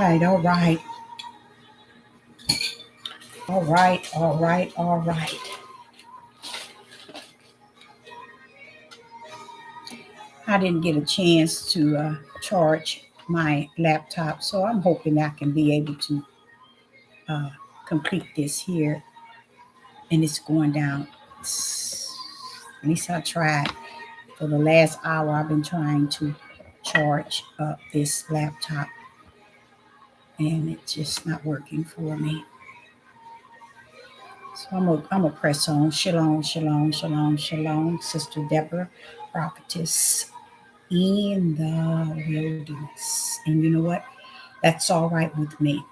right, all right, all right, all right, all right. I didn't get a chance to charge my laptop, so I'm hoping I can be able to uh, complete this here. And it's going down. At least I tried. For the last hour, I've been trying to charge up this laptop, and it's just not working for me. So I'm gonna press on. Shalom, shalom, shalom, shalom, Sister Deborah, prophetess in the wilderness. And you know what? That's all right with me.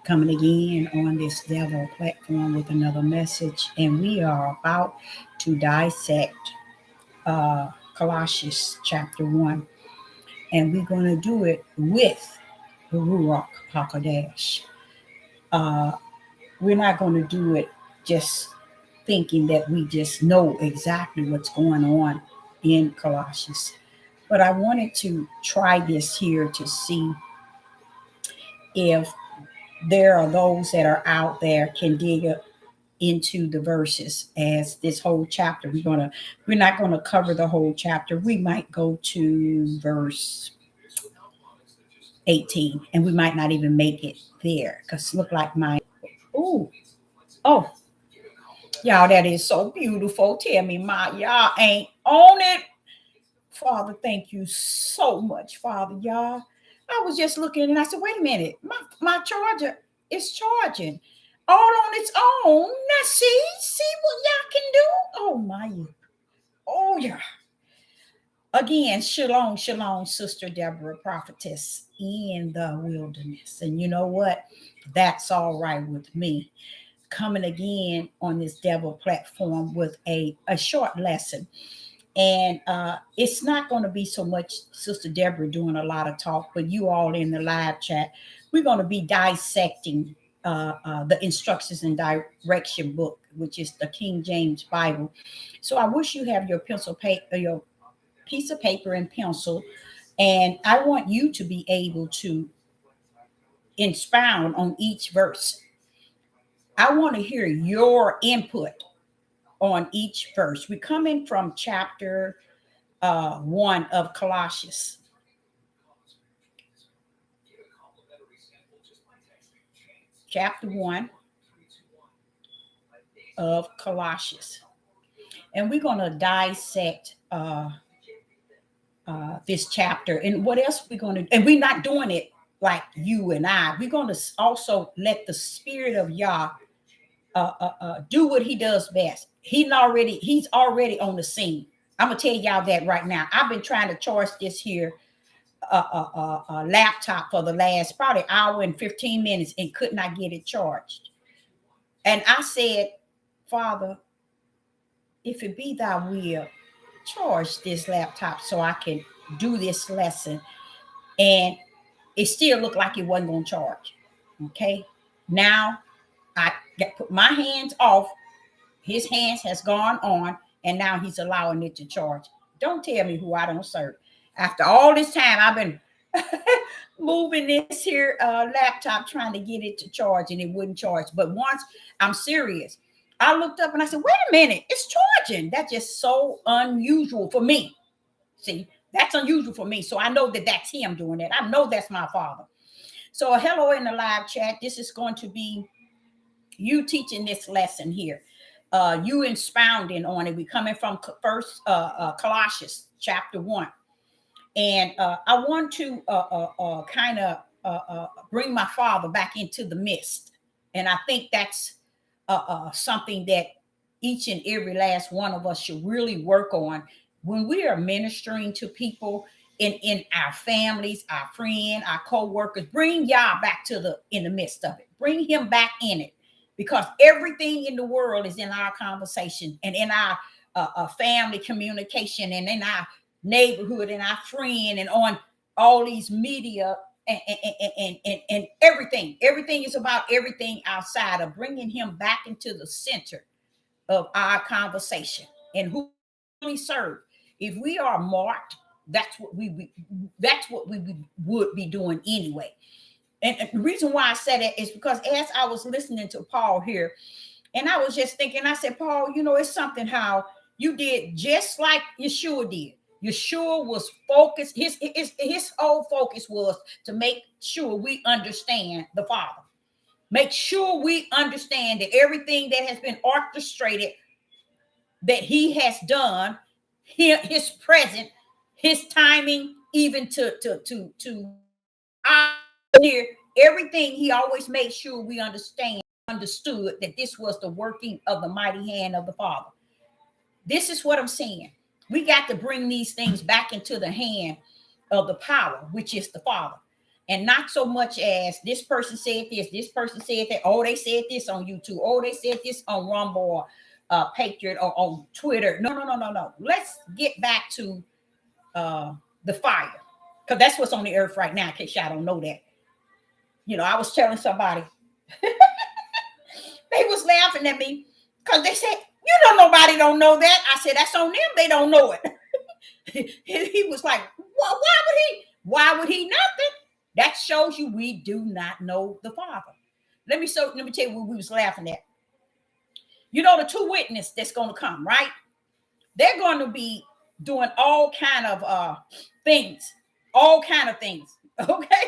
Coming again on this devil platform with another message, and we are about to dissect Colossians chapter 1, and we're going to do it with the Ruach HaKodesh. Uh, we're not going to do it just thinking that we just know exactly what's going on in Colossians. But I wanted to try this here to see if there are those that are out there can dig into the verses as this whole chapter. We're not going to cover the whole chapter. We might go to verse 18 and we might not even make it there because look like my oh y'all, that is so beautiful. Tell me my y'all ain't on it. Father, thank you so much, Father. Y'all, I was just looking and I said, wait a minute, my charger is charging all on its own. Now see what y'all can do. Oh my, oh yeah. Again, shalom, shalom, Sister Deborah, prophetess in the wilderness. And you know what? That's all right with me. Coming again on this devil platform with a short lesson. And it's not going to be so much Sister Deborah doing a lot of talk, but you all in the live chat, we're going to be dissecting the instructions and direction book, which is the King James Bible. So I wish you have your your piece of paper and pencil, and I want you to be able to expound on each verse. I want to hear your input on each verse. We're coming from chapter 1 of Colossians. Chapter 1 of Colossians. And we're going to dissect this chapter. And what else we're going to, and we're not doing it like you and I. We're going to also let the Spirit of Yah do what he does best. He's already on the scene. I'm gonna tell y'all that right now. I've been trying to charge this here laptop for the last probably hour and 15 minutes and could not get it charged. And I said, Father, if it be thy will, charge this laptop so I can do this lesson. And it still looked like it wasn't going to charge. Okay. Now I put my hands off. His hands has gone on, and now he's allowing it to charge. Don't tell me who I don't serve. After all this time, I've been moving this here laptop trying to get it to charge, and it wouldn't charge. But once, I'm serious, I looked up and I said, wait a minute, it's charging. That's just so unusual for me. See, that's unusual for me. So I know that that's him doing it. I know that's my Father. So hello in the live chat. This is going to be you teaching this lesson here. You expounding on it. We're coming from first Colossians chapter 1. And I want to kind of bring my Father back into the midst. And I think that's something that each and every last one of us should really work on when we are ministering to people in our families, our friends, our co-workers. Bring Yah back in the midst of it. Bring him back in it. Because everything in the world is in our conversation and in our family communication and in our neighborhood and our friend and on all these media and everything. Everything is about everything outside of bringing him back into the center of our conversation and who we serve. If we are marked, that's what we would be doing anyway. And the reason why I said it is because as I was listening to Paul here, and I was just thinking, I said, Paul, you know, it's something how you did just like Yeshua did. Yeshua was focused. His whole focus was to make sure we understand the Father. Make sure we understand that everything that has been orchestrated, that he has done, his present, his timing, even to near everything, he always made sure we understood that this was the working of the mighty hand of the Father. This is what I'm saying. We got to bring these things back into the hand of the power, which is the Father. And not so much as this person said this person said that. Oh, they said this on YouTube. Oh, they said this on Rumble or Patriot or on Twitter. No. Let's get back to the fire. Because that's what's on the earth right now, in case y'all don't know that. You know, I was telling somebody, they was laughing at me because they said, you know, nobody don't know that. I said, that's on them. They don't know it. He was like, well, why would he nothing? That shows you we do not know the Father. Let me tell you what we was laughing at. You know, the two witnesses that's going to come, right? They're going to be doing all kind of things, okay?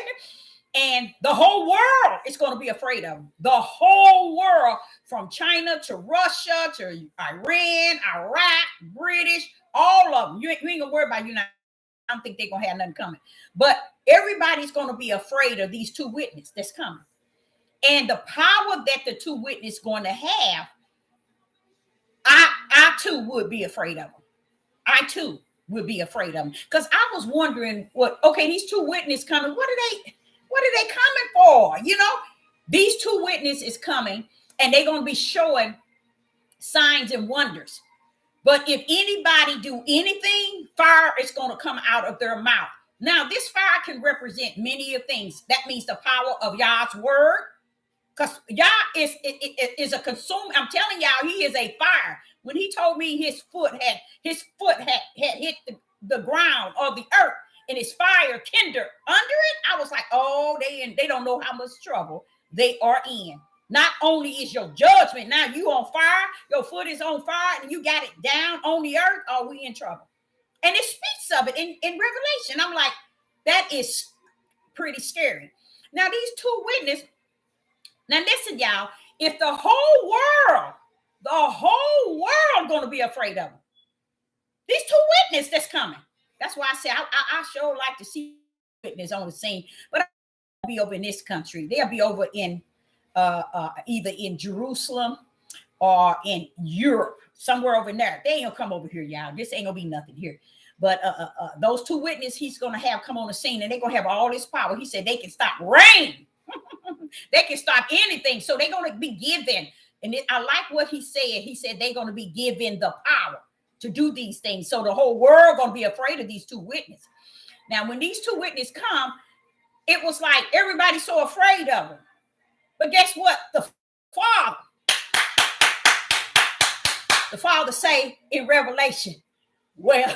And the whole world is going to be afraid of them. The whole world, from China to Russia to Iran, Iraq, British, all of them. You ain't going to worry about United. I don't think they're going to have nothing coming. But everybody's going to be afraid of these two witnesses that's coming. And the power that the two witnesses going to have, I too would be afraid of them. I too would be afraid of them. Because I was wondering these two witnesses coming, what are they coming for? You know, these two witnesses coming and they're going to be showing signs and wonders. But if anybody do anything, fire is going to come out of their mouth. Now, this fire can represent many of things. That means the power of Yah's word. Because Yah is a consumer. I'm telling y'all, he is a fire. When he told me his foot had hit the ground or the earth, and his fire tender under it, I was like, oh, they don't know how much trouble they are in. Not only is your judgment, now you on fire, your foot is on fire, and you got it down on the earth, oh, we in trouble. And it speaks of it in Revelation. I'm like, that is pretty scary. Now, these two witnesses, now listen, y'all, if the whole world going to be afraid of them, these two witnesses that's coming. That's why I say I sure like to see witness on the scene, but I'll be over in this country. They'll be over in either in Jerusalem or in Europe, somewhere over there. They ain't gonna come over here, y'all. This ain't gonna be nothing here. But those two witnesses he's gonna have come on the scene, and they're gonna have all this power. He said they can stop rain. They can stop anything. So they're gonna be given. And I like what he said. He said they're gonna be given the power to do these things. So the whole world gonna be afraid of these two witnesses. Now, when these two witnesses come, it was like everybody's so afraid of them. But guess what? The Father say in Revelation, well,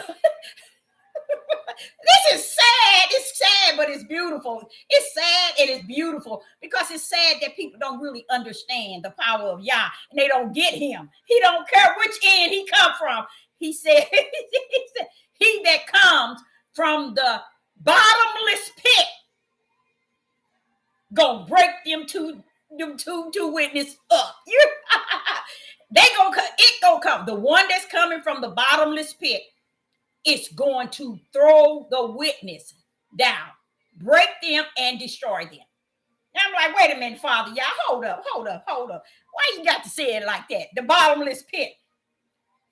this is sad. It's sad, but it's beautiful. It's sad and it's beautiful because it's sad that people don't really understand the power of Yah and they don't get him. He don't care which end he come from. He said, he that comes from the bottomless pit gonna break them two witnesses up. It gonna come. The one that's coming from the bottomless pit, it's going to throw the witness down, break them, and destroy them. And I'm like, wait a minute, Father, y'all, hold up. Why you got to say it like that? The bottomless pit.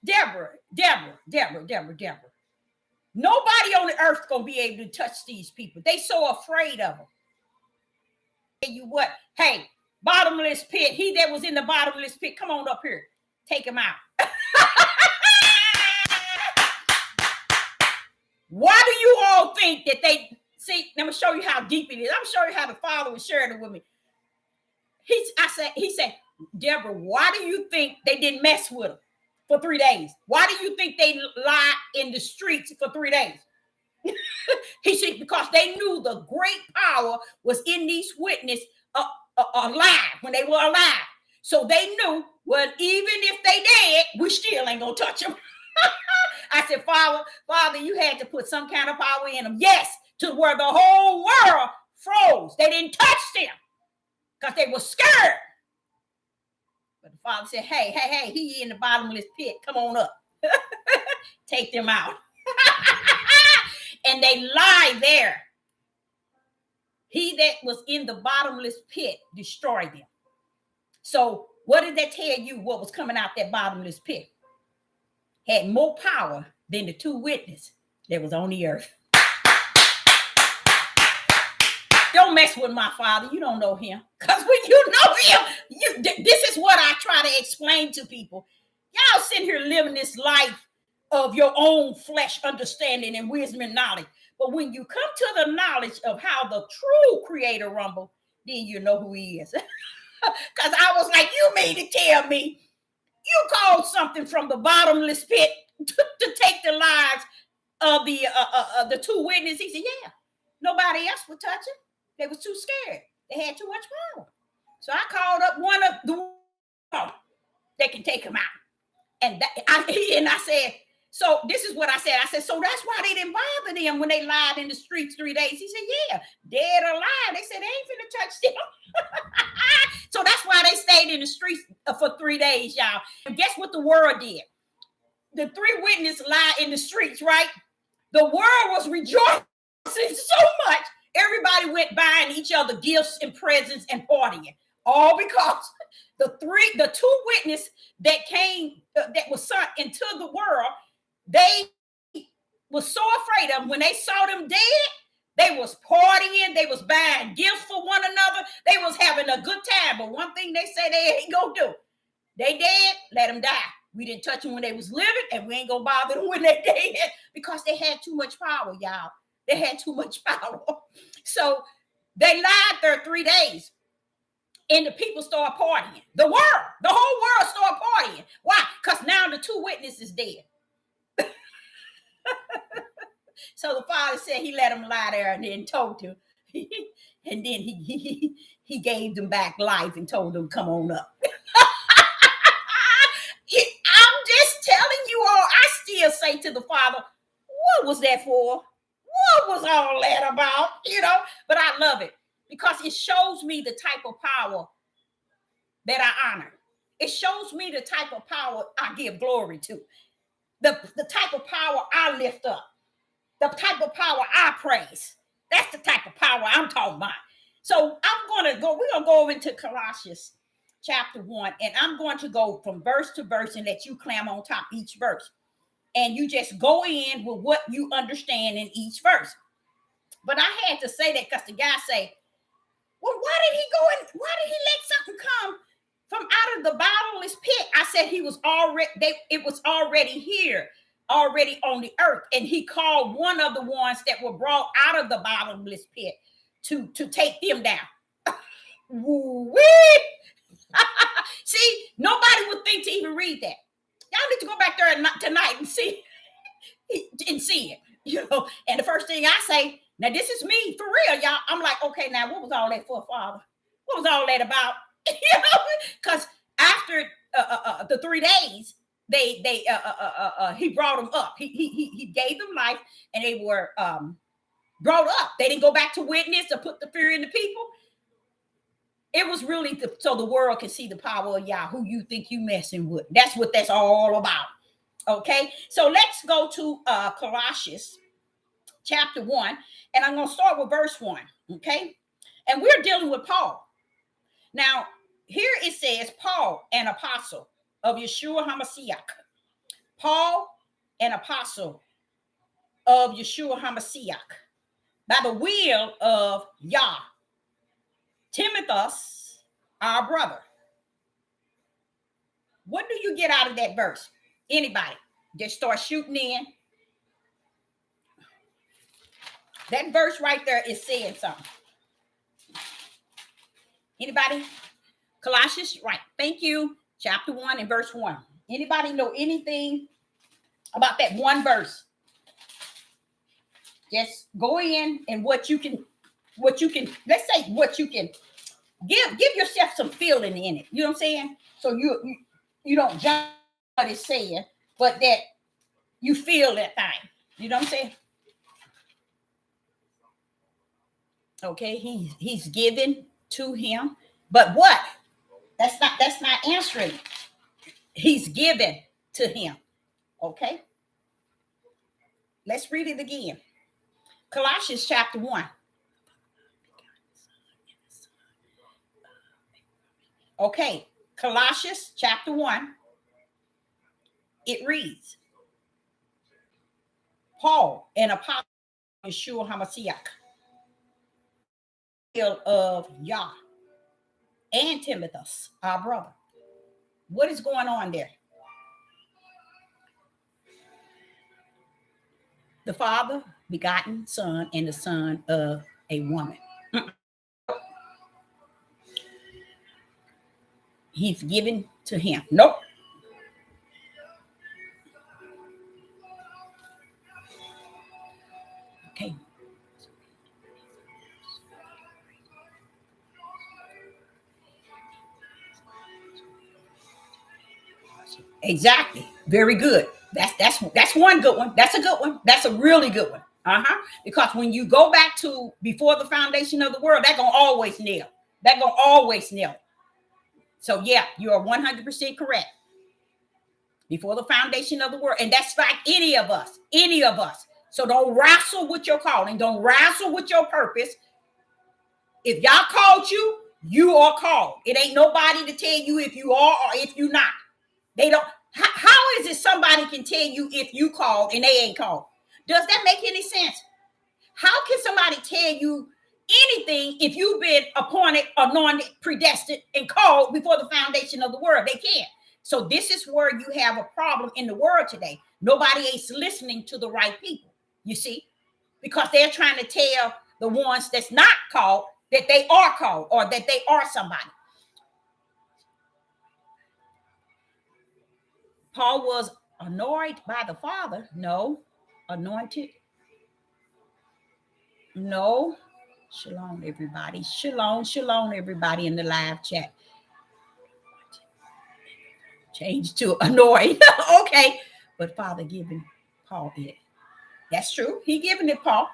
Deborah. Nobody on the earth gonna be able to touch these people. They so afraid of them. You what? Hey, bottomless pit. He that was in the bottomless pit, come on up here. Take him out. Why do you all think that they see? Let me show you how deep it is. I'm showing you how the Father was sharing it with me. He said, Deborah, why do you think they didn't mess with him for 3 days? Why do you think they lie in the streets for 3 days? He said, because they knew the great power was in these witnesses alive, when they were alive. So they knew, well, even if they dead, we still ain't gonna touch them. I said, Father, you had to put some kind of power in them. Yes, to where the whole world froze. They didn't touch them because they were scared. But the Father said, hey, he in the bottomless pit. Come on up. Take them out. And they lie there. He that was in the bottomless pit destroyed them. So what did that tell you? What was coming out that bottomless pit had more power than the two witnesses that was on the earth. Don't mess with my Father. You don't know him. Because when you know him, this is what I try to explain to people. Y'all sitting here living this life of your own flesh understanding and wisdom and knowledge. But when you come to the knowledge of how the true creator rumble, then you know who he is. Because I was like, you mean to tell me you called something from the bottomless pit to take the lives of the two witnesses? He said, yeah, nobody else would touch it. They was too scared. They had too much power. So I called up one of the that can take them out. And I said, so this is what I said. I said, so that's why they didn't bother them when they lied in the streets 3 days. He said, yeah, dead or alive. They said they ain't finna touch them. So that's why they stayed in the streets for 3 days, y'all. And guess what the world did? The three witnesses lied in the streets, right? The world was rejoicing so much. Everybody went buying each other gifts and presents and partying. All because the two witnesses that came, that was sent into the world, they was so afraid of them. When they saw them dead, they was partying. They was buying gifts for one another. They was having a good time. But one thing they say they ain't gonna do, they dead, let them die. We didn't touch them when they was living, and we ain't gonna bother them when they dead, because they had too much power, y'all. They had too much power. So they lied there 3 days. And the people start partying. The whole world start partying. Why? Because now the two witnesses dead. So the Father said he let them lie there and then told them. And then he gave them back life and told them, come on up. I'm just telling you all, I still say to the Father, what was that for? What was all that about? But I love it because it shows me the type of power that I honor. It shows me the type of power I give glory to. The type of power I lift up. The type of power I praise. That's the type of power I'm talking about. So we're going to go over into Colossians chapter 1, and I'm going to go from verse to verse and let you climb on top each verse. And you just go in with what you understand in each verse. But I had to say that because the guy say, well, why did he go in? Why did he let something come from out of the bottomless pit? I said it was already here, already on the earth. And he called one of the ones that were brought out of the bottomless pit to take them down. See, nobody would think to even read that. Y'all need to go back there tonight and see it, And the first thing I say, now this is me for real, y'all. I'm like, okay, now what was all that for, Father? What was all that about? Because after the 3 days, he brought them up. He gave them life, and they were brought up. They didn't go back to witness or put the fear in the people. It was really so the world can see the power of Yah, who you think you messing with. That's what that's all about. Okay, so let's go to Colossians chapter 1, and I'm going to start with verse 1. Okay, and we're dealing with Paul. Now, here it says, Paul, an apostle of Yeshua HaMashiach. Paul, an apostle of Yeshua HaMashiach, by the will of Yah. Timotheus, our brother. What do you get out of that verse? Anybody? Just start shooting in. That verse right there is saying something. Anybody? Colossians, right. Thank you. Chapter 1 and verse 1. Anybody know anything about that one verse? Just go in and what you can, let's say what you can give yourself some feeling in it. You know what I'm saying? So you don't judge what it's saying, but that you feel that thing. You know what I'm saying? Okay, he's given to him, but what? That's not answering. He's given to him. Okay, let's read it again. Colossians chapter 1. Okay, Colossians chapter 1. It reads, Paul, an apostle of Yeshua HaMashiach, of Yah, and Timothy, our brother. What is going on there? The Father, begotten Son, and the Son of a woman. He's given to him. Nope. Okay. Exactly. Very good. That's one good one. That's a good one. That's a really good one. Because when you go back to before the foundation of the world, that's gonna always nail. That's gonna always nail. So yeah, you are 100% correct. Before the foundation of the world, and that's like any of us. So don't wrestle with your calling. Don't wrestle with your purpose. If y'all called you, you are called. It ain't nobody to tell you if you are or if you're not. They don't. How is it somebody can tell you if you called and they ain't called? Does that make any sense? How can somebody tell you anything if you've been appointed, anointed, predestined, and called before the foundation of the world? They can't. So this is where you have a problem in the world today. Nobody is listening to the right people, you see, because they're trying to tell the ones that's not called that they are called or that they are somebody. Paul was anointed by the Father. No. Anointed. No. Shalom, everybody. Shalom, everybody in the live chat. Change to annoyed. Okay. But Father giving Paul it. That's true. He giving it, Paul.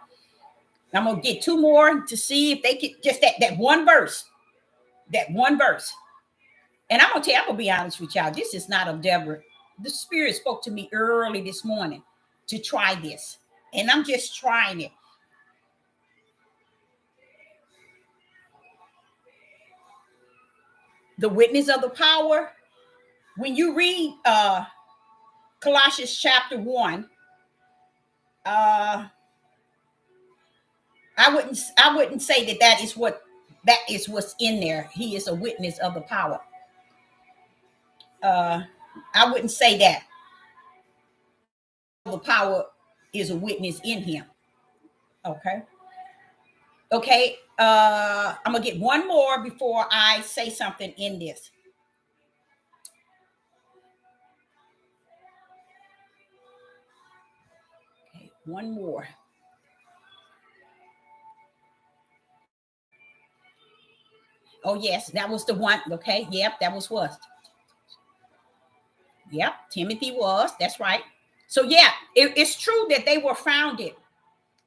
I'm going to get two more to see if they can just that one verse. That one verse. And I'm going to be honest with y'all. This is not of Deborah. The Spirit spoke to me early this morning to try this. And I'm just trying it. The witness of the power. When you read Colossians chapter 1, I wouldn't say that is what's in there. He is a witness of the power. I wouldn't say that the power is a witness in him. Okay. I'm gonna get one more before I say something in this. Okay, one more. Oh yes, that was the one. Okay, yep, that was what. Yep, Timothy was. That's right. So yeah, it's true that they were founded,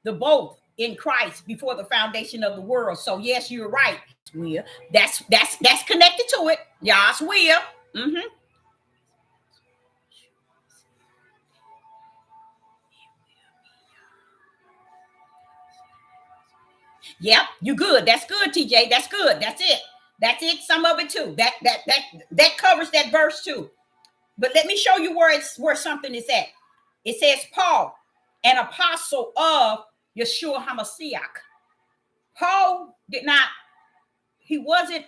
the both in Christ before the foundation of the world. So yes, you're right. Will that's connected to it. Yah's will. Mm-hmm. Yep, you good. That's good, TJ. That's good. That's it. That's it. Some of it too. That covers that verse too. But let me show you where something is at. It says Paul, an apostle of Yeshua HaMashiach. Paul he wasn't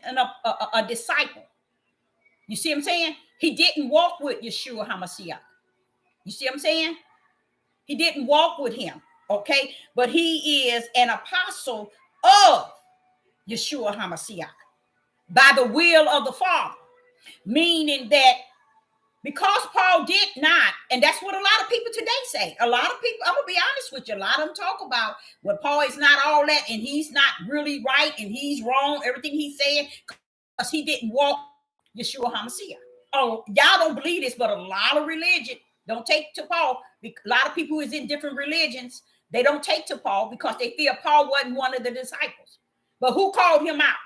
a disciple. You see what I'm saying? He didn't walk with Yeshua HaMashiach. You see what I'm saying? He didn't walk with him, okay? But he is an apostle of Yeshua HaMashiach by the will of the Father, meaning that because Paul did not And that's what a lot of people today say. A lot of people, I'm going to be honest with you, a lot of them talk about, well, Paul is not all that, and he's not really right, and he's wrong, everything he's saying, because he didn't walk Yeshua HaMashiach. Oh, y'all don't believe this, but a lot of religion don't take to Paul. A lot of people who is in different religions, they don't take to Paul because they feel Paul wasn't one of the disciples. But who called him out?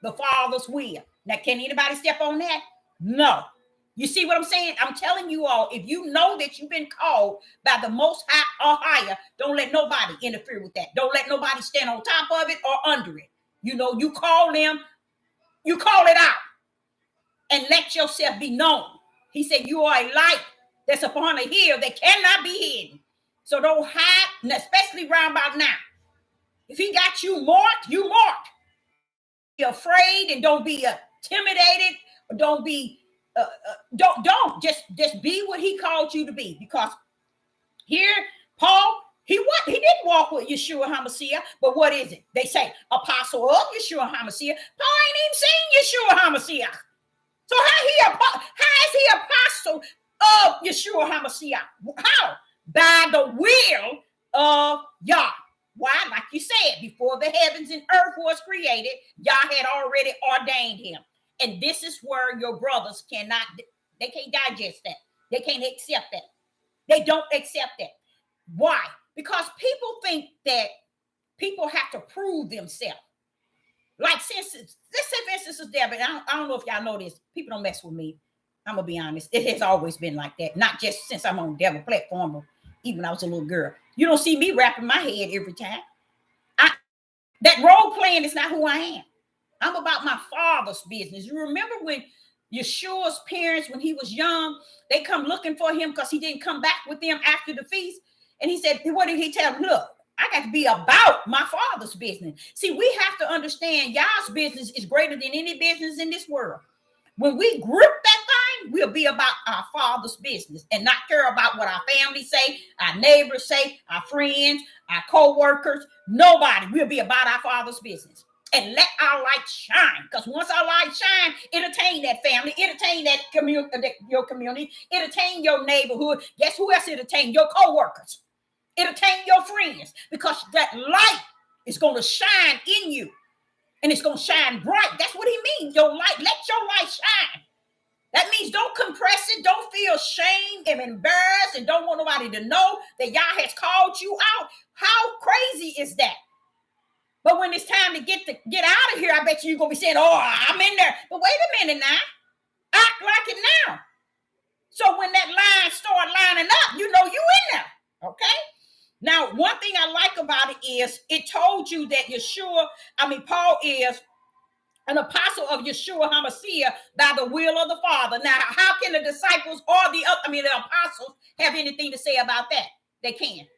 The Father's will. Now, can anybody step on that? No. You see what I'm saying? I'm telling you all, if you know that you've been called by the Most High or higher, don't let nobody interfere with that. Don't let nobody stand on top of it or under it. You know, you call them, you call it out, and let yourself be known. He said, you are a light that's upon a hill that cannot be hidden. So don't hide, especially round about now. If he got you marked, you marked. Be afraid and don't be intimidated. Or don't be, don't just be what he called you to be. Because here, Paul, he didn't walk with Yeshua HaMashiach, but what is it? They say apostle of Yeshua HaMashiach. Paul ain't even seen Yeshua HaMashiach. So how is he apostle of Yeshua HaMashiach? How? By the will of Yah. Why? Like you said, before the heavens and earth was created, Yah had already ordained him. And this is where your brothers they can't digest that. They can't accept that. They don't accept that. Why? Because people think that people have to prove themselves. Like, let's say, for instance, Deborah, I don't know if y'all know this. People don't mess with me. I'm going to be honest. It has always been like that. Not just since I'm on Devil platform, but even when I was a little girl. You don't see me wrapping my head every time. That role playing is not who I am. I'm about my Father's business. You remember when Yeshua's parents, when he was young, they come looking for him because he didn't come back with them after the feast. And he said, what did he tell them? Look, I got to be about my Father's business. See, we have to understand Yah's business is greater than any business in this world. When we grip that thing, we'll be about our Father's business and not care about what our family say, our neighbors say, our friends, our co-workers. Nobody. We'll be about our Father's business. And let our light shine. Because once our light shine, entertain that family, entertain that your community, entertain your neighborhood. Guess who else entertain? Your co-workers. Entertain your friends. Because that light is going to shine in you. And it's going to shine bright. That's what he means. Your light, let your light shine. That means don't compress it. Don't feel shame and embarrassed and don't want nobody to know that Yah has called you out. How crazy is that? But when it's time to get out of here, I bet you're going to be saying, oh, I'm in there. But wait a minute now. Act like it now. So when that line start lining up, you know you in there. Okay? Now, one thing I like about it is it told you that Paul is an apostle of Yeshua HaMashiach by the will of the Father. Now, how can the disciples or the apostles have anything to say about that? They can.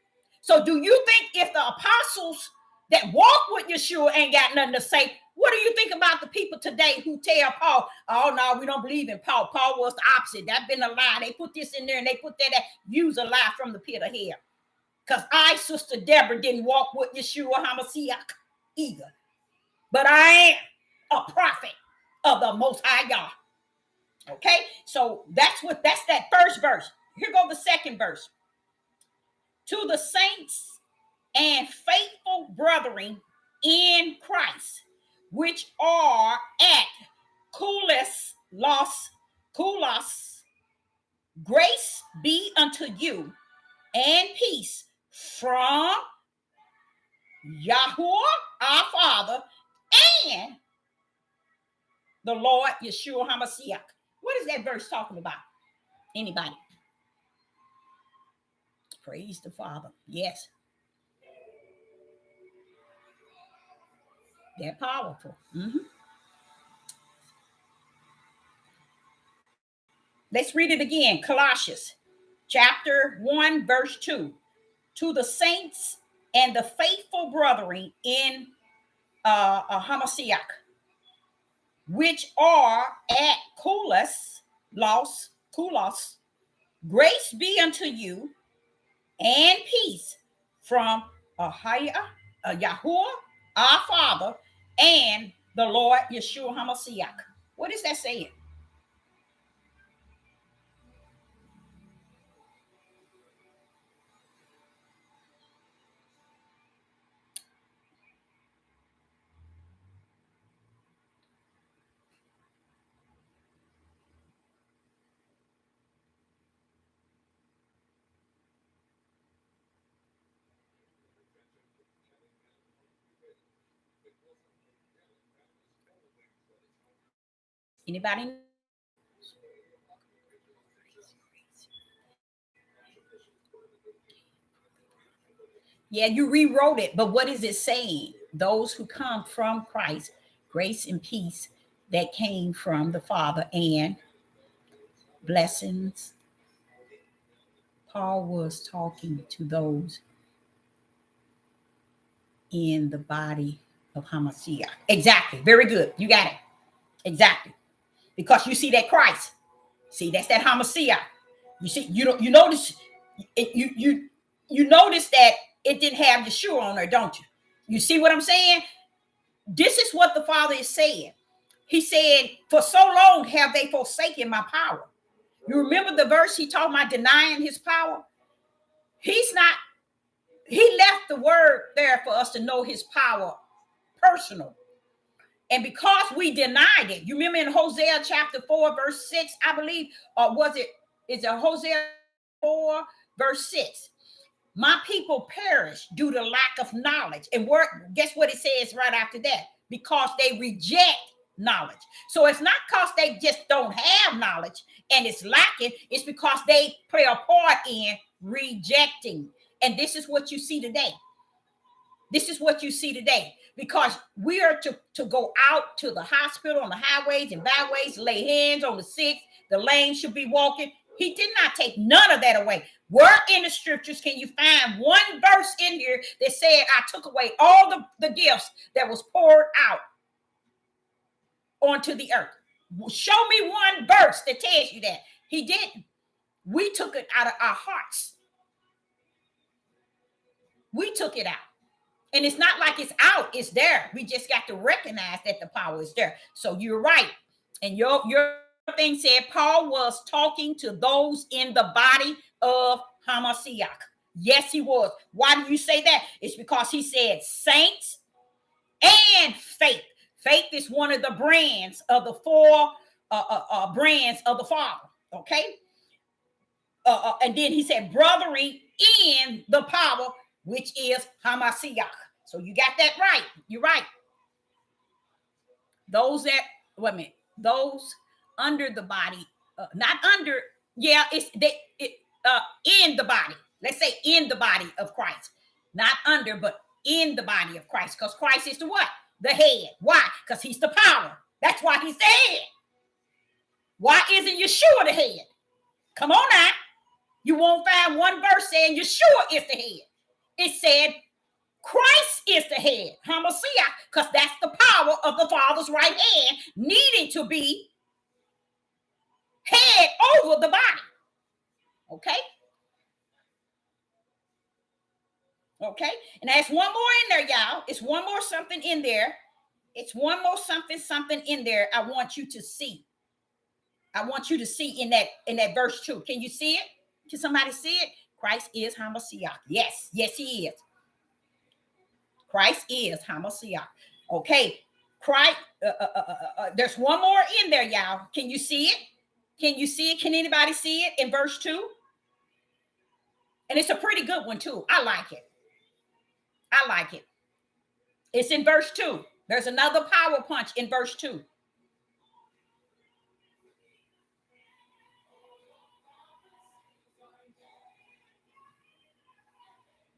So do you think if the apostles that walk with Yeshua ain't got nothing to say, what do you think about the people today who tell Paul, oh, no, we don't believe in Paul. Paul was the opposite. That's been a lie. They put this in there and they put that. Use a lie from the pit of hell. Because Sister Deborah, didn't walk with Yeshua HaMashiach either. But I am a prophet of the Most High God. Okay? So that's that first verse. Here goes the second verse. To the saints and faithful brethren in Christ, which are at Colossians, grace be unto you and peace from Yahweh our Father and the Lord Yeshua HaMashiach. What is that verse talking about? Anybody? Praise the Father. Yes. They're powerful. Mm-hmm. Let's read it again. Colossians chapter 1, verse 2. To the saints and the faithful brethren in HaMashiach, which are at Colossians, grace be unto you and peace from Yahweh, our Father, and the Lord Yeshua HaMashiach. What is that saying? Anybody? Yeah, you rewrote it, but what is it saying? Those who come from Christ, grace and peace that came from the Father, and blessings. Paul was talking to those in the body of Hamashiach. Exactly. Very good. You got it. Exactly. Because you see that Christ. See, that's that Hamashiach. You see, you notice you notice that it didn't have Yeshua on there, don't you? You see what I'm saying? This is what the Father is saying. He said, for so long have they forsaken my power. You remember the verse he talked about denying his power? He left the word there for us to know his power personal. And because we denied it, you remember in Hosea chapter 4, verse 6, I believe, or is it Hosea 4, verse 6? My people perish due to lack of knowledge. And guess what it says right after that? Because they reject knowledge. So it's not because they just don't have knowledge and it's lacking. It's because they play a part in rejecting. And this is what you see today. This is what you see today. Because we are to go out to the hospital on the highways and byways, lay hands on the sick. The lame should be walking. He did not take none of that away. Where in the scriptures can you find one verse in here that said, I took away all the gifts that was poured out onto the earth? Show me one verse that tells you that. He didn't. We took it out of our hearts. We took it out. And it's not like it's out, it's there. We just got to recognize that the power is there. So you're right. And your thing said Paul was talking to those in the body of Hamashiach. Yes, he was. Why do you say that? It's because he said saints and faith. Faith is one of the brands of the four brands of the Father. Okay. And then he said brothering in the power, which is Hamashiach. So you got that right. You're right. Those that, wait a minute, those under the body, not under, yeah, in the body. Let's say in the body of Christ. Not under, but in the body of Christ. Because Christ is the what? The head. Why? Because he's the power. That's why he's the head. Why isn't Yeshua the head? Come on now. You won't find one verse saying Yeshua is the head. It said Christ is the head, Hamashiach, because that's the power of the Father's right hand needing to be head over the body. Okay? Okay? And that's one more in there, y'all. It's one more something in there. It's one more something in there I want you to see. I want you to see in that verse 2. Can you see it? Can somebody see it? Christ is Hamashiach. Yes, he is. Christ is Hamashiach. Okay, Christ. There's one more in there, y'all. Can you see it? Can you see it? Can anybody see it in verse 2? And it's a pretty good one too. I like it. It's in verse 2. There's another power punch in verse 2.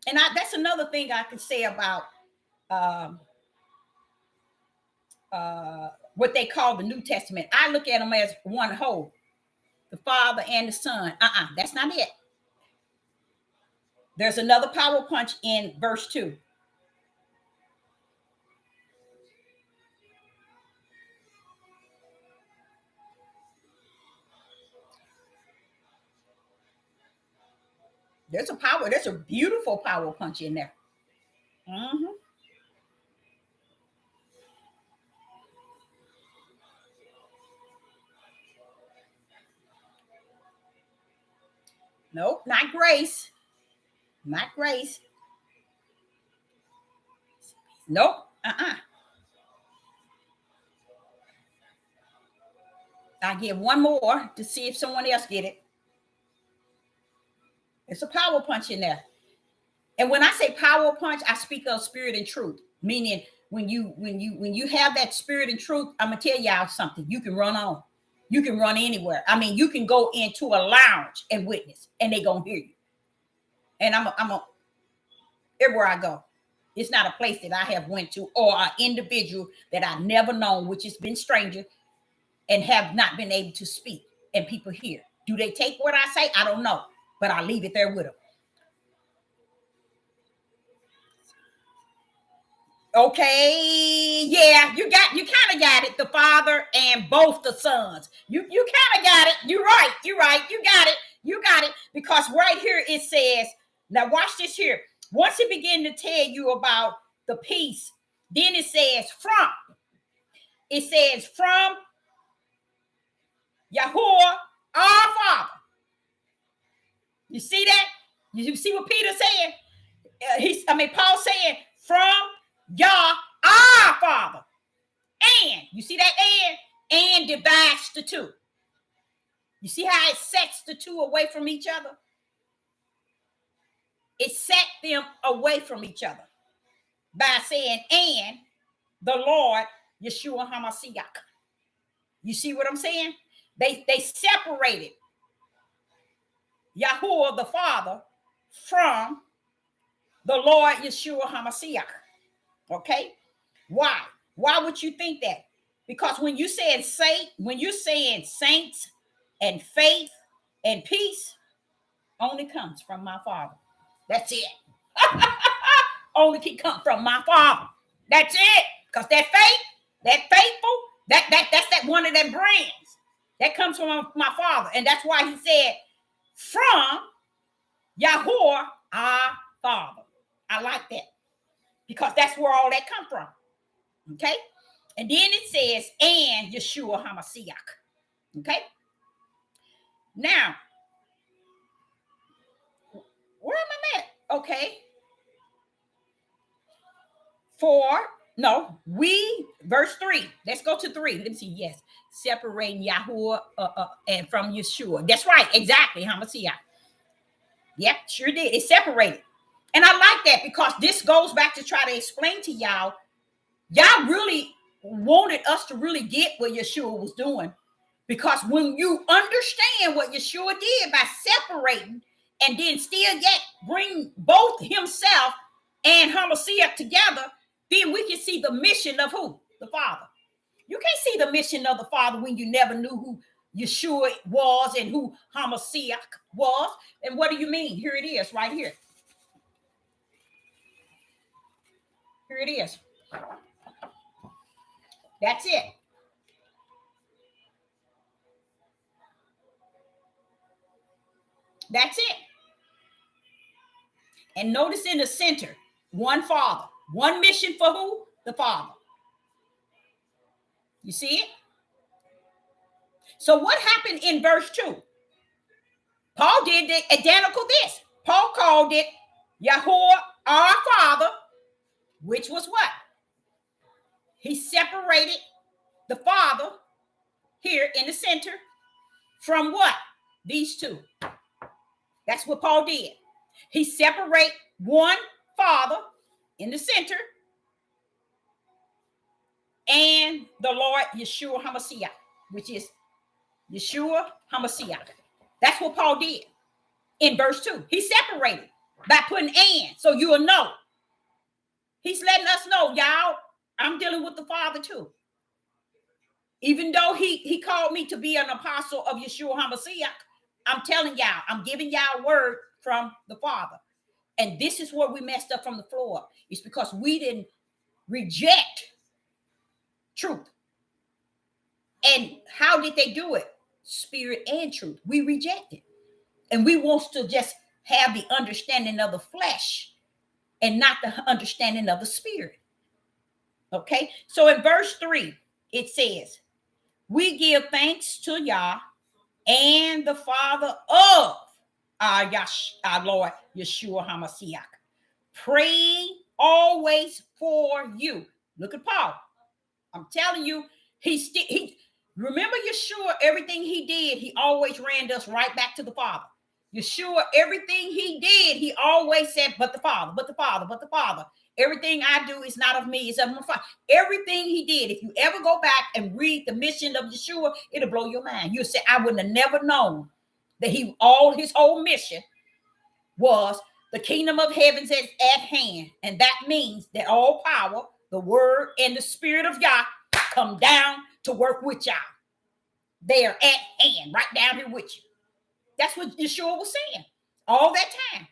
And that's another thing I could say about what they call the New Testament. I look at them as one whole, the Father and the Son. That's not it. There's another power punch in verse 2. There's a beautiful power punch in there. Mm-hmm. Nope, not grace. Not grace. Nope. I give one more to see if someone else get it. It's a power punch in there. And when I say power punch, I speak of spirit and truth, meaning when you have that spirit and truth, I'm gonna tell y'all something. You can run on. You can run anywhere. I mean, you can go into a lounge and witness, and they gonna hear you. And I'm everywhere I go. It's not a place that I have went to or an individual that I never known, which has been stranger, and have not been able to speak, and people hear. Do they take what I say? I don't know, but I leave it there with them. Okay, yeah, you kind of got it. The Father and both the sons. You kind of got it. You're right. You got it. Because right here it says, now watch this here. Once it begin to tell you about the peace, then it says from. It says from Yahweh our Father. You see that? You see what Peter saying? Paul saying from Yah our Father. And you see that and divides the two. You see how it sets the two away from each other? It set them away from each other by saying, and the Lord Yeshua HaMashiach. You see what I'm saying? They separated Yahuwah the Father from the Lord Yeshua HaMashiach. Okay? Why? Why would you think that? Because when you're saying saints and faith and peace, only comes from my Father. That's it. Only can come from my Father. That's it. Because that faith, that faithful, that's that one of them brands that comes from my Father. And that's why he said, from Yahweh our Father. I like that. Because that's where all that come from. Okay? And then it says, and Yeshua HaMashiach. Okay? Now, where am I at? Okay. Verse 3. Let's go to 3. Let me see. Yes. Separating Yahuwah and from Yeshua. That's right. Exactly. HaMashiach. Yep, sure did. It's separated. And I like that because this goes back to try to explain to y'all. Y'all really wanted us to really get what Yeshua was doing. Because when you understand what Yeshua did by separating and then still yet bring both himself and HaMashiach together, then we can see the mission of who? The Father. You can't see the mission of the Father when you never knew who Yeshua was and who HaMashiach was. And what do you mean? Here it is, right here. Here it is. That's it. That's it. And notice in the center, one Father. One mission for who? The Father. You see it? So what happened in verse 2? Paul did the identical this. Paul called it Yahweh our Father, which was what? He separated the Father here in the center from what? These two. That's what Paul did. He separated one Father in the center and the Lord Yeshua HaMashiach, which is Yeshua HaMashiach. That's what Paul did in verse 2. He separated by putting and, so you will know. He's letting us know, y'all, I'm dealing with the Father too. Even though he called me to be an apostle of Yeshua HaMashiach, I'm telling y'all, I'm giving y'all word from the Father. And this is where we messed up from the floor. It's because we didn't reject truth. And how did they do it? Spirit and truth. We rejected. And we want to just have the understanding of the flesh and not the understanding of the spirit. Okay? So in verse 3, it says, we give thanks to Yah and the Father of our Lord Yeshua HaMashiach, praying always for you. Look at Paul. I'm telling you, he remember Yeshua, everything he did, he always ran us right back to the Father. Yeshua, everything he did, he always said, but the Father, but the Father, but the Father. Everything I do is not of me, it's of my Father. Everything he did, if you ever go back and read the mission of Yeshua, it'll blow your mind. You'll say, I wouldn't have never known that his whole mission was the kingdom of heavens is at hand. And that means that all power, the word and the spirit of Yah come down to work with y'all. They are at hand, right down here with you. That's what Yeshua was saying all that time.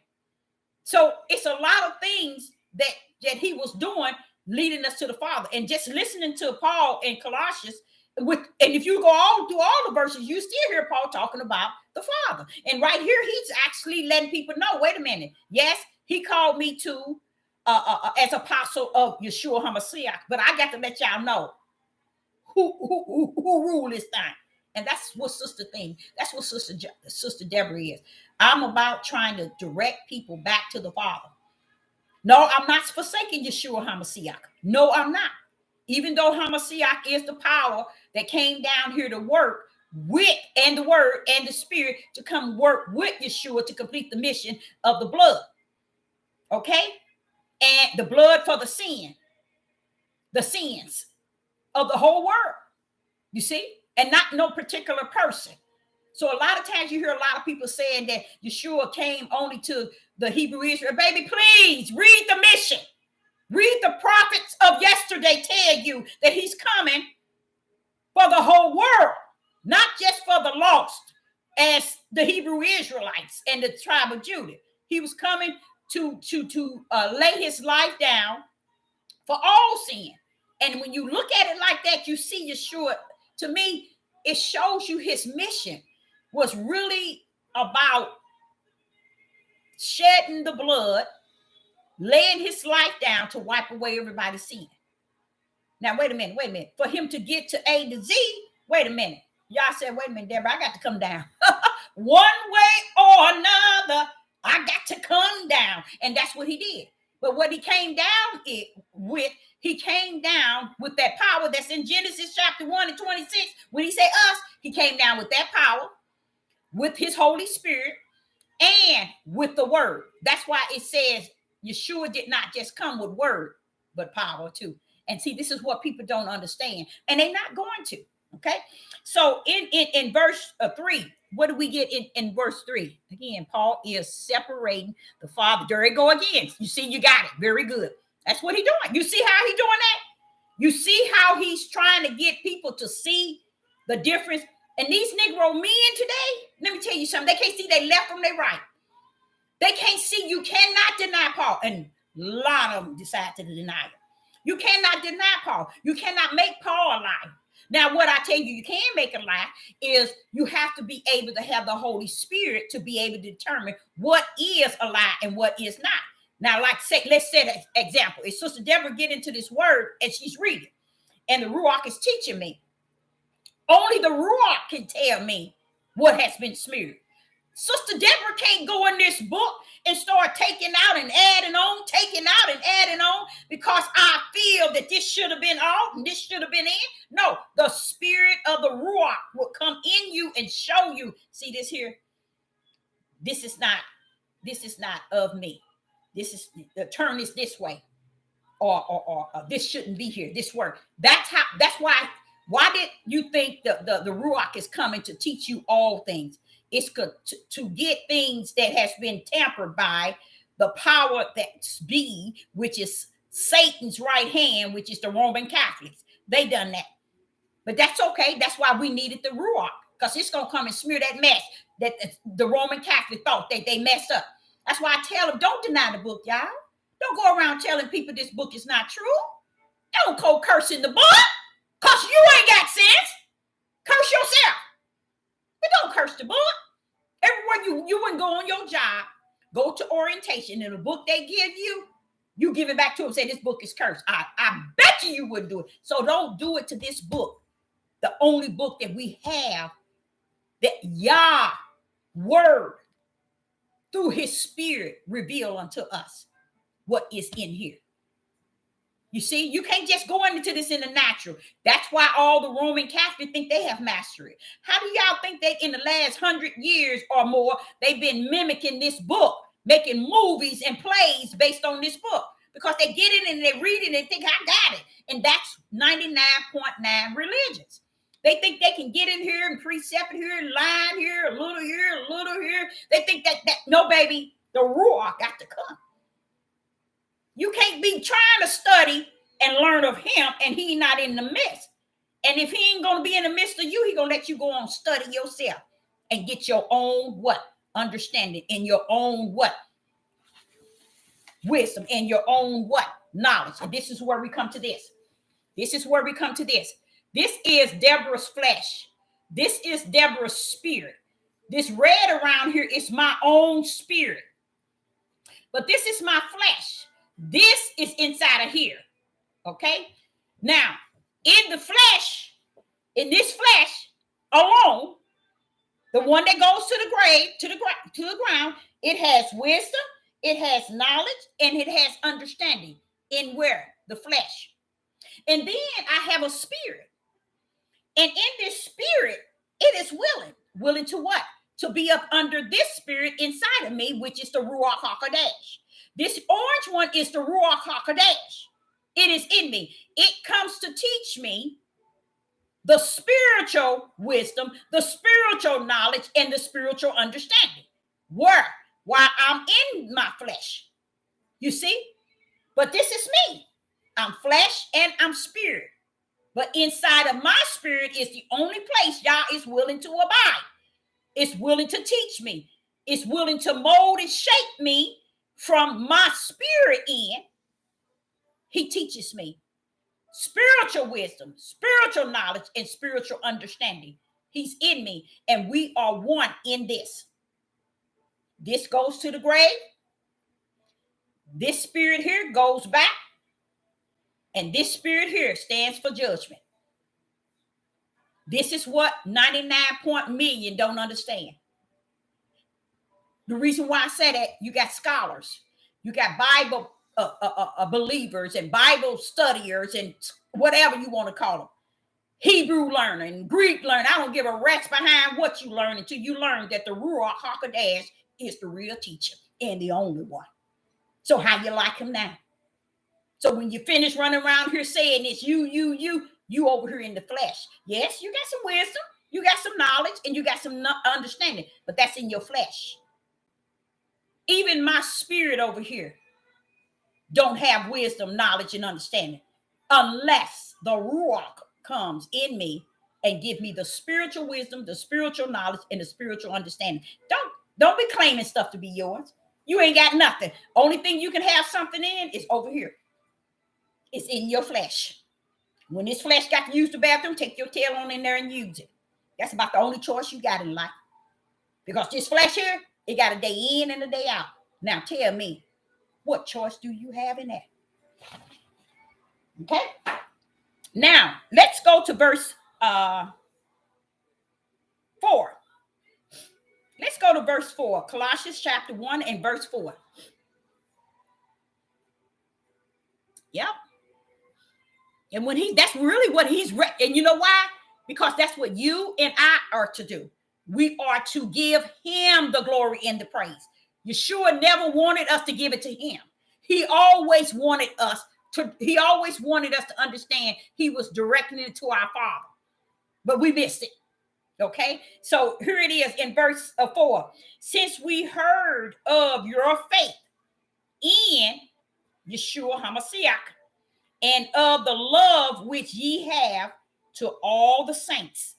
So it's a lot of things that he was doing leading us to the Father. And just listening to Paul in Colossians, and if you go all through all the verses, you still hear Paul talking about the Father. And right here, he's actually letting people know, wait a minute. Yes, he called me to as apostle of Yeshua HaMashiach, but I got to let y'all know who rule this thing. And that's what Sister Deborah is. I'm about trying to direct people back to the Father. No, I'm not forsaking Yeshua HaMashiach. No, I'm not. Even though HaMashiach is the power that came down here to work with, and the word and the spirit to come work with Yeshua to complete the mission of the blood. Okay? And the blood for the sins of the whole world. You see? And not no particular person. So a lot of times you hear a lot of people saying that Yeshua came only to the Hebrew Israel. Baby, please read the mission. Read the prophets of yesterday tell you that he's coming for the whole world, not just for the lost as the Hebrew Israelites and the tribe of Judah. He was coming to lay his life down for all sin. And when you look at it like that, you see Yeshua. To me, it shows you his mission was really about shedding the blood, laying his life down to wipe away everybody's sin. Now, wait a minute. For him to get to A to Z, wait a minute. Y'all said, wait a minute, Deborah, I got to come down. One way or another, I got to come down. And that's what he did. But what he came down with, he came down with that power that's in Genesis chapter 1 and 26. When he said us, he came down with that power, with his Holy Spirit, and with the word. That's why it says Yeshua did not just come with word, but power too. And see, this is what people don't understand. And they're not going to. Okay. So in verse 3, what do we get in verse 3? Again, Paul is separating the Father. There you go again. You see, you got it. Very good. That's what he's doing. You see how he's doing that? You see how he's trying to get people to see the difference. And these Negro men today, let me tell you something. They can't see they left from their right. They can't see. You cannot deny Paul. And a lot of them decide to deny him. You cannot deny Paul. You cannot make Paul a liar. Now, what I tell you can make a lie is you have to be able to have the Holy Spirit to be able to determine what is a lie and what is not. Now, let's set an example. If Sister Deborah get into this word and she's reading, and the Ruach is teaching me, only the Ruach can tell me what has been smeared. Sister Deborah can't go in this book and start taking out and adding on, because I feel that this should have been out and this should have been in. No, the spirit of the Ruach will come in you and show you. See this here? This is not of me. This is the turn is this way, or this shouldn't be here. This word. That's why. Why did you think the Ruach is coming to teach you all things? It's to get things that has been tampered by the power that's be, which is Satan's right hand, which is the Roman Catholics. They done that. But that's okay. That's why we needed the Ruach, because it's going to come and smear that mess that the Roman Catholic thought that they messed up. That's why I tell them, don't deny the book, y'all. Don't go around telling people this book is not true. Don't go cursing the book, because you ain't got sense. Curse yourself. But don't curse the book. Everywhere you wouldn't go on your job, go to orientation, and the book they give you, you give it back to them, say this book is cursed. I bet you wouldn't do it. So don't do it to this book. The only book that we have that Yah word through his spirit reveal unto us what is in here. You see, you can't just go into this in the natural. That's why all the Roman Catholics think they have mastery. How do y'all think that in the last 100 years or more, they've been mimicking this book, making movies and plays based on this book? because they get it and they read it and they think, I got it. And that's 99.9 religions. They think they can get in here and precept here and line here, a little here, a little here. They think that no, baby, the Ruach got to come. You can't be trying to study and learn of him and he not in the midst. And if he ain't going to be in the midst of you, he going to let you go on study yourself and get your own what? Understanding, and your own what? Wisdom, and your own what? Knowledge. And this is where we come to this. This is where we come to this. This is Deborah's flesh. This is Deborah's spirit. This red around here is my own spirit. But this is my flesh. This is inside of here. Okay? Now, in the flesh, in this flesh alone, the one that goes to the grave, to the ground, it has wisdom, it has knowledge, and it has understanding. In where? The flesh. And then I have a spirit. And in this spirit, it is willing to what? To be up under this spirit inside of me, which is the Ruach HaKodesh. This orange one is the Ruach HaKodesh. It is in me. It comes to teach me the spiritual wisdom, the spiritual knowledge, and the spiritual understanding. Where? While I'm in my flesh. You see? But this is me. I'm flesh and I'm spirit. But inside of my spirit is the only place Yah is willing to abide. It's willing to teach me. It's willing to mold and shape me from my spirit in. He teaches me spiritual wisdom, spiritual knowledge, and spiritual understanding. He's in me, and we are one in this. This goes to the grave. This spirit here goes back, and this spirit here stands for judgment. This is what 99 million don't understand. The reason why I say that, you got scholars, you got Bible believers and Bible studiers and whatever you want to call them. Hebrew learner and Greek learner. I don't give a rat's behind what you learn until you learn that the Ruach HaKodesh is the real teacher and the only one. So how you like him now? So when you finish running around here saying this, you over here in the flesh. Yes, you got some wisdom, you got some knowledge, and you got some understanding, but that's in your flesh. Even my spirit over here don't have wisdom, knowledge, and understanding unless the Ruach comes in me and give me the spiritual wisdom, the spiritual knowledge, and the spiritual understanding. Don't be claiming stuff to be yours. You ain't got nothing. Only thing you can have something in is over here. It's in your flesh. When this flesh got to use the bathroom, take your tail on in there and use it. That's about the only choice you got in life. Because this flesh here, it got a day in and a day out. Now tell me, what choice do you have in that? Okay. Now, let's go to verse 4. Let's go to verse 4. Colossians chapter 1 and verse 4. Yep. And that's really what and you know why? Because that's what you and I are to do. We are to give him the glory and the praise. Yeshua never wanted us to give it to him. He always wanted us to understand he was directing it to our Father. But we missed it. Okay? So here it is in verse 4. Since we heard of your faith in Yeshua HaMashiach, and of the love which ye have to all the saints.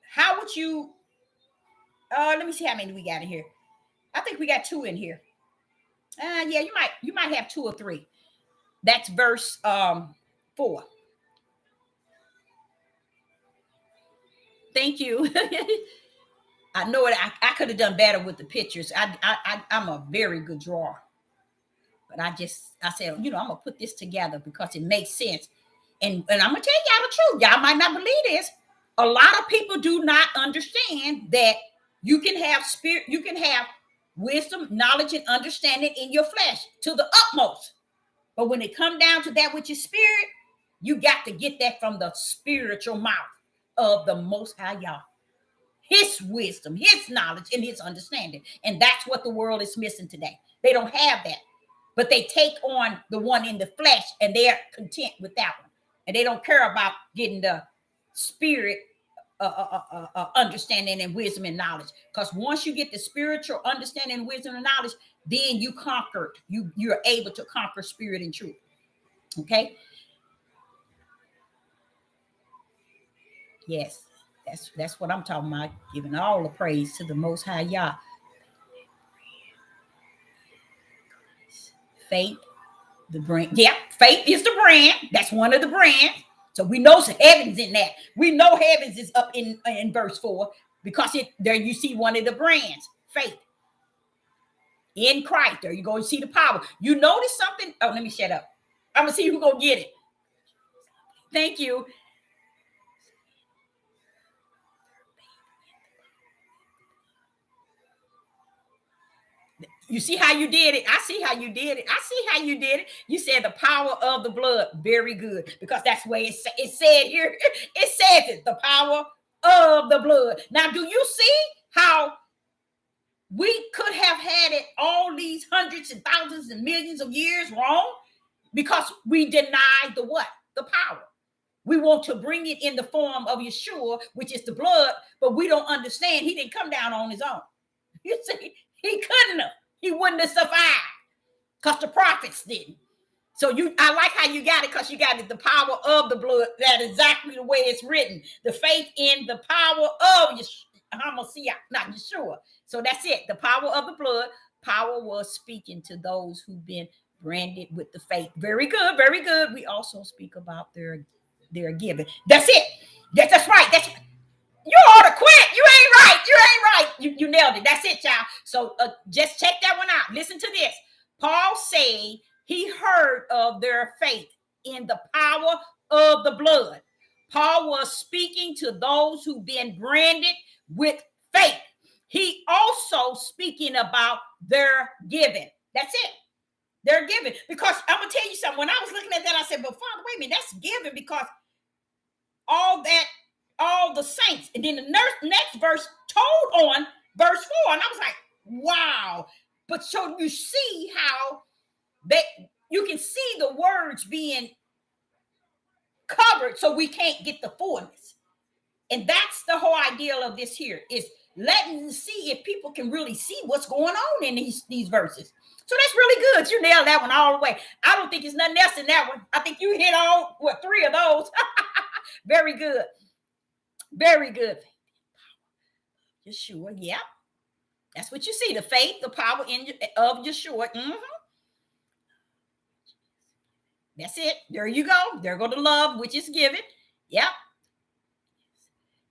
How would you, let me see how many we got in here. I think we got 2 in here. Yeah, you might have 2 or 3. That's verse 4. Thank you. I know it. I could have done better with the pictures. I'm a very good drawer. But I said, I'm going to put this together because it makes sense. And I'm going to tell y'all the truth. Y'all might not believe this. A lot of people do not understand that you can have spirit, you can have wisdom, knowledge, and understanding in your flesh to the utmost. But when it comes down to that which is spirit, you got to get that from the spiritual mouth of the Most High Yah. His wisdom, his knowledge, and his understanding. And that's what the world is missing today. They don't have that. but they take on the one in the flesh, and they're content with that one, and they don't care about getting the spirit understanding and wisdom and knowledge. Because once you get the spiritual understanding, wisdom and knowledge, then you conquered. You're able to conquer spirit and truth. Okay. Yes, that's what I'm talking about. Giving all the praise to the Most High Yah. Faith, the brand. Yeah, faith is the brand. That's one of the brands. So we know heaven's in that. We know heavens is up in verse 4 because there you see one of the brands. Faith in Christ. There you go. You see the power. You notice something? Oh, let me shut up. I'm gonna see who's gonna get it. Thank you. You see how you did it? I see how you did it. I see how you did it. You said the power of the blood. Very good. Because that's the way it said here. It says it, the power of the blood. Now, do you see how we could have had it all these hundreds and thousands and millions of years wrong? Because we denied the what? The power. We want to bring it in the form of Yeshua, which is the blood, but we don't understand he didn't come down on his own. You see, he couldn't have. He wouldn't have survived because the prophets didn't. So I like how you got it, because you got it, the power of the blood. That is exactly the way it's written. The faith in the power of Yeshua, not Yeshua. So that's it. The power of the blood. Power was speaking to those who've been branded with the faith. Very good, very good. We also speak about their giving. That's it. That's right. You ought to quit. You ain't right. You nailed it. That's it, y'all. So just check that one out. Listen to this. Paul said he heard of their faith in the power of the blood. Paul was speaking to those who've been branded with faith. He also speaking about their giving. That's it. They're giving. Because I'm going to tell you something. When I was looking at that, I said, but Father, wait a minute, that's giving, because all the saints. And then the next verse told on verse 4. And I was like, wow. But so you see how you can see the words being covered so we can't get the fullness. And that's the whole idea of this here, is letting you see if people can really see what's going on in these verses. So that's really good. You nailed that one all the way. I don't think there's nothing else in that one. I think you hit all, 3 of those. Very good. Very good. Yeshua, yeah. That's what you see. The faith, the power of Yeshua. Mm-hmm. That's it. There you go. There go the love, which is given. Yep.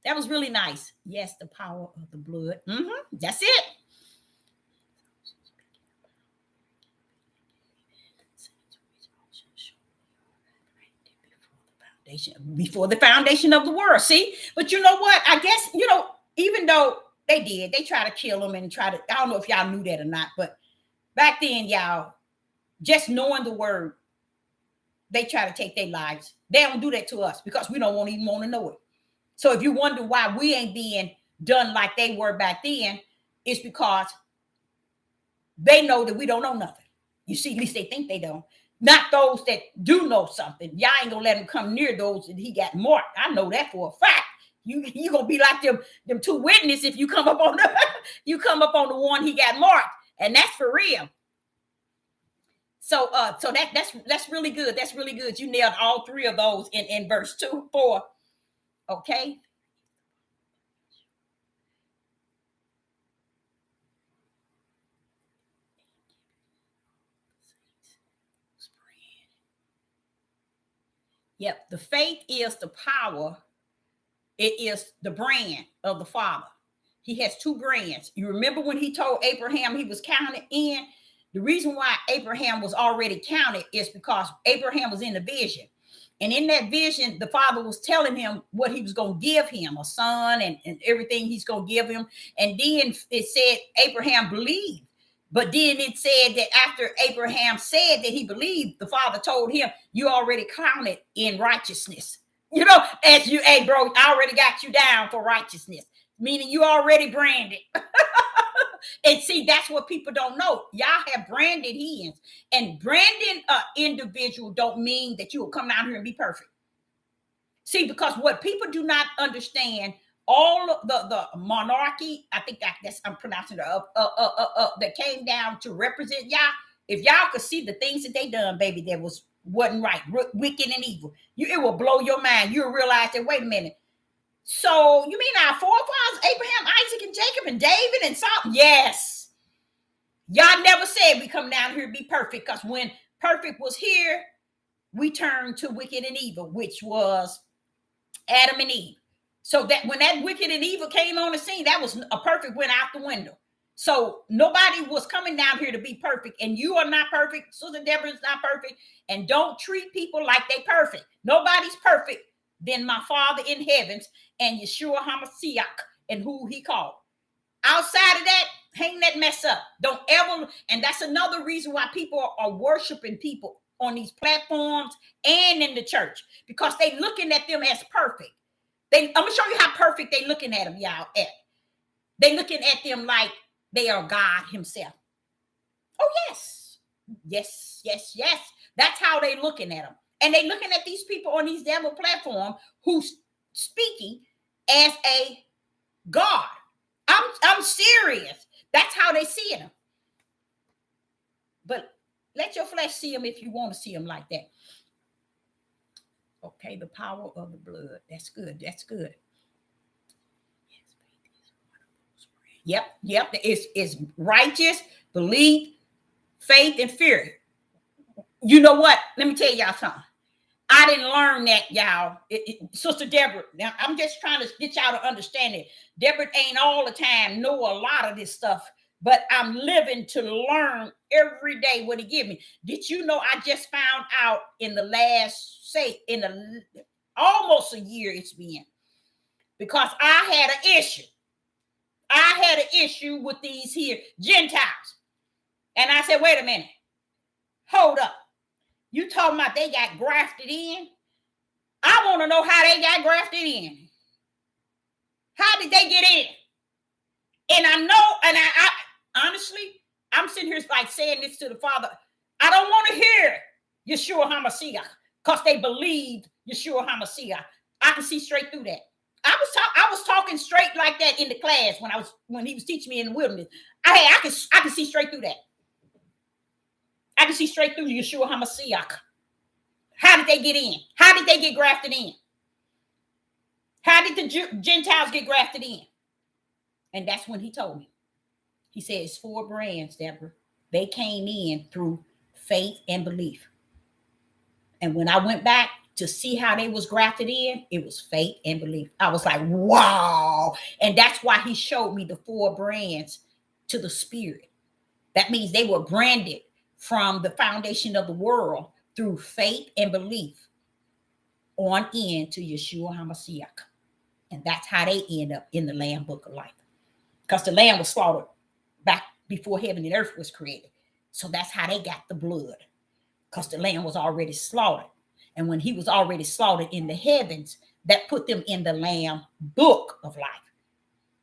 That was really nice. Yes, the power of the blood. Mm-hmm. That's it. Before the foundation of the world. See? But you know what? I guess, even though they try to kill them and I don't know if y'all knew that or not, but back then, y'all, just knowing the word, they try to take their lives. They don't do that to us because we don't even want to know it. So if you wonder why we ain't being done like they were back then, it's because they know that we don't know nothing. You see, at least they think they don't. Not those that do know something. Y'all ain't gonna let them come near those that he got marked. I know that for a fact. You gonna be like them 2 witnesses if you come up on the one he got marked, and that's for real. So that's really good. That's really good. You nailed all 3 of those in verse 2, 4. Okay. Yep, the faith is the power. It is the brand of the Father. He has 2 brands. You remember when he told Abraham he was counted in? The reason why Abraham was already counted is because Abraham was in a vision. And in that vision, the Father was telling him what he was going to give him, a son and everything he's going to give him. And then it said Abraham believed. But then it said that after Abraham said that he believed, the Father told him, you already counted in righteousness. Hey, bro, I already got you down for righteousness, meaning you already branded. And see, that's what people don't know. Y'all have branded hens, and branding an individual don't mean that you will come down here and be perfect. See, because what people do not understand, all of the monarchy, I think that's I'm pronouncing it that came down to represent y'all. If y'all could see the things that they done, baby, that wasn't right, wicked and evil, it will blow your mind. You'll realize that, wait a minute. So you mean our forefathers, Abraham, Isaac, and Jacob, and David, and Saul? Yes. Y'all never said we come down here to be perfect, because when perfect was here, we turned to wicked and evil, which was Adam and Eve. So that when that wicked and evil came on the scene, that was a perfect went out the window. So nobody was coming down here to be perfect, and you are not perfect. Sister Deborah is not perfect, and don't treat people like they perfect. Nobody's perfect than my Father in heavens and Yeshua HaMashiach and who he called. Outside of that, hang that mess up. Don't ever, and that's another reason why people are worshiping people on these platforms and in the church, because they looking at them as perfect. I'm gonna show you how perfect they looking at them, y'all. They looking at them like they are God himself. Oh, yes. Yes, yes, yes. That's how they looking at them. And they looking at these people on these devil platforms who's speaking as a God. I'm serious. That's how they see them. But let your flesh see them if you want to see them like that. Okay, the power of the blood. That's good. That's good. Yep. It's righteous, belief, faith, and fear. You know what? Let me tell y'all something. I didn't learn that, y'all. Sister Deborah, now I'm just trying to get y'all to understand it. Deborah ain't all the time know a lot of this stuff, but I'm living to learn every day what he give me. Did you know I just found out in the last, almost a year it's been, because I had an issue. I had an issue with these here Gentiles. And I said, wait a minute. Hold up. You talking about they got grafted in? I want to know how they got grafted in. How did they get in? And I know, and I honestly, I'm sitting here like saying this to the Father. I don't want to hear Yeshua HaMashiach because they believed Yeshua HaMashiach. I can see straight through that. I was talking straight like that in the class when he was teaching me in the wilderness. I can see straight through that. I can see straight through Yeshua HaMashiach. How did they get in? How did they get grafted in? How did the Gentiles get grafted in? And that's when he told me. He said it's 4 brands, Deborah. They came in through faith and belief. And when I went back to see how they was grafted in, it was faith and belief. I was like, wow. And that's why he showed me the 4 brands to the spirit. That means they were branded from the foundation of the world through faith and belief on into Yeshua HaMashiach. And that's how they end up in the Lamb Book of Life. Because the Lamb was slaughtered back before heaven and earth was created. So that's how they got the blood. Because the Lamb was already slaughtered. And when he was already slaughtered in the heavens, that put them in the Lamb Book of Life.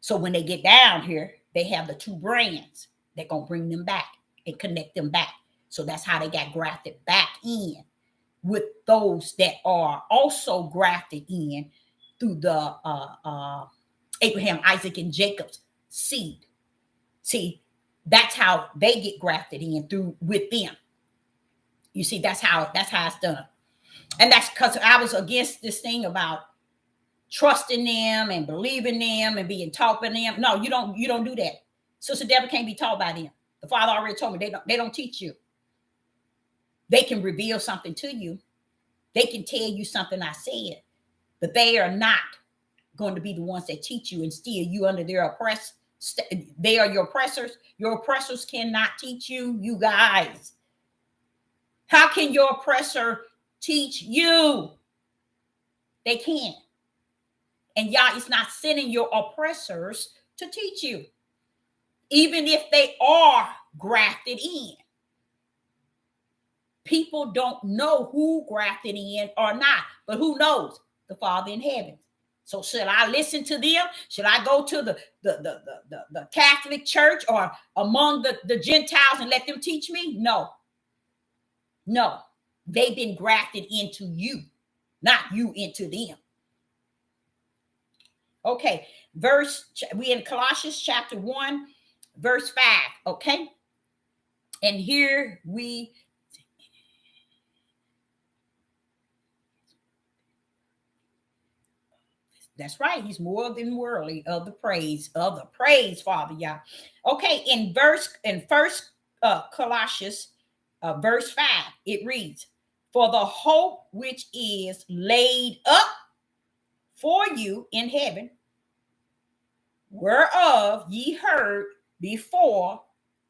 So when they get down here, they have the 2 brands. They're going to bring them back and connect them back. So that's how they got grafted back in with those that are also grafted in through the Abraham, Isaac, and Jacob's seed. See, that's how they get grafted in through with them. You see, that's how it's done. And that's because I was against this thing about trusting them and believing them and being taught by them. No, you don't do that. Sister Deborah can't be taught by them. The Father already told me they don't teach you. They can reveal something to you. They can tell you something I said, but they are not going to be the ones that teach you and steer you under their oppress. They are your oppressors. Your oppressors cannot teach you, you guys. How can your oppressor teach you? They can't. And Yah is not sending your oppressors to teach you, even if they are grafted in. People don't know who grafted in or not, but who knows? The Father in heaven. So should I listen to them? Should I go to the Catholic Church or among the Gentiles and let them teach me? No. No. They've been grafted into you, not you into them. Okay. We in Colossians chapter 1, verse 5. Okay. And here that's right. He's more than worthy of the praise, Father, Yah. Okay, in first Colossians, verse 5, it reads, "For the hope which is laid up for you in heaven, whereof ye heard before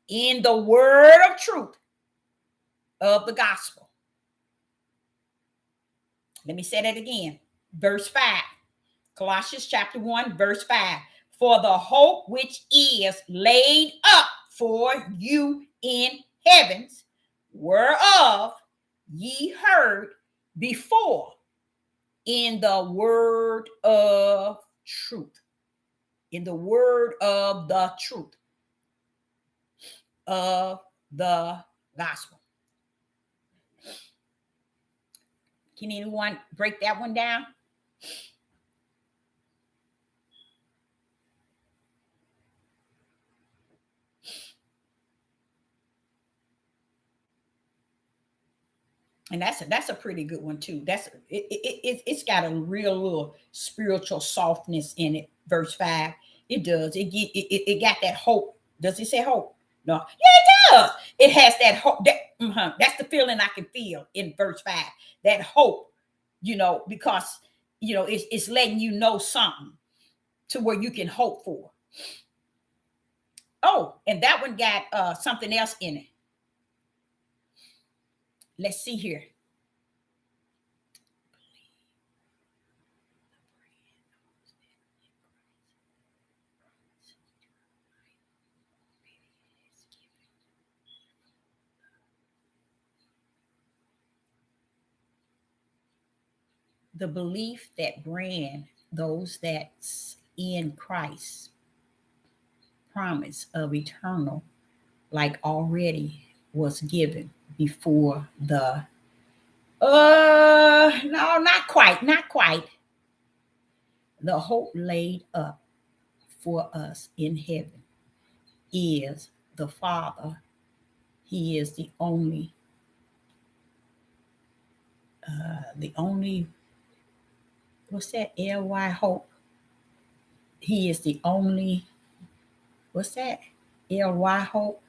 in the word of truth of the gospel." Let me say that again. Verse 5. Colossians chapter 1, verse 5. "For the hope which is laid up for you in heavens, whereof ye heard before in the word of truth." In the word of the truth of the gospel. Can anyone break that one down? And that's a pretty good one too. It's got a real little spiritual softness in it. Verse 5. It does. It got that hope. Does it say hope? No. Yeah, it does. It has that hope. That's the feeling I can feel in verse 5. That hope, because it's letting you know something to where you can hope for. Oh, and that one got something else in it. Let's see here. The belief that brand those that's in Christ promise of eternal, like already was given before the no, not quite. The hope laid up for us in heaven is the Father. He is the only what's that? Ly hope. He is the only, what's that? Ly hope.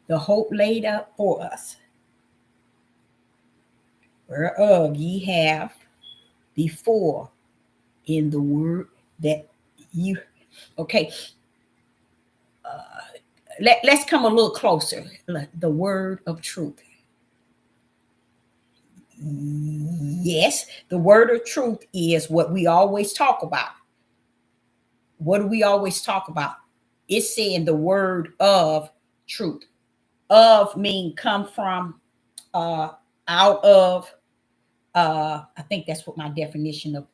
The hope laid up for us, whereof ye have before in the word that you. Okay. Let's come a little closer. The word of truth. Yes, the word of truth is what we always talk about. What do we always talk about? It's saying the word of truth. Of mean come from, out of. I think that's what my definition of.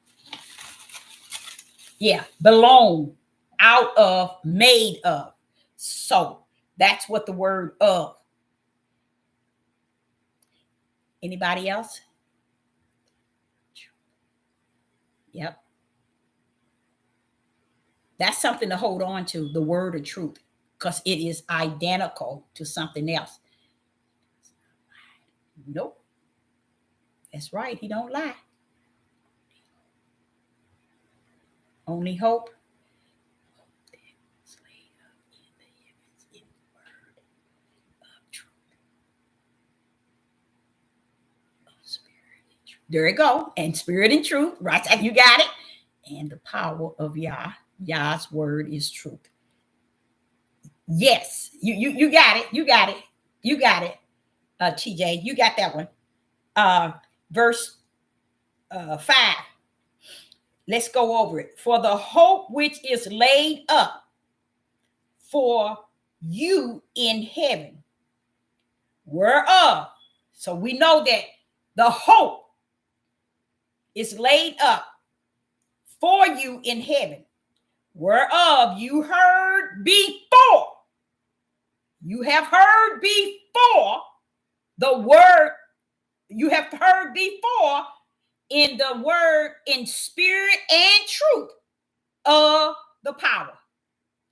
Yeah, belong, out of, made of. So that's what the word of. Anybody else? Yep. That's something to hold on to, the word of truth, because it is identical to something else. Nope. That's right. He don't lie. Only hope. There you go. And spirit and truth. Right. You got it. And the power of Yah. Yah's word is truth. Yes. You got it. You got it. You got it. TJ, you got that one. Verse 5. Let's go over it. "For the hope which is laid up for you in heaven, whereof." So we know that the hope is laid up for you in heaven, whereof you heard before. You have heard before the word. You have heard before in the word, in spirit and truth of the power.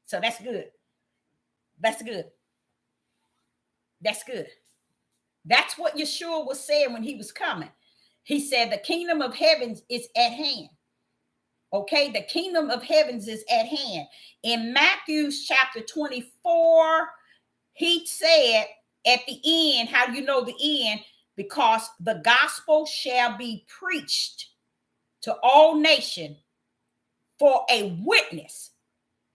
So that's good. That's good. That's good. That's what Yeshua was saying when he was coming. He said the kingdom of heavens is at hand. Okay, the kingdom of heavens is at hand. In Matthew's chapter 24, he said at the end, how do you know the end? Because the gospel shall be preached to all nations for a witness.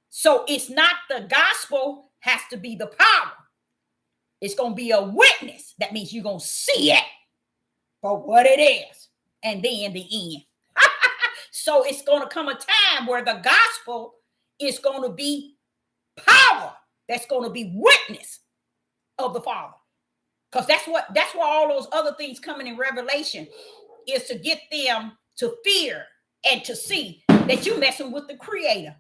So it's not the gospel has to be the power. It's going to be a witness. That means you're going to see it for what it is. And then the end. So it's going to come a time where the gospel is going to be power. That's going to be witness of the Father. Because that's why all those other things coming in Revelation is to get them to fear and to see that you messing with the Creator.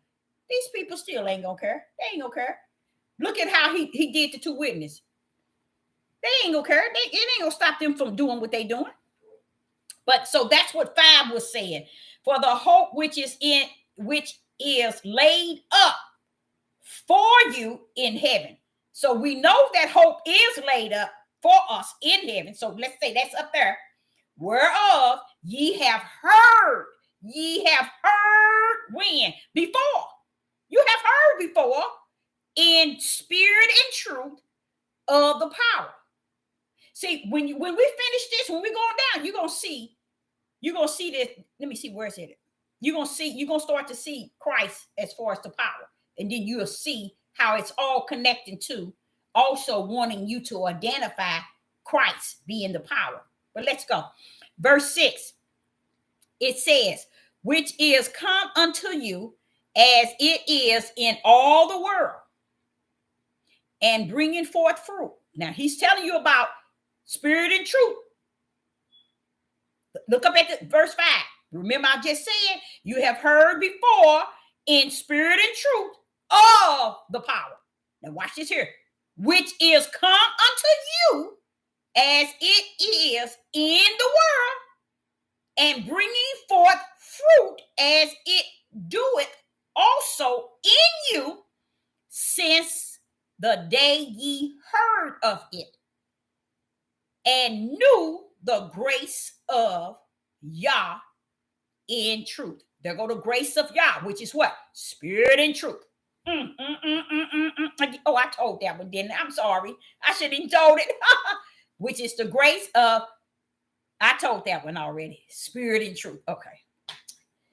These people still ain't gonna care. They ain't gonna care. Look at how he did the two witnesses. They ain't gonna care. It ain't gonna stop them from doing what they doing. But so that's what 5 was saying. For the hope which is laid up for you in heaven. So we know that hope is laid up for us in heaven. So let's say that's up there. Whereof ye have heard. Ye have heard when? Before. You have heard before in spirit and truth of the power. See, when we finish this, when we go down, you're gonna see this. Let me see, where's it? You're gonna start to see Christ as far as the power, and then you'll see how it's all connecting to also wanting you to identify Christ being the power. But let's go. Verse 6. It says, which is come unto you as it is in all the world, and bringing forth fruit. Now he's telling you about spirit and truth. Look up at the verse 5. Remember, I just said you have heard before in spirit and truth of the power. Now watch this here. Which is come unto you as it is in the world, and bringing forth fruit as it doeth also in you, since the day ye heard of it, and knew the grace of Yah in truth. There go the grace of Yah, which is what? Spirit and truth. Oh, I told that one, didn't I? I'm sorry. I shouldn't have told it. Which is the grace of, I told that one already. Spirit and truth. Okay.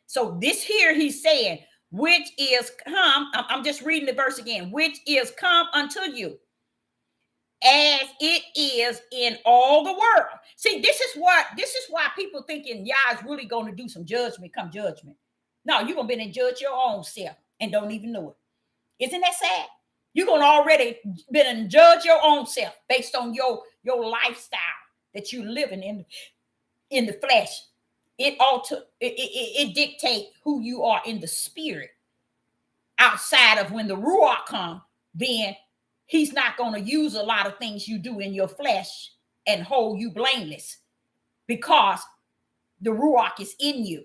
So this here he's saying, which is come, I'm just reading the verse again, which is come unto you as it is in all the world. See, this is why people thinking Yah is really going to do some judgment come judgment. No, you're going to be and judge your own self and don't even know it. Isn't that sad? You're going to already been and judge your own self based on your lifestyle that you're living in the flesh. It dictates who you are in the spirit. Outside of when the Ruach comes, then he's not going to use a lot of things you do in your flesh and hold you blameless because the Ruach is in you.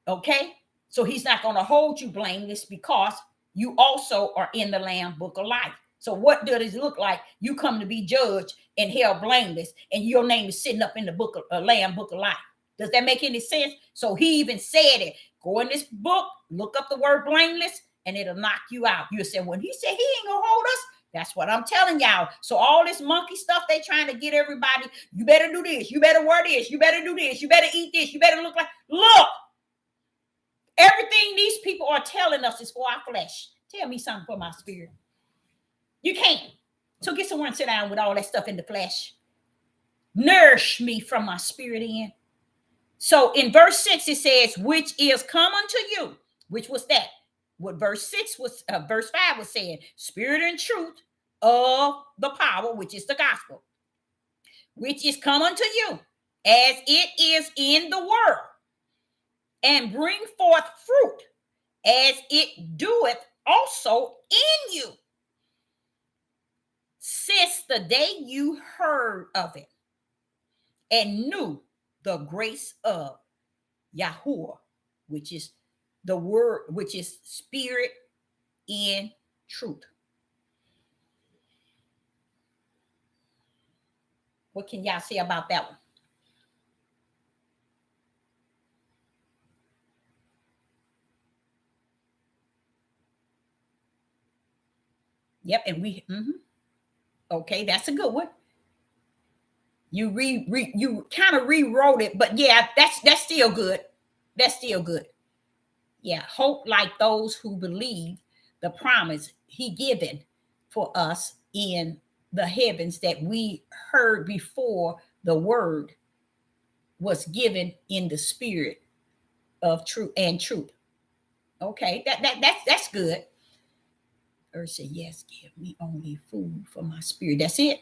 Okay? So he's not going to hold you blameless because you also are in the Lamb Book of Life. So what does it look like? You come to be judged and held blameless, and your name is sitting up in the Lamb Book of Life. Does that make any sense? So he even said it. Go in this book, look up the word blameless, and it'll knock you out. You say, when he said he ain't gonna hold us, that's what I'm telling y'all. So all this monkey stuff they trying to get everybody, you better do this, you better wear this, you better do this, you better eat this, you better look like, look, everything these people are telling us is for our flesh. Tell me something for my spirit. You can't. So get somewhere and sit down with all that stuff in the flesh. Nourish me from my spirit in. So in verse 6, it says, which is come unto you. Which was that? What verse 5 was saying, spirit and truth of the power, which is the gospel, which is come unto you as it is in the world, and bring forth fruit, as it doeth also in you, since the day you heard of it and knew the grace of Yahweh, which is the word, which is spirit in truth. What can y'all say about that one? Yep, and okay, that's a good one. You you kind of rewrote it, but yeah, that's still good. That's still good. Yeah, hope like those who believe the promise he given for us in the heavens that we heard before the word was given in the spirit of truth and truth. Okay, that's good. Earth said, yes, give me only food for my spirit. That's it.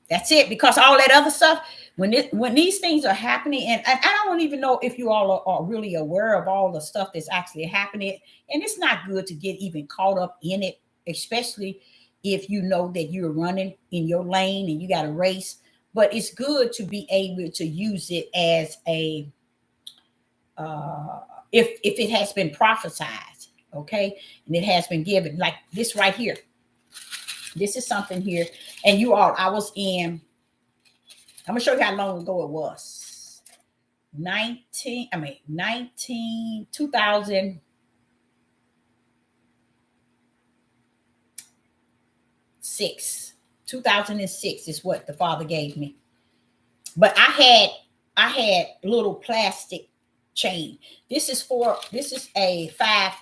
That's it. Because all that other stuff, when these things are happening, and I don't even know if you all are really aware of all the stuff that's actually happening. And it's not good to get even caught up in it, especially if you know that you're running in your lane and you got a race. But it's good to be able to use it as a if it has been prophesied, okay, and it has been given, like this right here. This is something here, and you all, I'm gonna show you how long ago it was. 2006 is what the Father gave me. But I had little plastic chain. This is a 5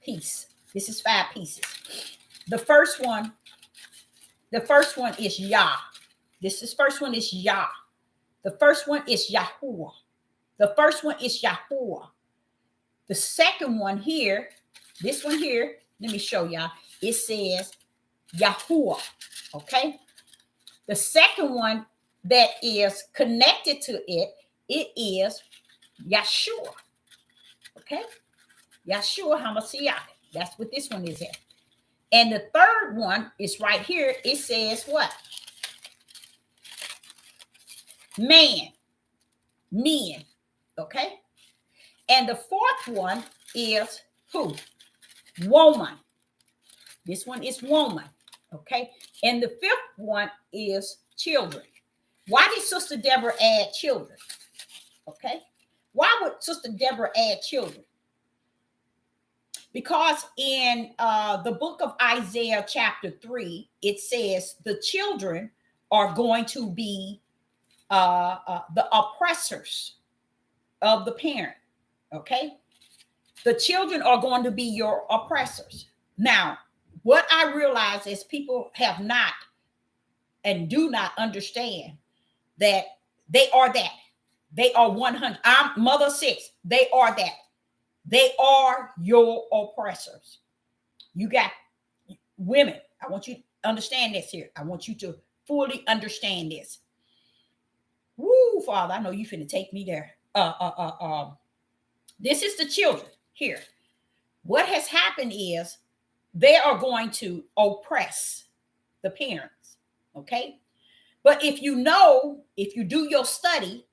piece. This is 5 pieces. The first one is Yah. First one is Yah. The first one is Yahuwah. The first one is Yahuwah. The second one here, this one here, let me show y'all. It says Yahuwah. Okay. The second one that is connected to it, it is Yeshua. Okay. Yeshua HaMashiach. That's what this one is at. And the third one is right here. It says what? Man. Men. Okay. And the fourth one is who? Woman. This one is woman. Okay. And the fifth one is children. Why did Sister Deborah add children? Okay. Why would Sister Deborah add children? Because in the book of Isaiah chapter 3, it says the children are going to be the oppressors of the parent. Okay. The children are going to be your oppressors. Now, what I realize is people have not and do not understand that they are that. They are 100. I'm mother 6. They are that. They are your oppressors. You got women. I want you to understand this here. I want you to fully understand this. Woo, Father, I know you finna take me there. This is the children here. What has happened is they are going to oppress the parents. Okay. But if you do your study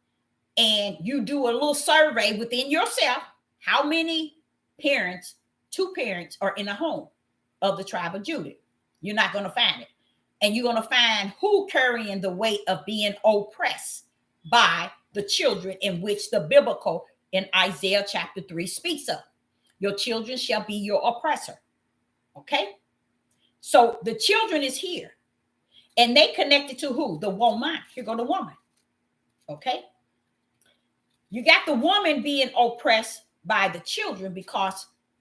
and you do a little survey within yourself, how many parents, 2 parents, are in a home of the tribe of Judah? You're not going to find it. And you're going to find who carrying the weight of being oppressed by the children, in which the biblical in Isaiah chapter 3 speaks of. Your children shall be your oppressor. Okay? So the children is here. And they connected to who? The woman. Here go the woman. Okay? You got the woman being oppressed by the children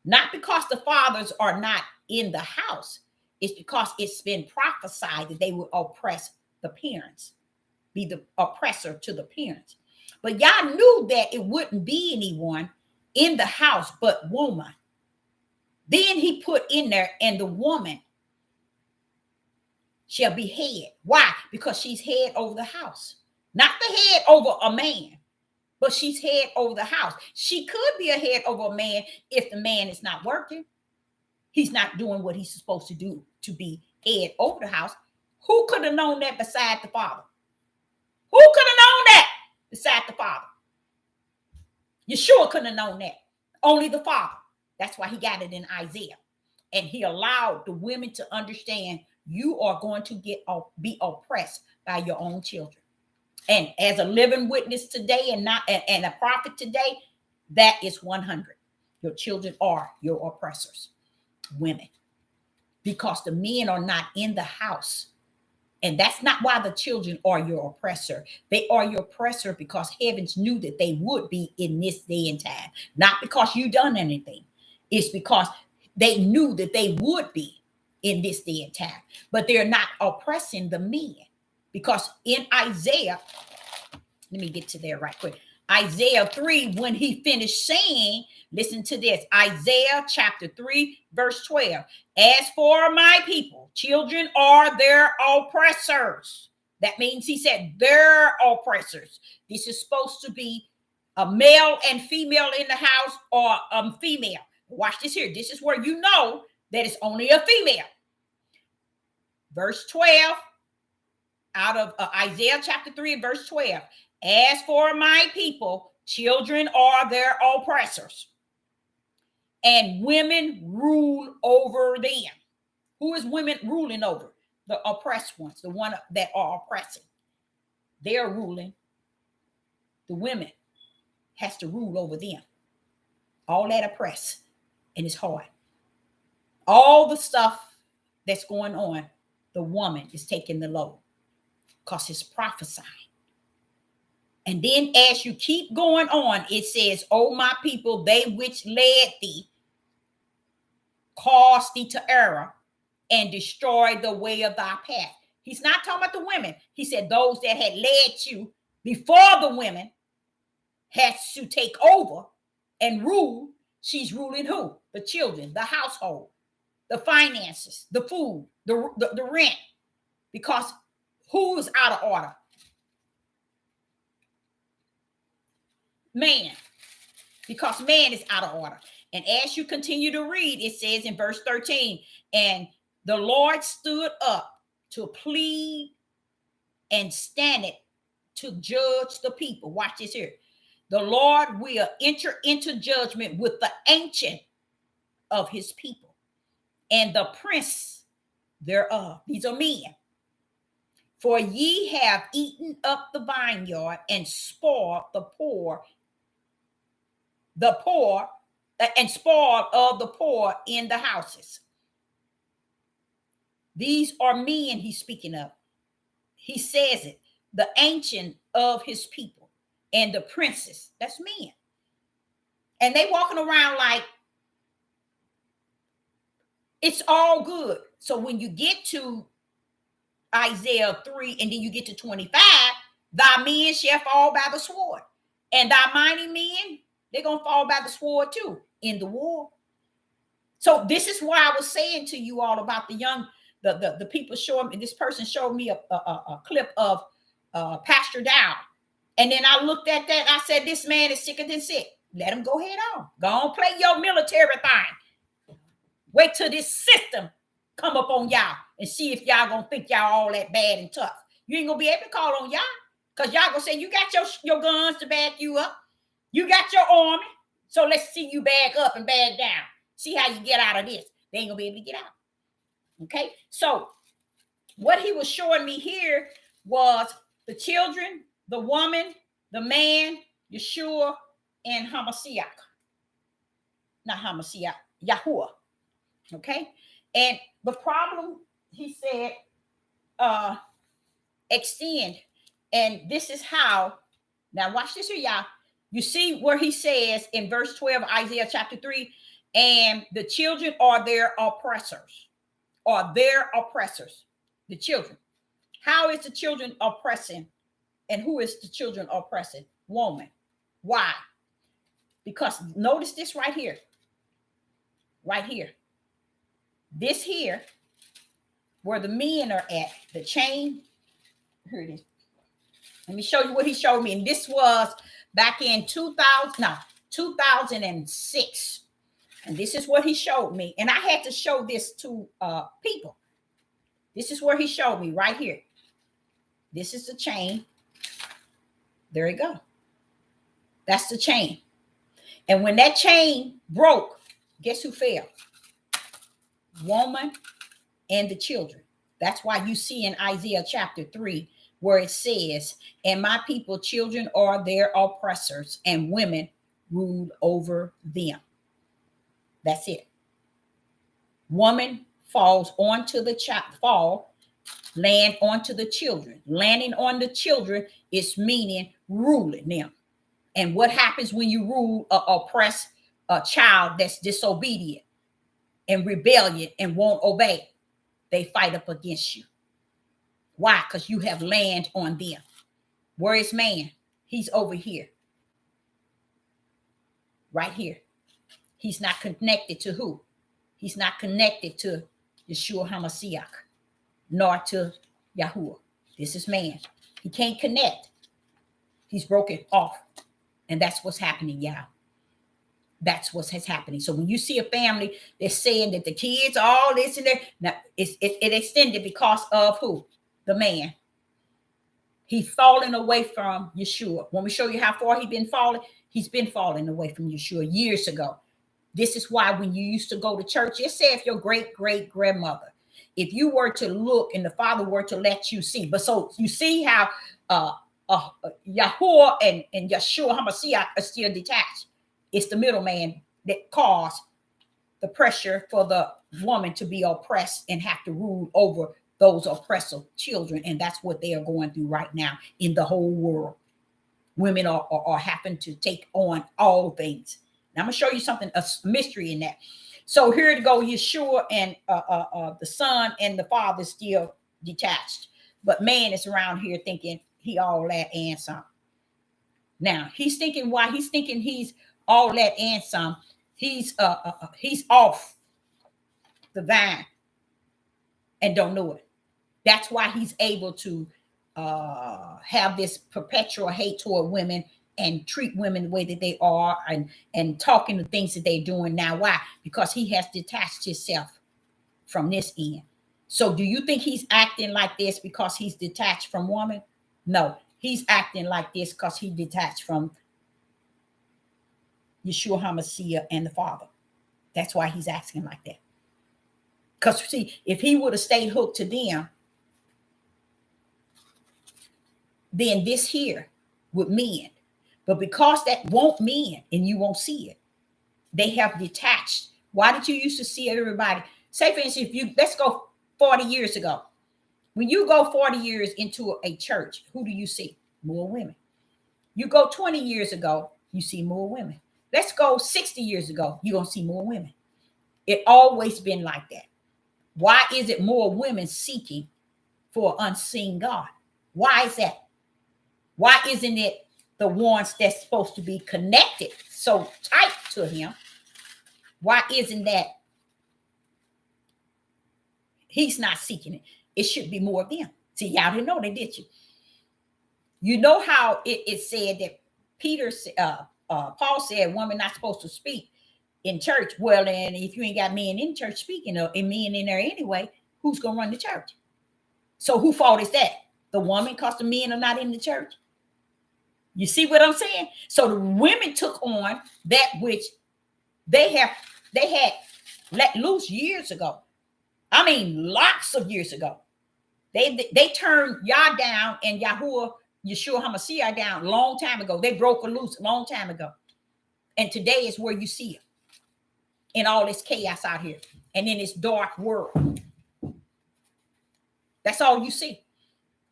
not because the fathers are not in the house. It's because it's been prophesied that they will oppress the parents, be the oppressor to the parents. But y'all knew that it wouldn't be anyone in the house but woman. Then he put in there, and the woman shall be head. Why? Because she's head over the house. Not the head over a man, but she's head over the house. She could be a head over a man if the man is not working. He's not doing what he's supposed to do to be head over the house. Who could have known that beside the father? Who could have known that beside the father? Yeshua couldn't have known that. Only the father. That's why he got it in Isaiah. And he allowed the women to understand you are going to be oppressed by your own children. And as a living witness today and a prophet today, that is 100. Your children are your oppressors, women, because the men are not in the house. And that's not why the children are your oppressor. They are your oppressor because heavens knew that they would be in this day and time. Not because you done anything. It's because they knew that they would be in this day and time. But they're not oppressing the men. Because in Isaiah, let me get to there right quick. Isaiah 3, when he finished saying, listen to this, Isaiah chapter 3, verse 12. As for my people, children are their oppressors. That means he said their oppressors. This is supposed to be a male and female in the house, or female. Watch this here. This is where you know that it's only a female. Verse 12 out of Isaiah chapter 3, verse 12. As for my people, children are their oppressors, and women rule over them. Who is women ruling over? The oppressed ones, the one that are oppressing. They're ruling. The women has to rule over them. All that oppress, and it's hard. All the stuff that's going on, the woman is taking the load because it's prophesying. And then as you keep going on, it says, "O my people, they which led thee, caused thee to error, and destroyed the way of thy path." He's not talking about the women. He said those that had led you before the women had to take over and rule. She's ruling who? The children, the household, the finances, the food, the rent. Because who is out of order? Man. Because man is out of order. And as you continue to read, it says in verse 13, and the Lord stood up to plead and stand it to judge the people. Watch this here. The Lord will enter into judgment with the ancient of his people and the prince thereof. These are men. For ye have eaten up the vineyard and spoiled and spoiled of the poor in the houses. These are men he's speaking of. He says it, the ancient of his people and the princes. That's men. And they walking around like it's all good. So when you get to Isaiah 3 and then you get to 25, thy men shall fall by the sword, and thy mighty men, they're going to fall by the sword too in the war. So this is why I was saying to you all about the people showing me, this person showed me a clip of Pastor Dow. And then I looked at that. I said, this man is sicker than sick. Let him go head on. Go on, play your military thing. Wait till this system come up on y'all and see if y'all going to think y'all all that bad and tough. You ain't going to be able to call on y'all because y'all going to say, you got your guns to back you up. You got your army. So let's see you back up and back down. See how you get out of this. They ain't going to be able to get out. Okay. So what he was showing me here was the children, the woman, the man, Yeshua, and Hamashiach. Not Hamashiach, Yahuwah. Okay. And the problem, he said, extend. And this is how, now watch this here, y'all. You see where he says in verse 12, Isaiah chapter 3, and the children are their oppressors, the children. How is the children oppressing? And who is the children oppressing? Woman. Why? Because notice this right here. Right here. This here, where the men are at, the chain. Here it is. Let me show you what he showed me. And this was back in 2006. And this is what he showed me. And I had to show this to people. This is where he showed me right here. This is the chain. There you go. That's the chain. And when that chain broke, guess who fell? Woman and the children. That's why you see in Isaiah chapter 3, where it says, and my people, children are their oppressors, and women rule over them. That's it. Woman falls onto the land onto the children. Landing on the children is meaning ruling them. And what happens when you rule oppress a child that's disobedient and rebellion and won't obey? They fight up against you. Why? Because you have land on them. Where is man? He's over here. Right here. He's not connected to who? He's not connected to Yeshua HaMashiach, nor to Yahuwah. This is man. He can't connect. He's broken off. And that's what's happening, y'all. That's what's happening. So when you see a family that's saying that the kids are all this and that, now it extended because of who? The man. He's falling away from Yeshua. When we show you how far he's been falling away from Yeshua years ago. This is why when you used to go to church, just say if your great-great-grandmother, if you were to look and the Father were to let you see. But so you see how Yahuwah and Yeshua HaMashiach are still detached. It's the middleman that caused the pressure for the woman to be oppressed and have to rule over those oppressive children. And that's what they are going through right now in the whole world. Women are having to take on all things. Now I'm going to show you something, a mystery in that. So here to go, Yeshua and the Son and the Father still detached. But man is around here thinking he all that and some. Now he's thinking why he's thinking he's all that and some. He's off the vine and don't know it. That's why he's able to have this perpetual hate toward women and treat women the way that they are and talking the things that they're doing now. Why? Because he has detached himself from this end. So do you think he's acting like this because he's detached from woman? No, he's acting like this because he detached from Yeshua HaMashiach and the Father. That's why he's acting like that. Because see, if he would have stayed hooked to them, then this here would mend. But because that won't mend and you won't see it, they have detached. Why did you used to see everybody? Say, for instance, let's go 40 years ago. When you go 40 years into a church, who do you see? More women. You go 20 years ago, you see more women. Let's go 60 years ago, you're going to see more women. It always been like that. Why is it more women seeking for unseen God? Why is that? Why isn't it the ones that's supposed to be connected so tight to him? Why isn't that he's not seeking it? It should be more of them. See, y'all didn't know that, did you? You know how it said that Paul said women not supposed to speak in church. Well, and if you ain't got men in church speaking and men in there anyway, who's going to run the church? So who fault is that? The woman, because the men are not in the church? You see what I'm saying? So the women took on that which they had let loose years ago. I mean, lots of years ago. They turned Yah down and Yeshua HaMashiach down a long time ago. They broke her loose a long time ago. And today is where you see it in all this chaos out here and in this dark world. That's all you see.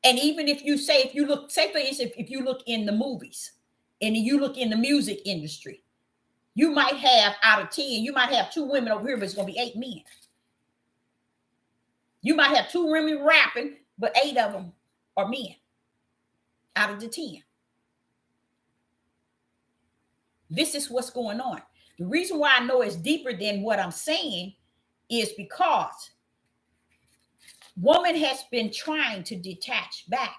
And even if you look, say for instance, if you look in the movies and you look in the music industry, you might have out of 10, you might have 2 women over here, but it's going to be 8 men. You might have 2 women rapping, but 8 of them are men out of the 10. This is what's going on. The reason why I know it's deeper than what I'm saying is because woman has been trying to detach back.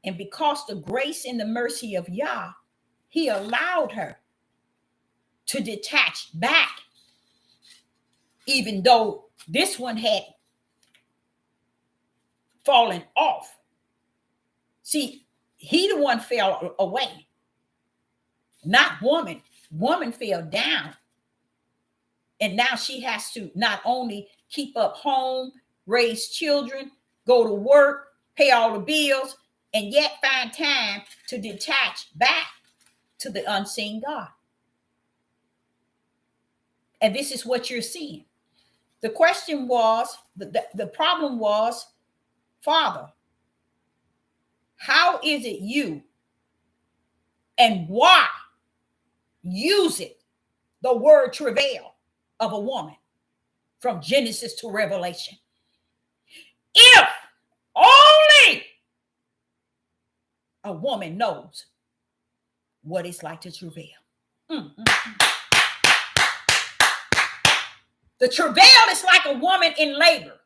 And because the grace and the mercy of Yah, he allowed her to detach back, even though this one had fallen off. See, he the one fell away, not woman. Woman fell down. And now she has to not only keep up home, raise children, go to work, pay all the bills, and yet find time to detach back to the unseen God. And this is what you're seeing. The question was, the problem was, Father, how is it you and why use it, the word travail of a woman from Genesis to Revelation? If only a woman knows what it's like to travail. The travail is like a woman in labor.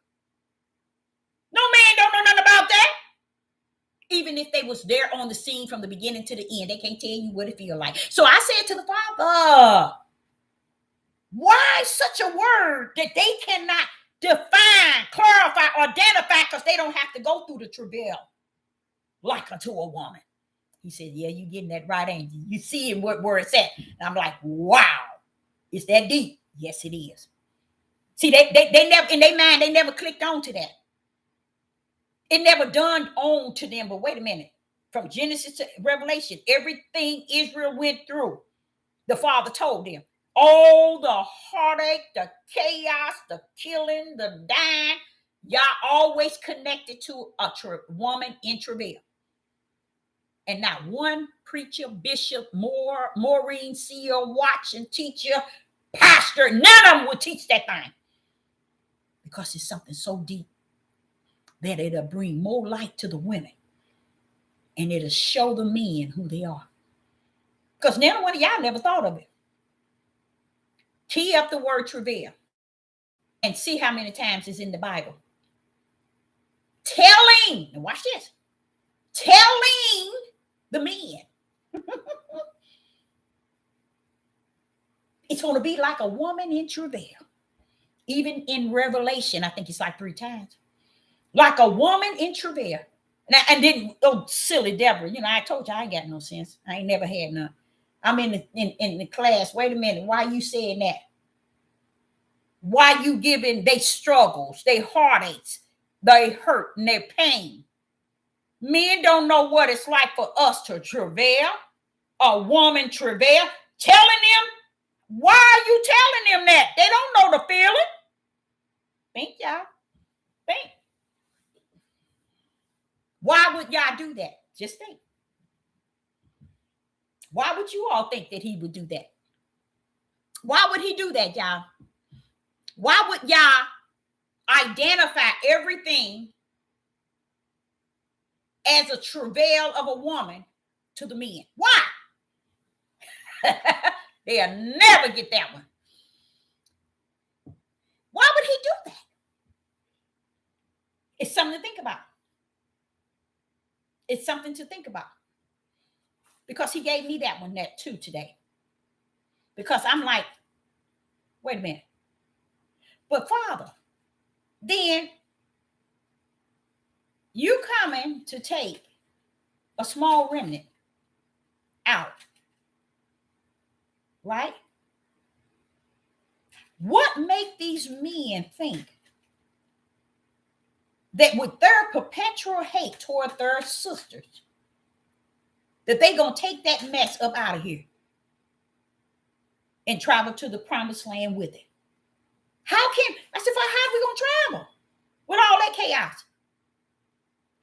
No man don't know nothing about that. Even if they was there on the scene from the beginning to the end, they can't tell you what it feel like. So I said to the Father, why such a word that they cannot define, clarify, or identify, because they don't have to go through the travail like unto a woman? He said, yeah, you getting that right, ain't you? You see where it's at. And I'm like, wow, is that deep? Yes, it is. See, they never, in their mind, they never clicked on to that. It never dawned on to them, but wait a minute. From Genesis to Revelation, everything Israel went through, the Father told them. All the heartache, the chaos, the killing, the dying, y'all always connected to a woman in travail. And not one preacher, bishop, Maureen, CEO, watching, teacher, pastor, none of them would teach that thing. Because it's something so deep that it'll bring more light to the women. And it'll show the men who they are. Because neither one of y'all never thought of it. Key up the word travail and see how many times it's in the Bible. Telling, and watch this, telling the men. It's going to be like a woman in travail. Even in Revelation, I think it's like 3 times. Like a woman in travail. And then, oh, silly Deborah, I told you I ain't got no sense. I ain't never had none. I'm in the class. Wait a minute. Why you saying that? Why you giving they struggles, they heartaches, they hurt, and their pain? Men don't know what it's like for us to travail, a woman travail. Telling them, why are you telling them that? They don't know the feeling. Think, y'all. Think. Why would y'all do that? Just think. Why would you all think that he would do that? Why would he do that, y'all? Why would y'all identify everything as a travail of a woman to the men? Why? They'll never get that one. Why would he do that? It's something to think about. It's something to think about. Because he gave me that one too today. Because I'm like, wait a minute. But Father, then you coming to take a small remnant out, right? What make these men think that with their perpetual hate toward their sisters, that they gonna take that mess up out of here and travel to the promised land with it? How are we gonna travel with all that chaos?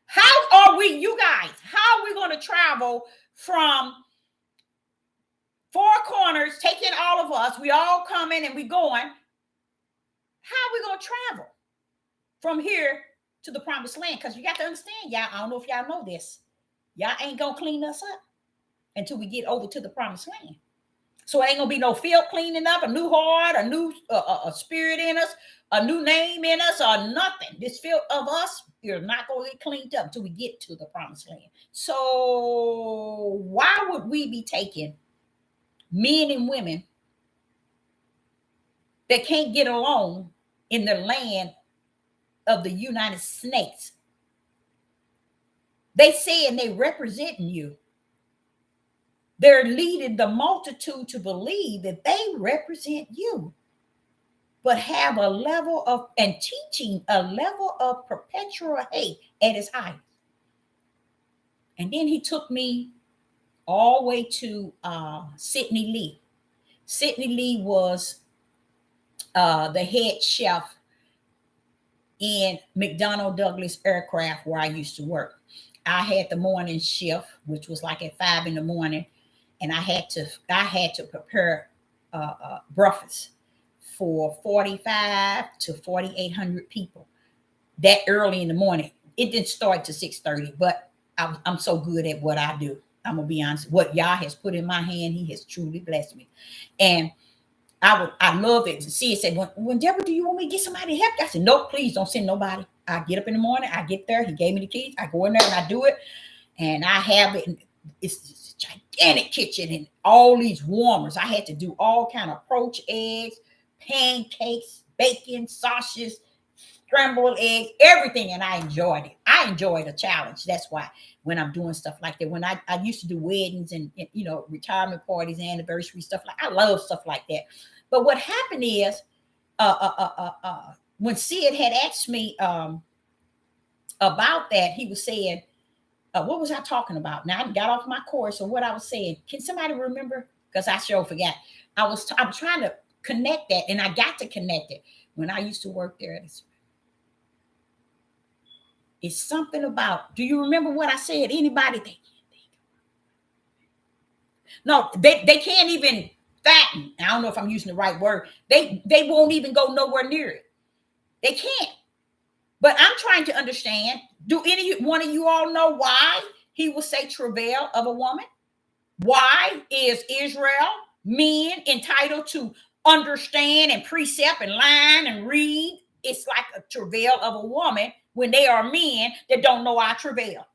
How are we, you guys, how are we gonna travel from 4 corners, taking all of us, we all coming and we going? How are we gonna travel from here to the promised land? Because you got to understand, y'all, I don't know if y'all know this, y'all ain't gonna clean us up until we get over to the promised land. So it ain't gonna be no field cleaning up, a new heart, a new a spirit in us, a new name in us, or nothing. This field of us You're not going to get cleaned up until we get to the promised land. So why would we be taking men and women that can't get along in the land of the United States? They saying they representing you. They're leading the multitude to believe that they represent you, but have a level of, and teaching a level of perpetual hate at its height. And then he took me all the way to Sidney Lee. Sidney Lee was the head chef in McDonnell Douglas Aircraft where I used to work. I had the morning shift, which was like at 5 a.m, and I had to prepare breakfast for 45 to 4,800 people that early in the morning. It didn't start to 6:30, but I'm so good at what I do. I'm gonna be honest. What Yah has put in my hand, He has truly blessed me, and I love it. See, it said, when Deborah, do you want me to get somebody to help you? I said, no, please don't send nobody. I get up in the morning, I get there. He gave me the keys. I go in there and I do it, and I have it. And it's a gigantic kitchen and all these warmers. I had to do all kind of poached eggs, pancakes, bacon, sausages, scrambled eggs, everything, and I enjoyed it. I enjoyed a challenge. That's why when I'm doing stuff like that, when I used to do weddings and retirement parties, anniversary stuff, like I love stuff like that. But what happened is, when Sid had asked me about that, he was saying, what was I talking about? Now I got off my course of what I was saying. Can somebody remember? Because I sure forgot. I'm trying to connect that, and I got to connect it when I used to work there. It's something about, do you remember what I said? Anybody? They can't think. No, they can't even fatten. I don't know if I'm using the right word. They won't even go nowhere near it. They can't. But I'm trying to understand, do one of you all know why he will say travail of a woman? Why is Israel, men, entitled to understand and precept and line and read? It's like a travail of a woman when they are men that don't know our travail.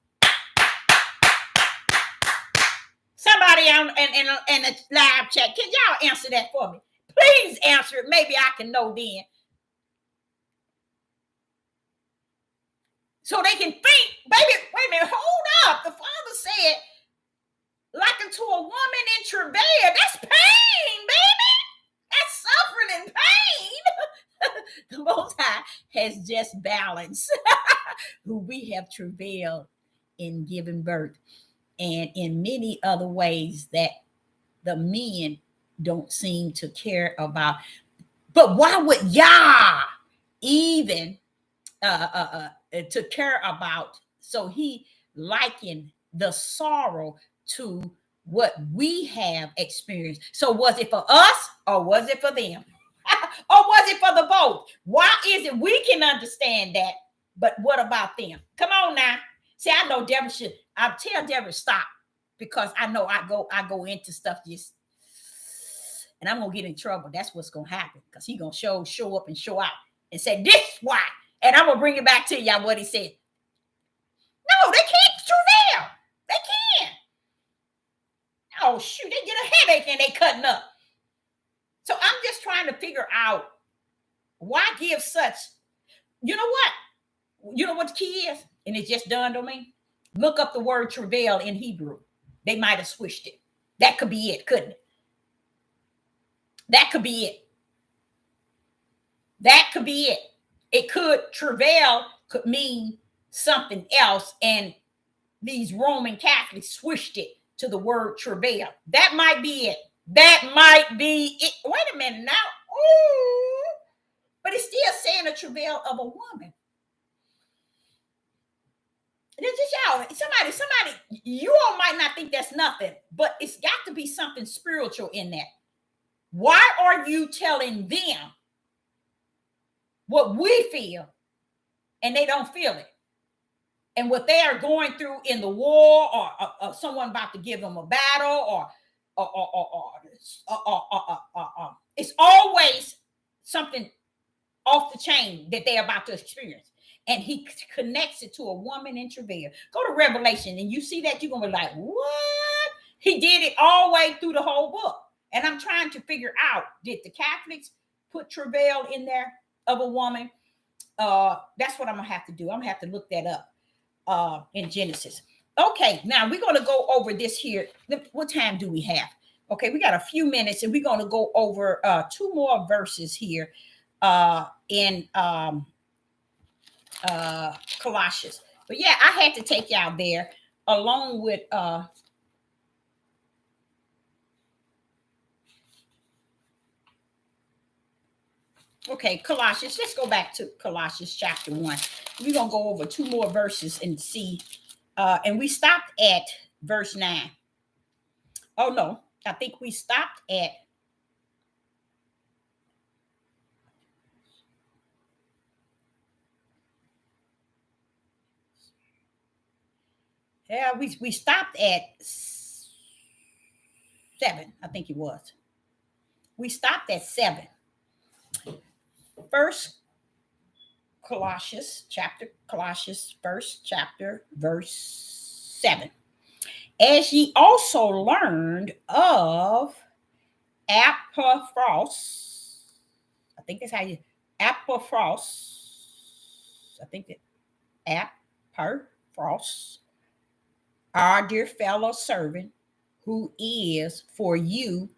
Somebody in the live chat, can y'all answer that for me? Please answer it. Maybe I can know then. So they can think, baby, wait a minute, hold up. The Father said, like unto a woman in travail. That's pain, baby. That's suffering and pain. The Most High has just balanced who we have travailed in giving birth, and in many other ways that the men don't seem to care about. But why would Yah even to care about? So he likened the sorrow to what we have experienced. So was it for us or was it for them? Or was it for the both? Why is it we can understand that, but what about them? Come on now. See, I know Deborah should. I'll tell Deborah stop, because I know I go into stuff just, and I'm gonna get in trouble. That's what's gonna happen, because he's gonna show up and show out and say, this is why. And I'm gonna bring it back to y'all what he said. No, they can't travail. They can't. Oh shoot, they get a headache and they cutting up. So I'm just trying to figure out why give such. You know what? You know what the key is? And it just dawned on me. Look up the word travail in Hebrew. They might have switched it. That could be it, couldn't it? That could be it. That could be it. It could, travail could mean something else, and these Roman Catholics switched it to the word travail. That might be it. That might be it. Wait a minute now. Ooh. But it's still saying a travail of a woman. Somebody, you all might not think that's nothing, but it's got to be something spiritual in that. Why are you telling them what we feel and they don't feel it? And what they are going through in the war, or someone about to give them a battle, or it's always something off the chain that they're about to experience. And he connects it to a woman in travail. Go to Revelation and you see that, you're going to be like, what? He did it all the way through the whole book. And I'm trying to figure out, did the Catholics put travail in there of a woman? That's what I'm going to have to do. I'm going to have to look that up in Genesis. Okay, now we're going to go over this here. What time do we have? Okay, we got a few minutes and we're going to go over 2 more verses here in Colossians. But yeah, I had to take y'all there along with okay, Colossians. Let's go back to Colossians chapter 1. We're gonna go over 2 more verses and see. And we stopped at verse 9. Oh no, I think we stopped at we stopped at 7, I think it was. We stopped at 7. First Colossians, first chapter, verse 7. As ye also learned of Epaphras, I think that's how you, Epaphras, I think that Epaphras, our dear fellow servant, who is for you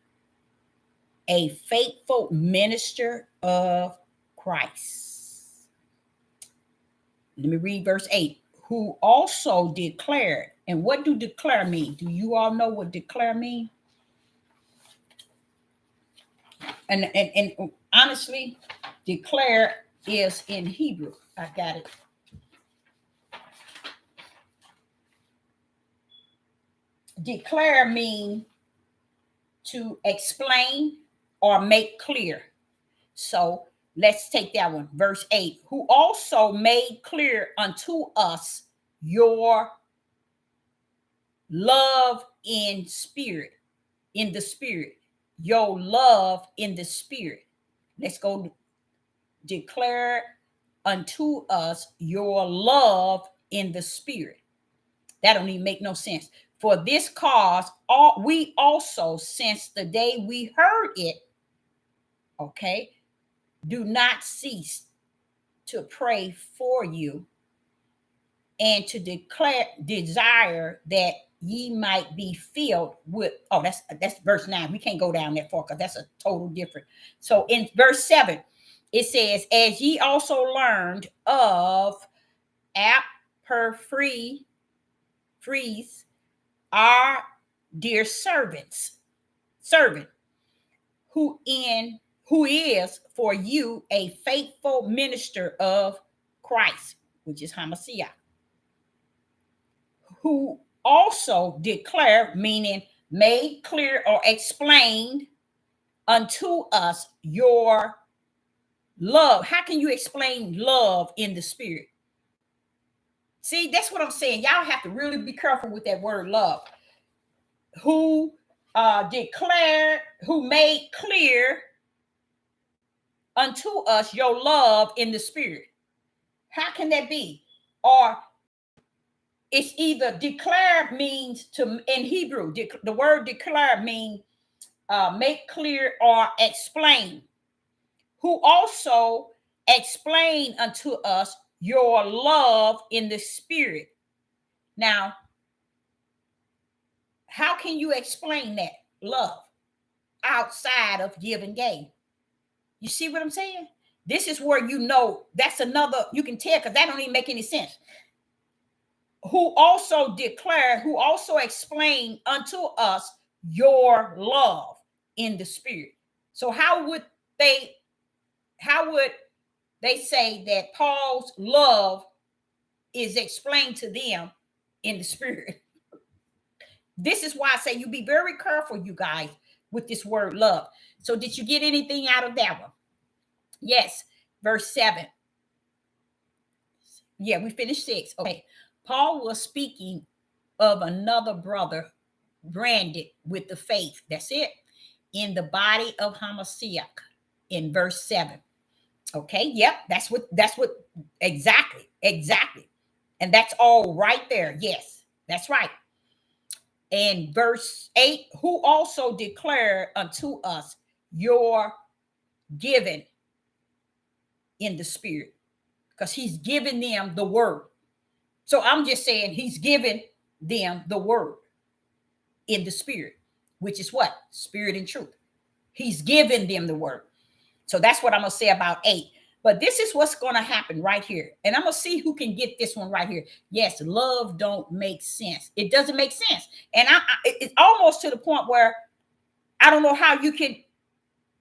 a faithful minister of Christ. Let me read verse 8. Who also declared, and what do declare mean? Do you all know what declare mean? And honestly, declare is in Hebrew. I got it. Declare mean to explain or make clear. So let's take that one. Verse 8. Who also made clear unto us your love in spirit, in the spirit. Your love in the spirit. Let's go declare unto us your love in the spirit. That don't even make no sense. For this cause, we also, since the day we heard it, okay, do not cease to pray for you and to desire that ye might be filled with, oh, that's verse 9. We can't go down that far because that's a total different. So in verse 7, it says, as ye also learned of Epaphras, our dear servant, who is for you a faithful minister of Christ, which is Hamashiach, who also declare, meaning made clear or explained unto us your love. How can you explain love in the spirit? See, that's what I'm saying. Y'all have to really be careful with that word love. Who declared, who made clear unto us your love in the spirit. How can that be? Or it's either declare means to, in Hebrew, the word declare means make clear or explain. Who also explain unto us your love in the spirit. Now, how can you explain that love outside of give and gain? You see what I'm saying? This is where you know that's another, you can tell because that don't even make any sense. Who also declare, who also explain unto us your love in the spirit. So how would they say that Paul's love is explained to them in the spirit? This is why I say you be very careful, you guys, with this word love. So did you get anything out of that one? Yes. Verse 7. Yeah, we finished 6. Okay. Paul was speaking of another brother branded with the faith. That's it. In the body of Hamashiach in verse 7. Okay, yep, that's what exactly. And that's all right there. Yes, that's right. And verse 8, who also declared unto us your giving in the spirit, because he's given them the word. So I'm just saying he's given them the word in the spirit, which is what? Spirit and truth. He's given them the word. So that's what I'm going to say about 8. But this is what's going to happen right here. And I'm going to see who can get this one right here. Yes, love don't make sense. It doesn't make sense. And it's almost to the point where I don't know how you can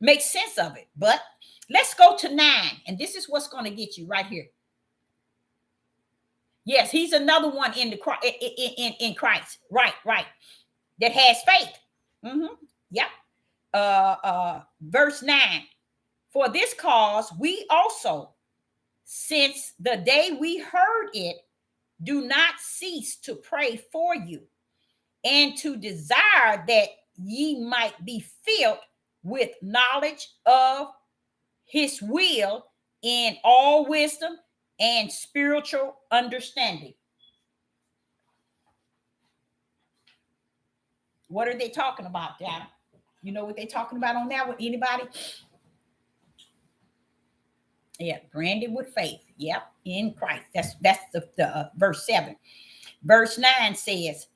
make sense of it. But let's go to 9. And this is what's going to get you right here. Yes, he's another one in Christ. Right. That has faith. Yep. Verse 9. For this cause we also, since the day we heard it, do not cease to pray for you, and to desire that ye might be filled with knowledge of his will in all wisdom and spiritual understanding. What are they talking about, Dad? You know what they're talking about on that one? Anybody? Yeah, branded with faith. Yep, in Christ. That's the verse 7. Verse 9 says,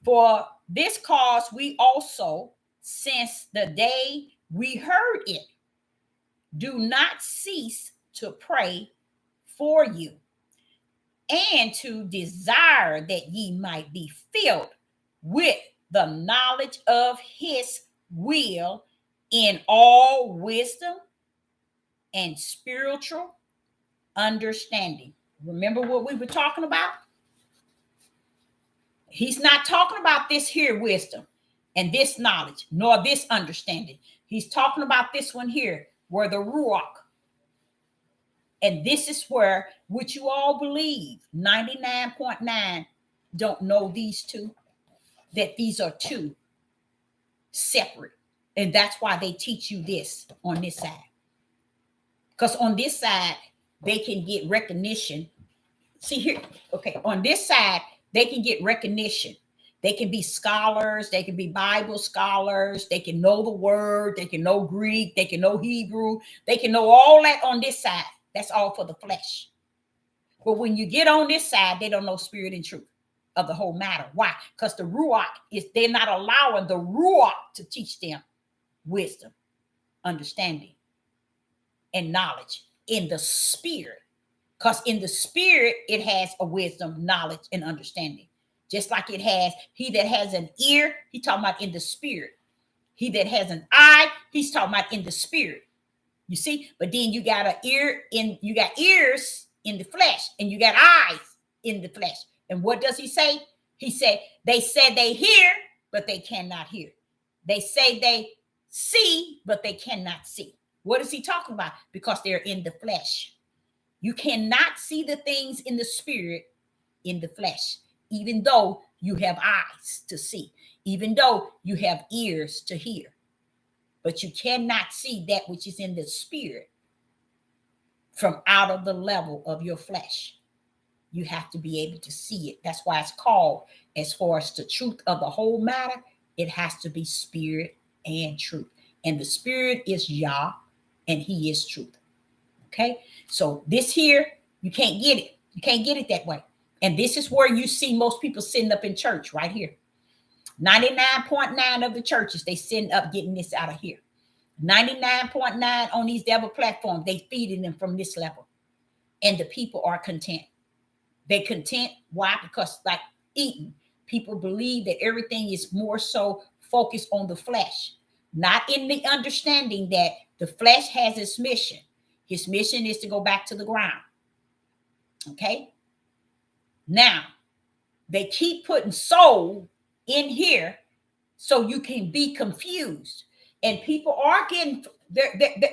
for this cause we also, since the day we heard it, do not cease to pray for you, and to desire that ye might be filled with the knowledge of his will in all wisdom and spiritual understanding. Remember what we were talking about? He's not talking about this here wisdom and this knowledge, nor this understanding. He's talking about this one here, where the Ruach. And this is where, which you all believe, 99.9 don't know these two, that these are two separate. And that's why they teach you this on this side. Because on this side, they can get recognition. See here, okay, on this side, they can get recognition. They can be scholars. They can be Bible scholars. They can know the word. They can know Greek. They can know Hebrew. They can know all that on this side. That's all for the flesh. But when you get on this side, they don't know spirit and truth of the whole matter. Why? Because the Ruach they're not allowing the Ruach to teach them wisdom, understanding, and knowledge in the spirit. Because in the spirit, it has a wisdom, knowledge, and understanding. Just like it has, he that has an ear, he's talking about in the spirit. He that has an eye, he's talking about in the spirit. You see? But then you got you got ears in the flesh, and you got eyes in the flesh. And what does he say? He said, they hear, but they cannot hear. They say they see, but they cannot see. What is he talking about? Because they're in the flesh. You cannot see the things in the spirit in the flesh, even though you have eyes to see, even though you have ears to hear. But you cannot see that which is in the spirit from out of the level of your flesh. You have to be able to see it. That's why it's called, as far as the truth of the whole matter, it has to be spirit and truth. And the spirit is Yah, and he is truth. Okay, so this here, you can't get it. You can't get it that way. And this is where you see most people sitting up in church right here. 99.9 of the churches, they sitting up getting this out of here. 99.9 on these devil platforms, they feeding them from this level. And the people are content. They content. Why? Because like eating, people believe that everything is more so focused on the flesh, not in the understanding that the flesh has its mission. His mission is to go back to the ground. Okay. Now, they keep putting soul in here so you can be confused. And people are getting,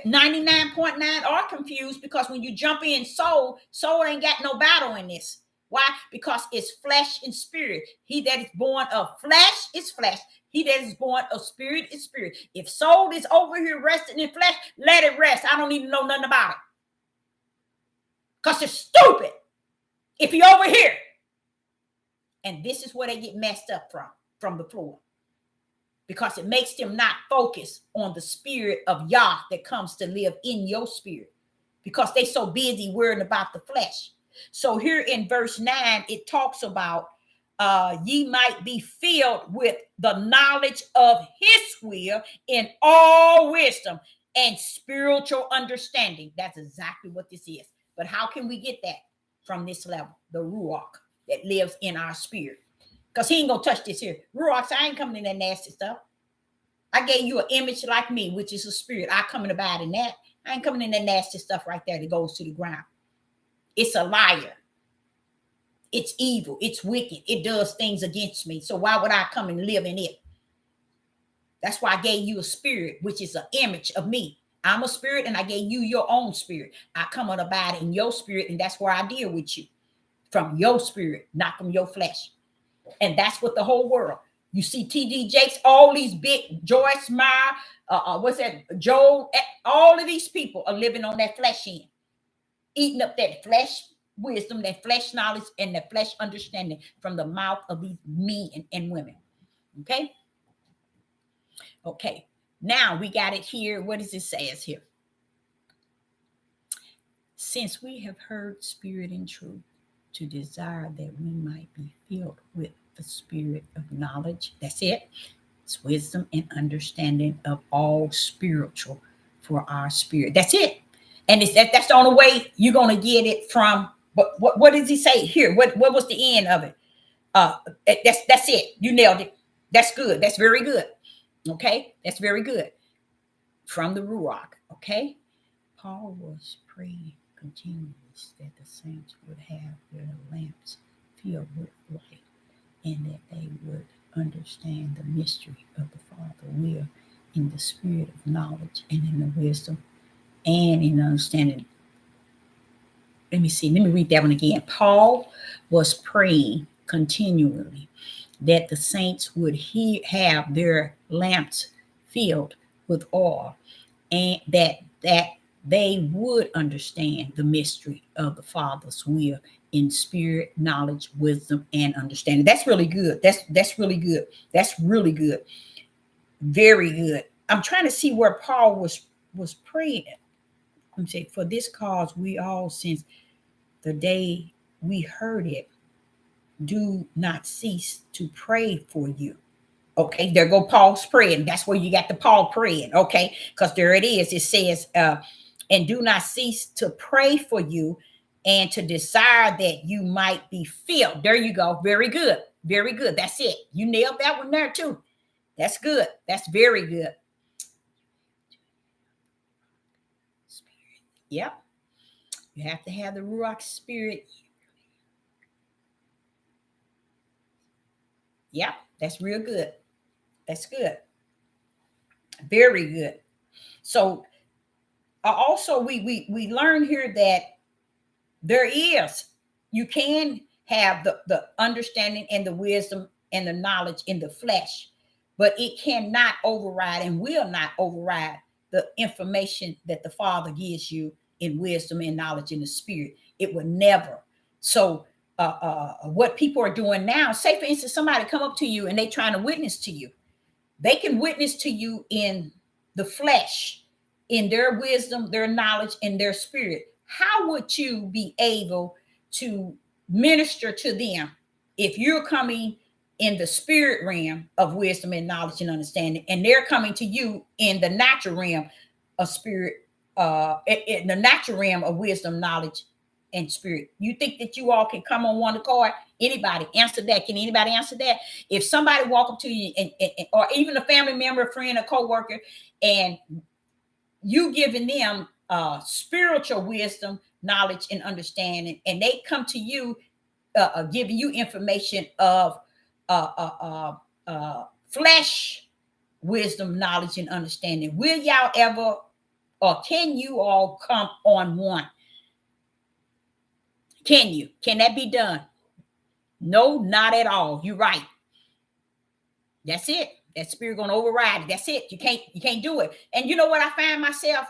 99.9 are confused, because when you jump in soul ain't got no battle in this. Why? Because it's flesh and spirit. He that is born of flesh is flesh. He that is born of spirit is spirit. If soul is over here resting in flesh, let it rest. I don't need to know nothing about it. Because it's stupid if you're over here. And this is where they get messed up from the floor. Because it makes them not focus on the spirit of Yah that comes to live in your spirit. Because they so busy worrying about the flesh. So here in verse 9, it talks about ye might be filled with the knowledge of his will in all wisdom and spiritual understanding. That's exactly what this is. But how can we get that? From this level, the Ruach that lives in our spirit. Because he ain't going to touch this here. Ruach, I ain't coming in that nasty stuff. I gave you an image like me, which is a spirit. I come and abide in that. I ain't coming in that nasty stuff right there that goes to the ground. It's a liar. It's evil. It's wicked. It does things against me. So why would I come and live in it? That's why I gave you a spirit, which is an image of me. I'm a spirit and I gave you your own spirit. I come and abide in your spirit, and that's where I deal with you. From your spirit, not from your flesh. And that's what the whole world. You see T.D. Jakes, all these big, Joyce Meyer, what's that, Joel, all of these people are living on that flesh end. Eating up that flesh wisdom, that flesh knowledge, and that flesh understanding from the mouth of these men and women. Okay? Okay. Now we got it here. What does it say here? Since we have heard spirit and truth, to desire that we might be filled with the spirit of knowledge. That's it. It's wisdom and understanding of all spiritual for our spirit. That's it. And that's the only way you're going to get it from. But what does he say here? What was the end of it? That's it. You nailed it. That's good. That's very good. Okay. That's very good. From the Ruach. Okay. Paul was praying continually that the saints would have their lamps filled with light, and that they would understand the mystery of the Father will in the spirit of knowledge and in the wisdom and in understanding. Let me read that one again. Paul was praying continually that the saints would have their lamps filled with oil, and that they would understand the mystery of the Father's will in spirit, knowledge, wisdom, and understanding. That's really good. That's really good. That's really good. Very good. I'm trying to see where Paul was praying. Let me say, for this cause we all, since the day we heard it, do not cease to pray for you. Okay, there go Paul's praying. That's where you got the Paul praying. Okay, because there it is. It says, and do not cease to pray for you and to desire that you might be filled. There you go. Very good. Very good. That's it. You nailed that one there too. That's good. That's very good. Spirit. Yep. You have to have the Ruach spirit. Yep. That's real good. That's good. Very good. So also we learn here that you can have the understanding and the wisdom and the knowledge in the flesh, but it cannot override and will not override the information that the Father gives you in wisdom and knowledge in the spirit. It will never. So what people are doing now, say for instance, somebody come up to you and they trying to witness to you. They can witness to you in the flesh, in their wisdom, their knowledge, and their spirit. How would you be able to minister to them if you're coming in the spirit realm of wisdom and knowledge and understanding, and they're coming to you in the natural realm of spirit, in the natural realm of wisdom, knowledge, and spirit? You think that you all can come on one accord? Anybody answer that? Can anybody answer that? If somebody walk up to you and or even a family member, a friend, a co-worker, and you giving them spiritual wisdom, knowledge, and understanding, and they come to you giving you information of flesh wisdom, knowledge, and understanding, will y'all ever, or can you all come on one? Can that be done? No, not at all. You're right. That's it. That spirit gonna override it. That's it. You can't do it. And you know what?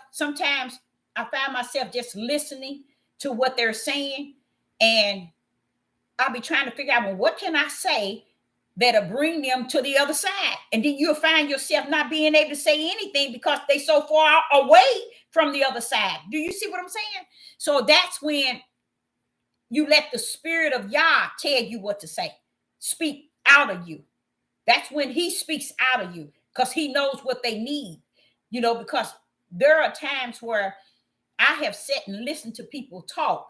Sometimes I find myself just listening to what they're saying. And I'll be trying to figure out, well, what can I say that'll bring them to the other side? And then you'll find yourself not being able to say anything because they so far away from the other side. Do you see what I'm saying? So that's when you let the Spirit of Yah tell you what to say, speak out of you. That's when he speaks out of you, because he knows what they need, because there are times where I have sat and listened to people talk,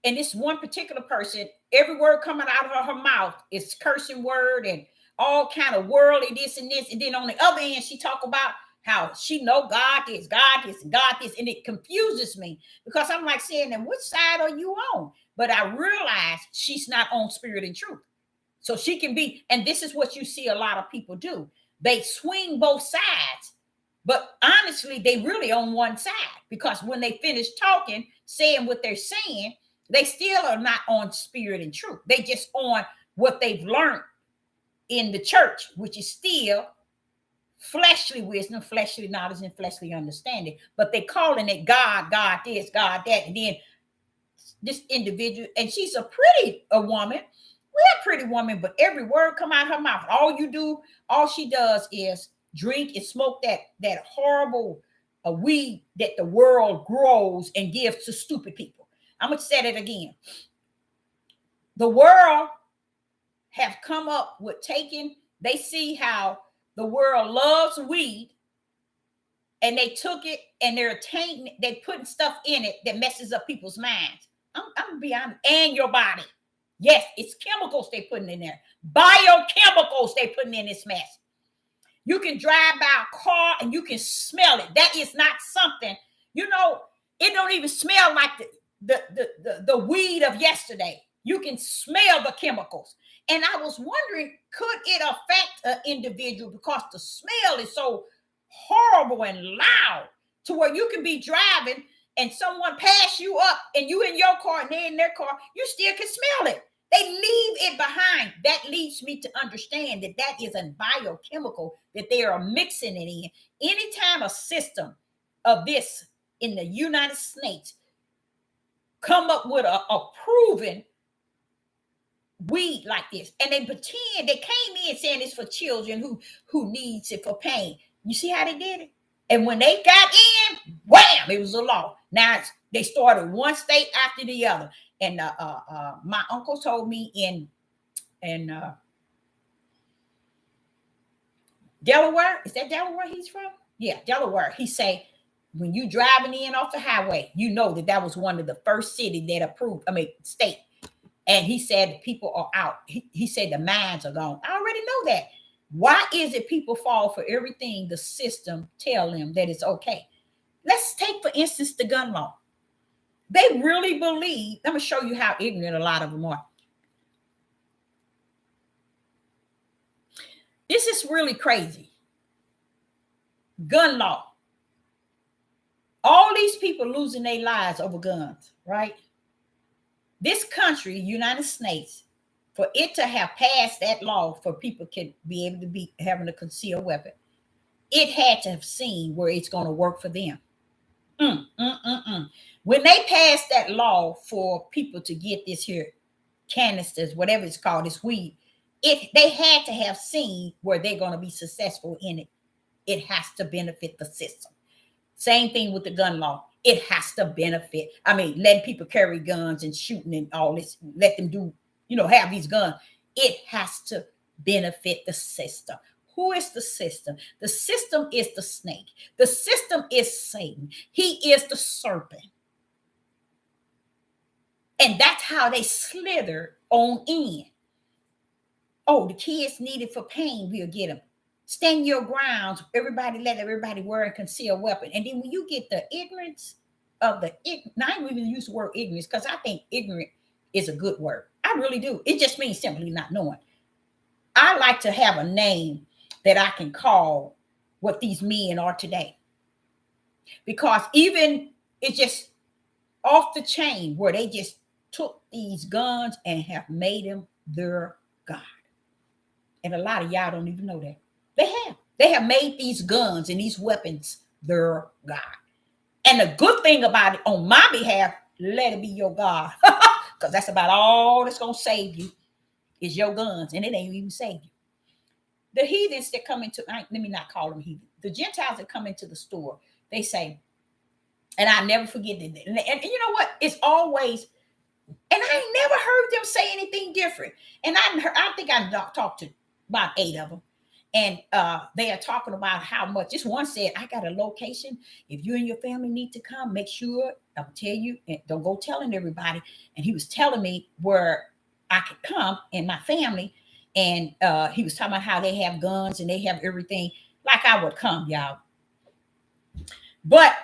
and this one particular person, every word coming out of her mouth is cursing word and all kind of worldly this and this. And then on the other end, she talk about how she know God this, and God this. And it confuses me, because I'm like saying, then which side are you on? But I realize she's not on spirit and truth. So she can be, and this is what you see a lot of people do. They swing both sides, but honestly, they really on one side, because when they finish talking, saying what they're saying, they still are not on spirit and truth. They just on what they've learned in the church, which is still fleshly wisdom, fleshly knowledge, and fleshly understanding. But they calling it God, God this, God that. And then this individual, and she's a woman. We're a pretty woman, but every word come out of her mouth. All she does is drink and smoke that horrible weed that the world grows and gives to stupid people. I'm going to say it again. The world have come up with they see how the world loves weed, and they took it and they're putting stuff in it that messes up people's minds. I'm going to be honest. And your body. Yes, it's chemicals they putting in there. Biochemicals they putting in this mess. You can drive by a car and you can smell it. That is not something, it don't even smell like the weed of yesterday. You can smell the chemicals. And I was wondering, could it affect an individual because the smell is so horrible and loud to where you can be driving and someone pass you up and you in your car and they're in their car, you still can smell it. They leave it behind. That leads me to understand that is a biochemical that they are mixing it in. Anytime a system of this in the United States come up with a proven weed like this, and they pretend they came in saying it's for children who needs it for pain. You see how they did it? And when they got in, wham, it was a law. Now they started one state after the other. And my uncle told me in Delaware, is that Delaware he's from? Yeah, Delaware. He say, when you driving in off the highway, you know that was one of the first city that approved, state. And he said the people are out. He said the minds are gone. I already know that. Why is it people fall for everything the system tell them that it's okay? Let's take, for instance, the gun law. They really believe, let me show you how ignorant a lot of them are. This is really crazy. Gun law. All these people losing their lives over guns, right? This country, United States, for it to have passed that law for people can be able to be having a concealed weapon, it had to have seen where it's going to work for them. When they passed that law for people to get this here canisters, whatever it's called, this weed, they had to have seen where they're going to be successful in it. It has to benefit the system. Same thing with the gun law. It has to benefit. Letting people carry guns and shooting and all this, let them do, have these guns. It has to benefit the system. Who is the system? The system is the snake. The system is Satan. He is the serpent. And that's how they slither on in. Oh, the kids need it for pain, we'll get them. Stand your grounds. Let everybody wear a concealed weapon. And then when you get the ignorance of I don't even use the word ignorance, because I think ignorant is a good word. I really do. It just means simply not knowing. I like to have a name that I can call what these men are today. Because even it's just off the chain where they just took these guns and have made them their God. And a lot of y'all don't even know that. They have made these guns and these weapons their God. And the good thing about it, on my behalf, let it be your God. Because that's about all that's going to save you is your guns. And it ain't even save you. The heathens that come into, let me not call them heathens. The Gentiles that come into the store, they say, and I never forget it. And you know what? It's always, and I ain't never heard them say anything different. And I think I talked to about 8 of them. And they are talking about how much. This one said, I got a location. If you and your family need to come, make sure I'll tell you. And don't go telling everybody. And he was telling me where I could come and my family. And he was talking about how they have guns and they have everything. Like I would come, y'all. But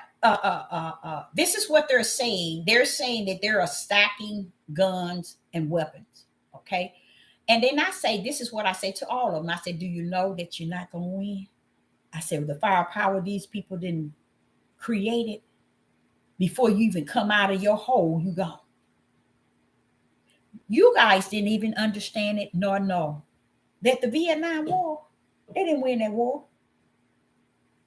this is what they're saying. They're saying that there are stacking guns and weapons. Okay. And then I say, this is what I say to all of them. I said, do you know that you're not going to win? I said, the firepower these people didn't create it. Before you even come out of your hole, you gone. You guys didn't even understand it nor know that the Vietnam War, they didn't win that war.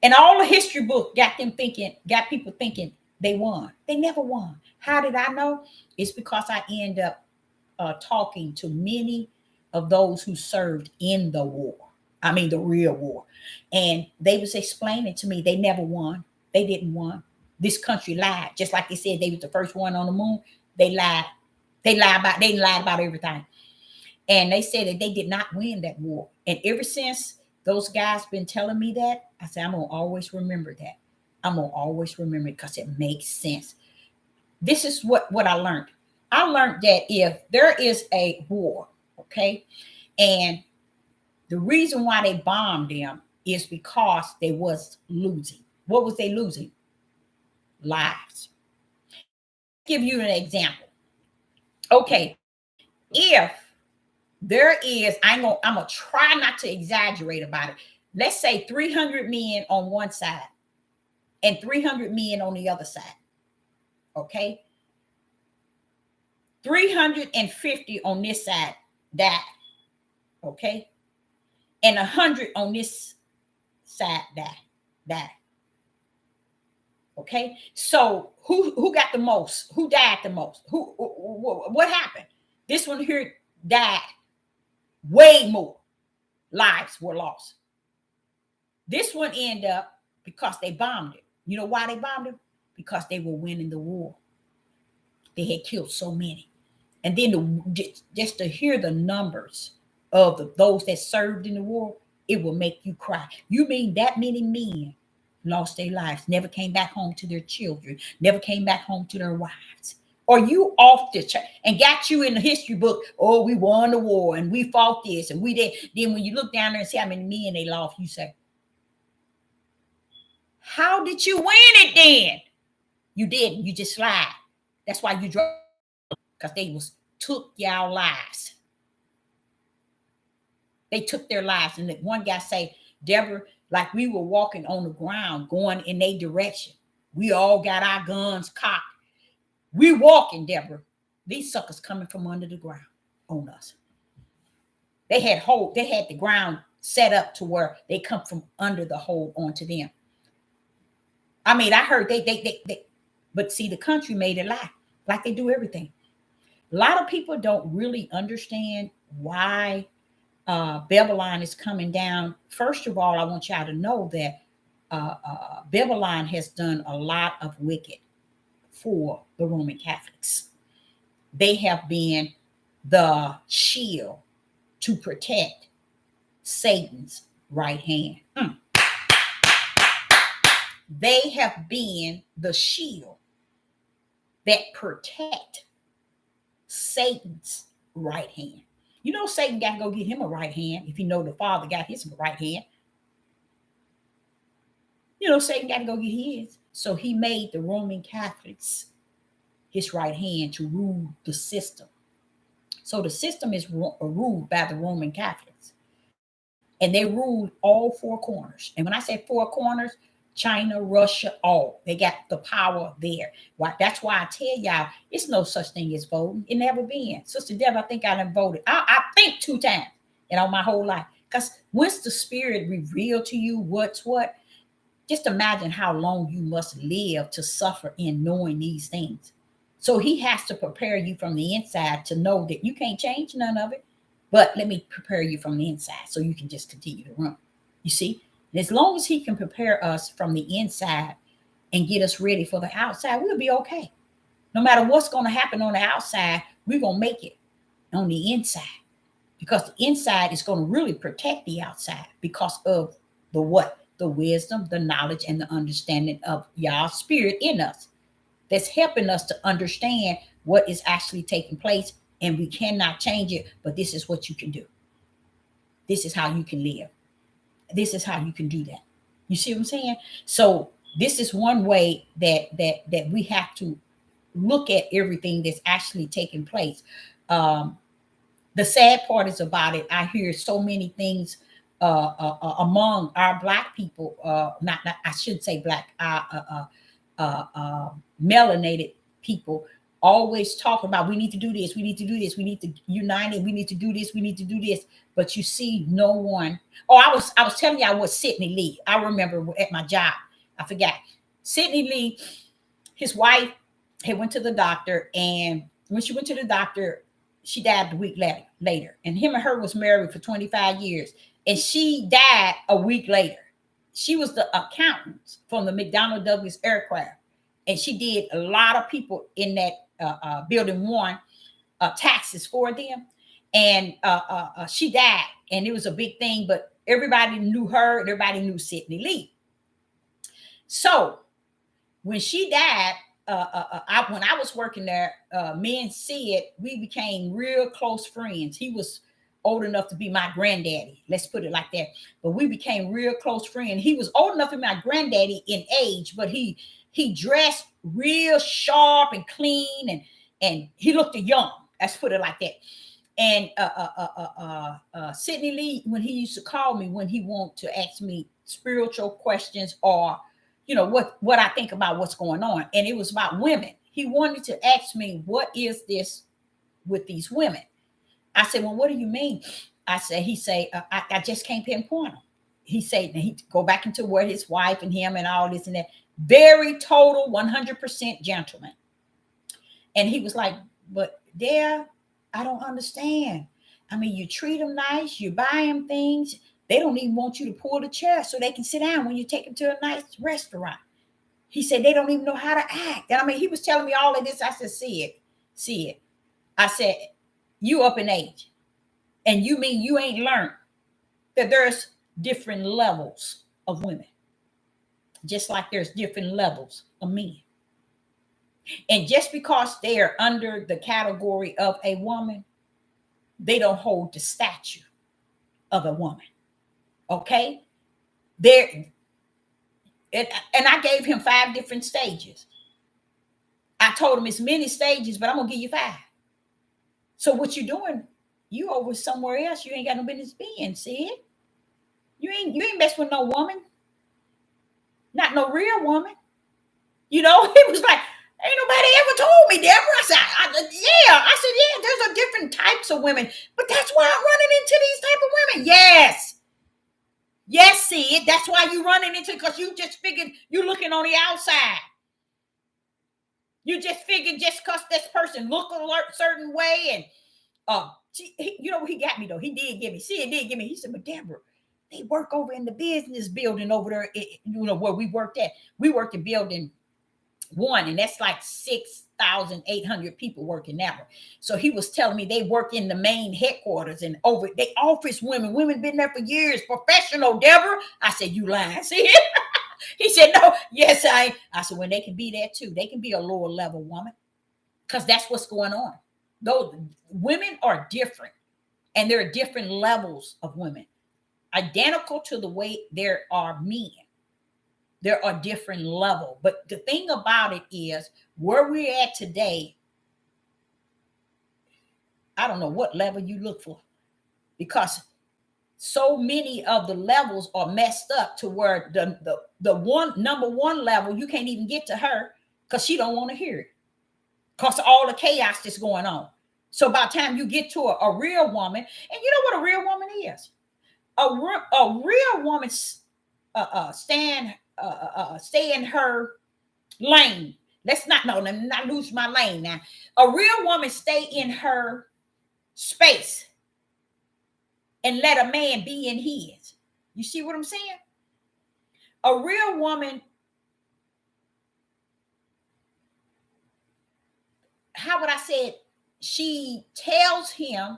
And all the history book got people thinking they won. They never won. How did I know? It's because I end up talking to many of those who served in the war. I mean, the real war. And they was explaining to me they never won. They didn't won. This country lied. Just like they said they was the first one on the moon. They lied. They lied about everything. And they said that they did not win that war. And ever since those guys been telling me that, I said, I'm going to always remember that. I'm going to always remember it because it makes sense. This is what I learned. I learned that if there is a war, okay, and the reason why they bombed them is because they was losing. What was they losing? Lives. Give you an example. Okay, if there is, I'm gonna try not to exaggerate about it. Let's say 300 men on one side and 300 men on the other side. Okay, 350 on this side died. Okay, and 100 on this side died. Okay, so who got the most? Who died the most? What happened? This one here died. Way more lives were lost. This one ended up because they bombed it. You know why they bombed it? Because they were winning the war. They had killed so many. And then just to hear the numbers of those that served in the war, it will make you cry. You mean that many men lost their lives, never came back home to their children, never came back home to their wives? Or you off the chart and got you in the history book, oh, we won the war and we fought this and we did. Then when you look down there and see how many men they lost, you say, how did you win it then? You didn't. You just lied. That's why you drove, because they took y'all lives. They took their lives. And the one guy say, Deborah, like we were walking on the ground going in their direction. We all got our guns cocked. We walking, Deborah. These suckers coming from under the ground on us. They had the ground set up to where they come from under the hole onto them. I mean, I heard but see, the country made it lie, like they do everything. A lot of people don't really understand why Babylon is coming down. First of all, I want y'all to know that Babylon has done a lot of wicked for the Roman Catholics. They have been the shield to protect Satan's right hand. They have been the shield that protect Satan's right hand. You know, Satan got to go get him a right hand if you know the Father got his right hand. You know, Satan got to go get his. So he made the Roman Catholics his right hand to rule the system. So the system is ruled by the Roman Catholics. And they ruled all 4 corners. And when I say 4 corners, China, Russia, all. They got the power there. That's why I tell y'all, it's no such thing as voting. It never been. Sister Deb, I think I done voted. I think 2 times in all my whole life. Because once the Spirit revealed to you what's what, just imagine how long you must live to suffer in knowing these things. So he has to prepare you from the inside to know that you can't change none of it. But let me prepare you from the inside so you can just continue to run. You see? And as long as he can prepare us from the inside and get us ready for the outside, we'll be okay. No matter what's going to happen on the outside, we're going to make it on the inside, because the inside is going to really protect the outside because of the what? The wisdom, the knowledge, and the understanding of Yah's spirit in us that's helping us to understand what is actually taking place. And we cannot change it, but this is what you can do. This is how you can live. This is how you can do that. You see what I'm saying? So this is one way that we have to look at everything that's actually taking place. The sad part is about it, I hear so many things among our Black people, not I should say Black, melanated people, always talk about we need to do this, we need to do this, we need to unite it, we need to do this, we need to do this. But you see, no one. Oh, I was telling you I was Sidney Lee. I remember at my job, I forgot. Sidney Lee, his wife had went to the doctor, and when she went to the doctor, she died a week later. And him and her was married for 25 years, and she died a week later. She was the accountant from the McDonnell Douglas aircraft, and she did a lot of people in that building one taxes for them. And she died, and it was a big thing, but everybody knew her, and everybody knew Sidney Lee. So when she died, when I was working there, me and Sid, we became real close friends. He was old enough to be my granddaddy. Let's put it like that. But we became real close friends. He was old enough to be my granddaddy in age, but he dressed real sharp and clean, and he looked young. Let's put it like that. And Sidney Lee, when he used to call me when he wanted to ask me spiritual questions, or what I think about what's going on, and it was about women. He wanted to ask me, what is this with these women? I said, well, what do you mean? He said, I just can't pinpoint them. He said, he go back into where his wife and him and all this and that. Very total 100% gentleman. And he was like, but Dad, I don't understand. I mean, you treat them nice, you buy them things. They don't even want you to pull the chair so they can sit down when you take them to a nice restaurant. He said they don't even know how to act. And I mean, he was telling me all of this. I said, see it. I said, you up in age, and you mean you ain't learned that there's different levels of women, just like there's different levels of men. And just because they are under the category of a woman, they don't hold the stature of a woman. Okay? And I gave him 5 different stages. I told him it's many stages, but I'm going to give you 5. So what you doing? You over somewhere else. You ain't got no business being, see it? You ain't mess with no woman. Not no real woman. He was like, ain't nobody ever told me, Deborah. I said, yeah, there's a different types of women, but that's why I'm running into these type of women. Yes, see it. That's why you running into, because you just figured you looking on the outside. You just figured just because this person look a certain way, and he got me though. He did give me. See, it did give me. He said, but Deborah, they work over in the business building over there, where we worked at. We worked in building 1, and that's like 6,800 people working that one. So he was telling me they work in the main headquarters, and over they office women been there for years, professional, Deborah. I said, you lying. See it? He said, no, yes, I said, well, they can be there too. They can be a lower level woman, because that's what's going on. Those women are different, and there are different levels of women, identical to the way there are men. There are different levels. But the thing about it is, where we're at today, I don't know what level you look for, because so many of the levels are messed up to where the number one level, you can't even get to her because she don't want to hear it, because of all the chaos that's going on. So by the time you get to a real woman, and you know what a real woman is? A real woman stay in her lane. let me not lose my lane now. A real woman stay in her space and let a man be in his. You see what I'm saying? A real woman, how would I say it? She tells him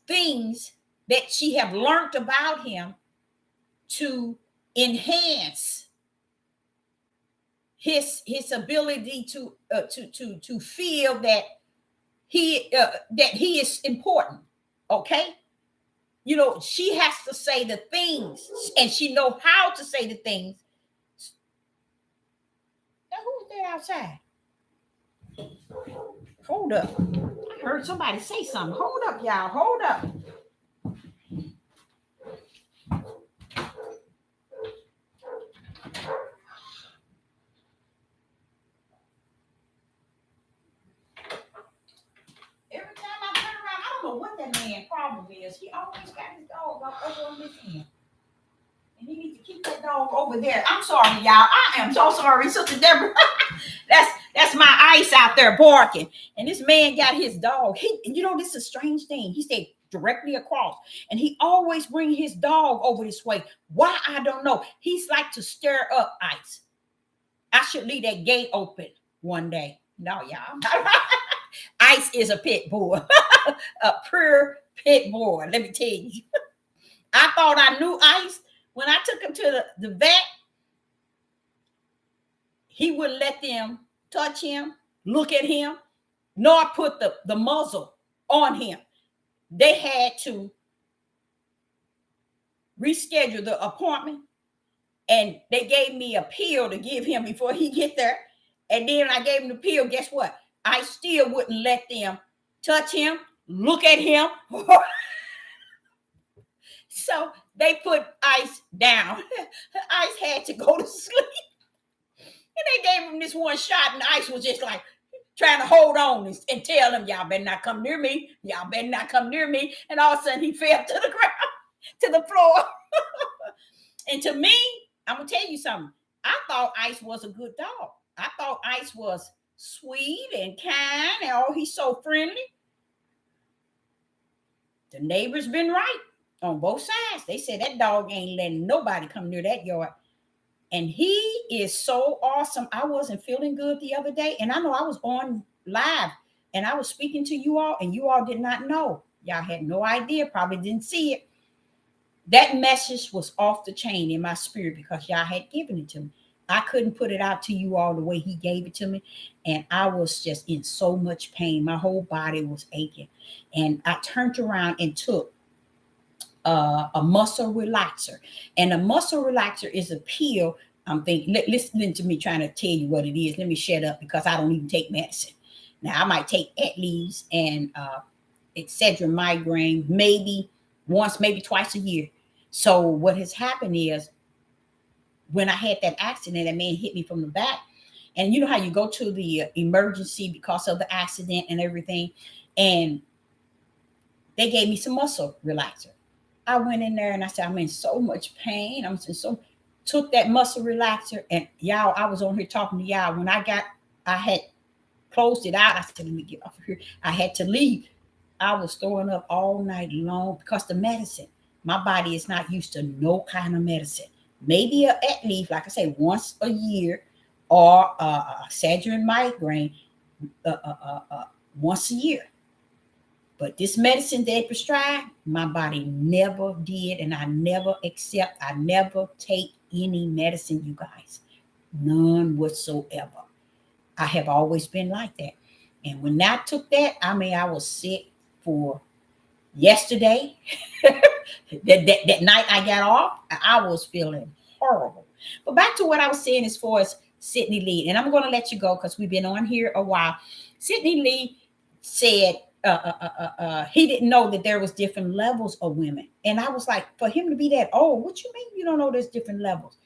things that she have learned about him to enhance his ability to feel that he is important. Okay, you know, she has to say the things, and she know how to say the things. Now, who's there outside? Hold up. I heard somebody say something. Hold up, y'all. Hold up. Every time I turn around, I don't know what that man's problem is. He always got his dog up over on this end. And he needs to keep that dog over there. I'm sorry, y'all. I am so sorry, Sister Deborah. that's my Ice out there barking. And this man got his dog. You know, this is a strange thing. He stayed directly across. And he always bring his dog over this way. Why? I don't know. He's like to stir up Ice. I should leave that gate open one day. No, y'all. Ice is a pit bull. A pure pit bull. Let me tell you. I thought I knew Ice. When I took him to the vet, he wouldn't let them touch him, look at him, nor put the muzzle on him. They had to reschedule the appointment, and they gave me a pill to give him before he get there. And then I gave him the pill. Guess what? I still wouldn't let them touch him, look at him. So they put Ice down. Ice had to go to sleep. And they gave him this one shot, and Ice was just like trying to hold on and tell him, y'all better not come near me. Y'all better not come near me. And all of a sudden he fell to the ground, to the floor. And to me, I'm going to tell you something. I thought Ice was a good dog. I thought Ice was sweet and kind. And oh, he's so friendly. The neighbors been right on both sides. They said that dog ain't letting nobody come near that yard. And he is so awesome. I wasn't feeling good the other day. And I know I was on live and I was speaking to you all, and you all did not know. Y'all had no idea, probably didn't see it. That message was off the chain in my spirit because y'all had given it to me. I couldn't put it out to you all the way he gave it to me. And I was just in so much pain. My whole body was aching. And I turned around and took a muscle relaxer. And a muscle relaxer is a pill. I'm thinking, listen to me trying to tell you what it is. Let me shut up because I don't even take medicine. Now, I might take Atlees and Excedrin migraine maybe once, maybe twice a year. So what has happened is when I had that accident, that man hit me from the back. And you know how you go to the emergency because of the accident and everything. And they gave me some muscle relaxer. I went in there and I said, I'm in so much pain. Took that muscle relaxer, and y'all, I was on here talking to y'all. When I had closed it out, I said, let me get off of here. I had to leave. I was throwing up all night long because the medicine, my body is not used to no kind of medicine. Maybe a Atlees, like I say, once a year, or a Excedrin migraine once a year. But this medicine they prescribe, my body never did, and I never take any medicine, you guys. None whatsoever. I have always been like that. And when I took that, I was sick for yesterday. that night I got off, I was feeling horrible. But back to what I was saying as far as Sydney Lee, and I'm going to let you go because we've been on here a while. Sydney Lee said he didn't know that there was different levels of women. And I was like, for him to be that old, what you mean you don't know there's different levels?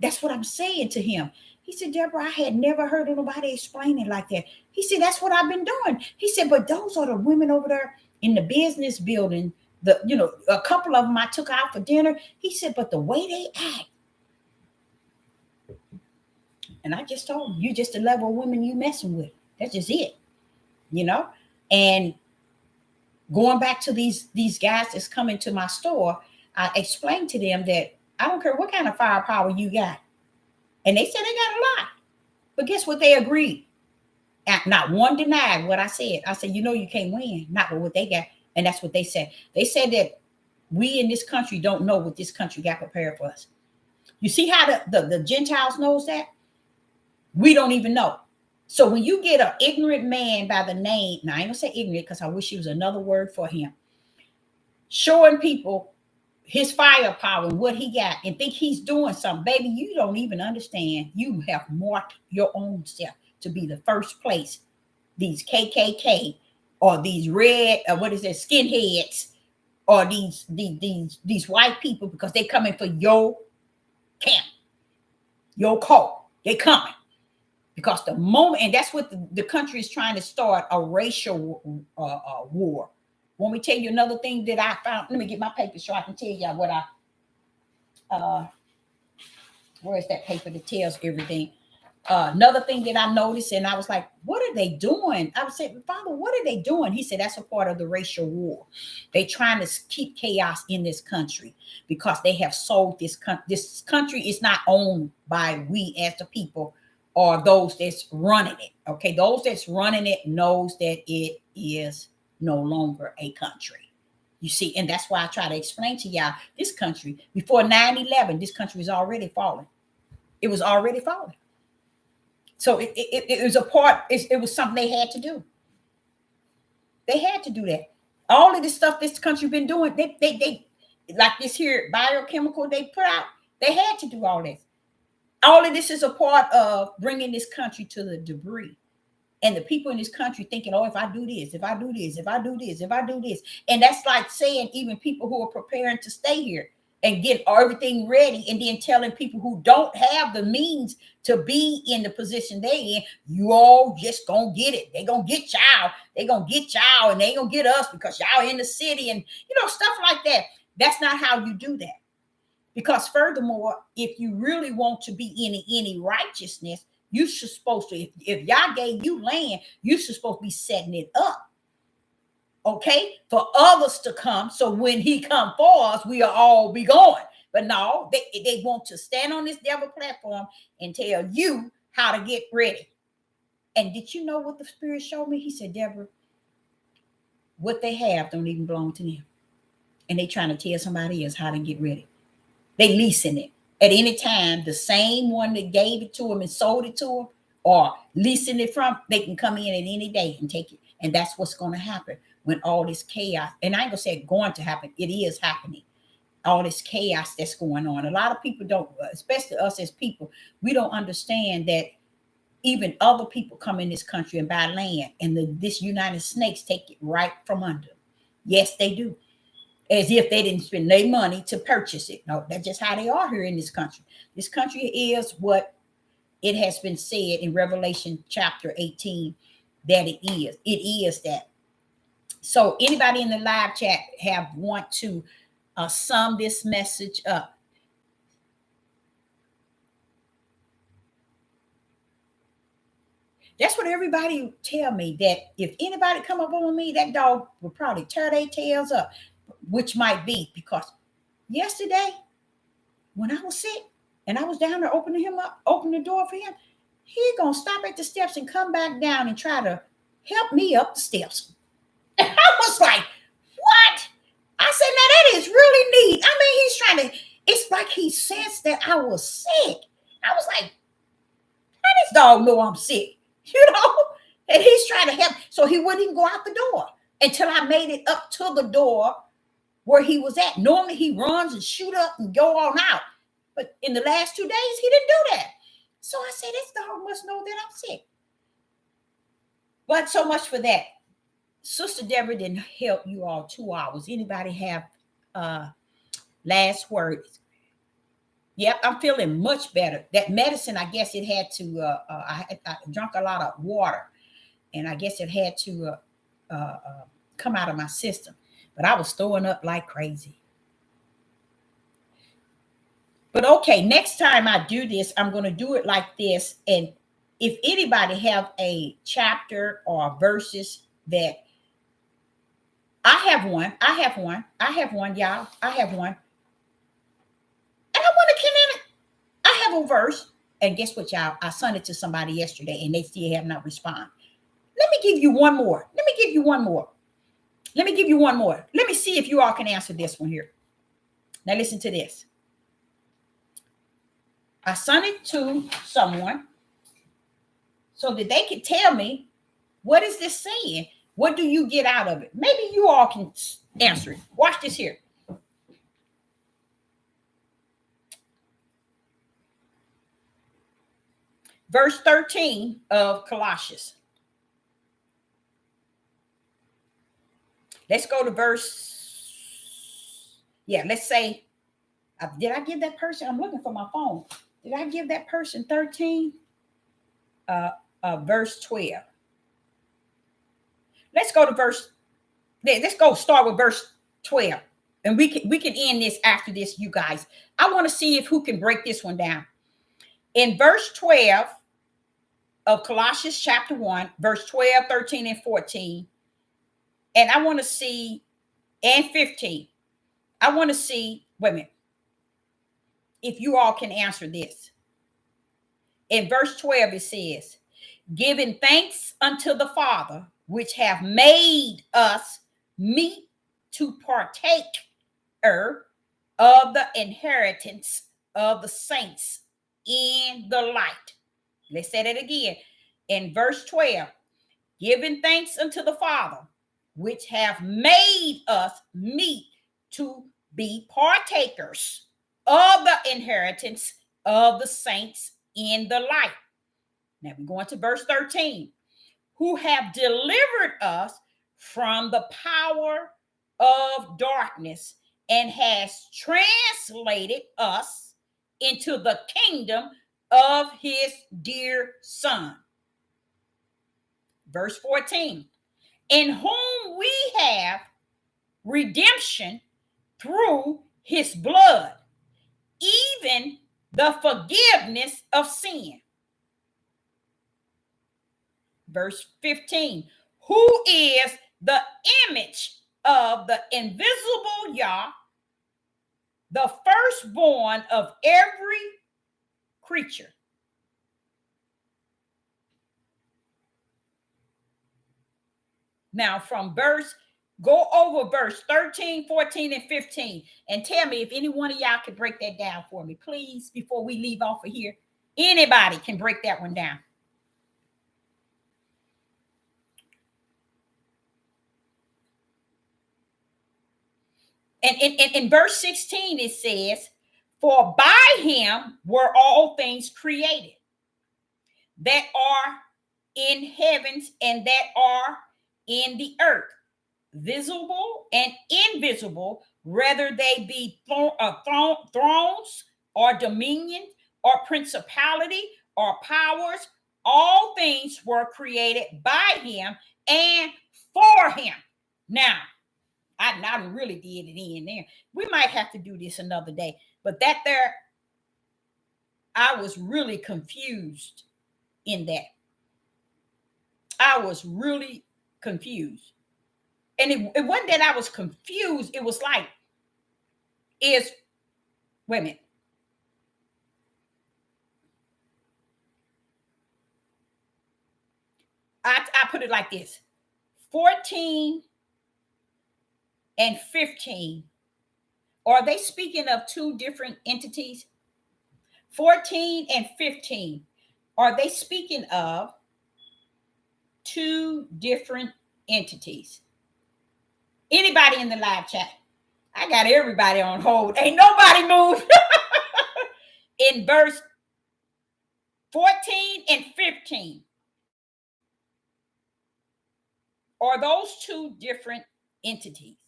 That's what I'm saying to him. He said, Deborah, I had never heard of nobody explain it like that. He said, that's what I've been doing. He said, but those are the women over there in the business building. A couple of them I took out for dinner. He said, but the way they act, And I just told him, you just the level of women you messing with. That's just it, you know? And going back to these guys that's coming to my store, I explained to them that I don't care what kind of firepower you got. And they said they got a lot. But guess what? They agreed. And not one denied what I said. I said, you can't win, not with what they got. And that's what they said. They said that we in this country don't know what this country got prepared for us. You see how the Gentiles knows that? We don't even know. So when you get an ignorant man by the name, now I ain't gonna say ignorant because I wish it was another word for him, showing people his firepower and what he got and think he's doing something, baby, you don't even understand. You have marked your own self to be the first place. These KKK or these red, what is it, skinheads, or these white people, because they're coming for your camp, your cult. They coming. Because the moment, and that's what the country is trying to start, a racial war. Want me to tell you another thing that I found? Let me get my paper so I can tell y'all what where's that paper that tells everything? Another thing that I noticed, and I was like, what are they doing? I was saying, Father, what are they doing? He said, that's a part of the racial war. They're trying to keep chaos in this country because they have sold this country. This country is not owned by we as the people or those that's running it. Okay, those that's running it knows that it is no longer a country. You see, and that's why I try to explain to y'all, this country, before 9/11, this country was already falling. It was already falling. So it was a part, it was something they had to do. They had to do that. All of this stuff this country been doing, they like this here biochemical they put out, they had to do all this. All of this is a part of bringing this country to the debris. And the people in this country thinking, oh, if I do this, if I do this, if I do this, if I do this. And that's like saying even people who are preparing to stay here and get everything ready, and then telling people who don't have the means to be in the position they in, you all just gonna get it. They gonna get y'all. They gonna get y'all, and they gonna get us because y'all in the city, and stuff like that. That's not how you do that. Because furthermore, if you really want to be in any righteousness, you should supposed to, if Yah gave you land, you should supposed to be setting it up, okay, for others to come. So when he come for us, we'll all be going. But no, they want to stand on this devil platform and tell you how to get ready. And did you know what the Spirit showed me? He said, Deborah, what they have don't even belong to them. And they trying to tell somebody else how to get ready. They leasing it. At any time, the same one that gave it to them and sold it to them, or leasing it from, they can come in at any day and take it. And that's what's going to happen when all this chaos, and I ain't going to say it's going to happen, it is happening. All this chaos that's going on. A lot of people don't, especially us as people, we don't understand that even other people come in this country and buy land, and this United Snakes take it right from under them. Yes, they do. As if they didn't spend their money to purchase it. No, that's just how they are here in this country. This country is what it has been said in Revelation chapter 18 that it is. It is that. So anybody in the live chat want to sum this message up? That's what everybody tell me, that if anybody come up on me, that dog will probably tear their tails up. Which might be because yesterday when I was sick and I was down there opening the door for him, he gonna stop at the steps and come back down and try to help me up the steps. And I was like, what? I said, now that is really neat. I mean, he's trying to, it's like he sensed that I was sick. I was like, how this dog know I'm sick? And he's trying to help. So he wouldn't even go out the door until I made it up to the door where he was at. Normally he runs and shoot up and go on out. But in the last 2 days, he didn't do that. So I said, this dog must know that I'm sick. But so much for that. Sister Deborah didn't help you all 2 hours. Anybody have last words? Yep, I'm feeling much better. That medicine, I guess it had to, I drank a lot of water. And I guess it had to come out of my system. But I was throwing up like crazy. But okay, next time I do this, I'm going to do it like this. And if anybody have a chapter or verses that I have one, y'all. I have one. And I want to connect it. I have a verse. And guess what, y'all? I sent it to somebody yesterday and they still have not responded. Let me give you one more. Let me give you one more. Let me see if you all can answer this one here. Now listen to this. I sent it to someone so that they could tell me, what is this saying? What do you get out of it? Maybe you all can answer it. Watch this here. Verse 13 of Colossians. Let's go to verse. Yeah, let's say, did I give that person? I'm looking for my phone. Did I give that person 13? Verse 12. Let's go to verse. Let's go start with verse 12. And we can end this after this, you guys. I want to see if who can break this one down. In verse 12 of Colossians chapter 1, verse 12, 13, and 14. And I want to see, and 15. I want to see, wait a minute, if you all can answer this. In verse 12, it says, giving thanks unto the Father, which have made us meet to partake of the inheritance of the saints in the light. Let's say that again. In verse 12, giving thanks unto the Father, which have made us meet to be partakers of the inheritance of the saints in the light. Now we're going to verse 13. Who have delivered us from the power of darkness and has translated us into the kingdom of his dear Son. Verse 14. In whom we have redemption through his blood, even the forgiveness of sin. Verse 15, who is the image of the invisible Yah, the firstborn of every creature. Now go over verse 13, 14, and 15, and tell me if any one of y'all can break that down for me, please, before we leave off of here. Anybody can break that one down. And in verse 16, it says, for by him were all things created that are in heavens and that are in the earth, visible and invisible, whether they be thrones or dominion or principality or powers. All things were created by him and for him. Now, I really did it in there. We might have to do this another day, but that there, I was really confused in that. I was really confused. And it wasn't that I was confused. It was like, wait a minute. I put it like this. 14 and 15, are they speaking of two different entities? 14 and 15, are they speaking of two different entities? Anybody in the live chat? I got everybody on hold. Ain't nobody moved. In verse 14 and 15, are those two different entities?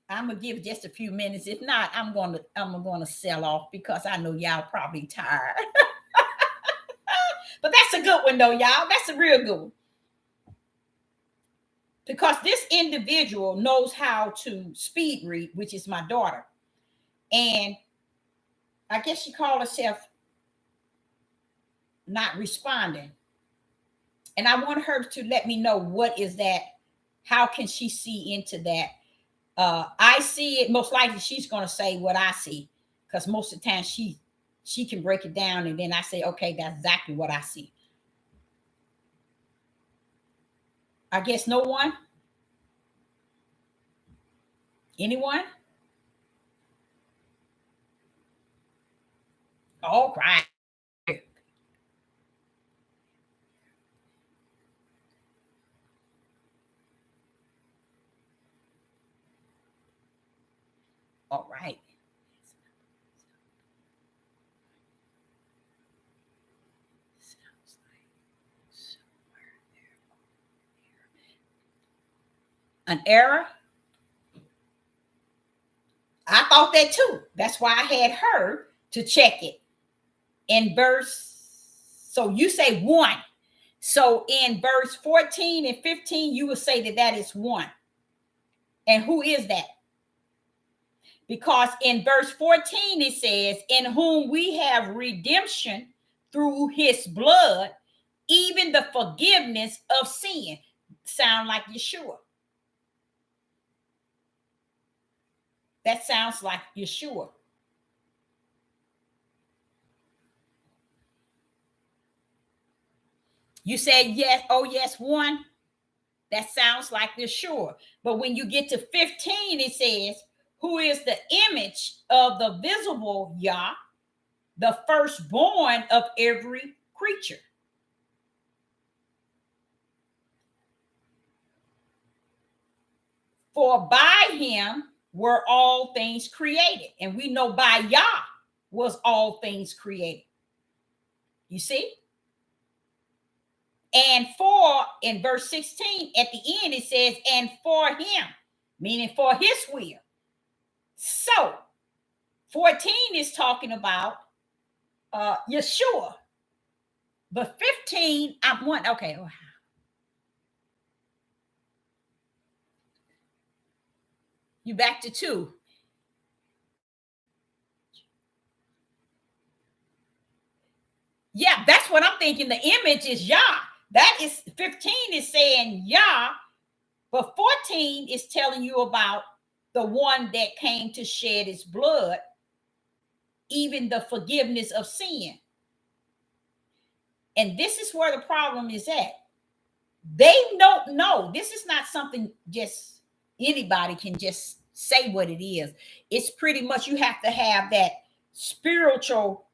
I'm gonna give just a few minutes. If not, I'm gonna sell off because I know y'all probably tired. But that's a good one though, y'all. That's a real good one. because this individual knows how to speed read, which is my daughter. And I guess she called herself not responding. And I want her to let me know what is that. How can she see into that? I see it. Most likely she's going to say what I see, because most of the time she can break it down, and then I say, okay, that's exactly what I see. I guess no one? Anyone? All right. All right. An error? I thought that too. That's why I had her to check it. In verse, so you say 1. So in verse 14 and 15, you would say that that is 1. And who is that? Because in verse 14, it says, in whom we have redemption through his blood, even the forgiveness of sin. Sound like Yeshua. That sounds like Yeshua. You said yes. Oh, yes, 1. That sounds like Yeshua. But when you get to 15, it says, who is the image of the visible Yah, the firstborn of every creature. For by him were all things created. And we know by Yah was all things created. You see? And for, in verse 16, at the end, it says, and for him, meaning for his will. So 14 is talking about Yeshua. But 15, I'm one. Okay. You back to 2. Yeah, that's what I'm thinking. The image is Yah. That is 15 is saying Yah, but 14 is telling you about the one that came to shed his blood, even the forgiveness of sin. And this is where the problem is at. They don't know. This is not something just anybody can just say what it is. It's pretty much you have to have that spiritual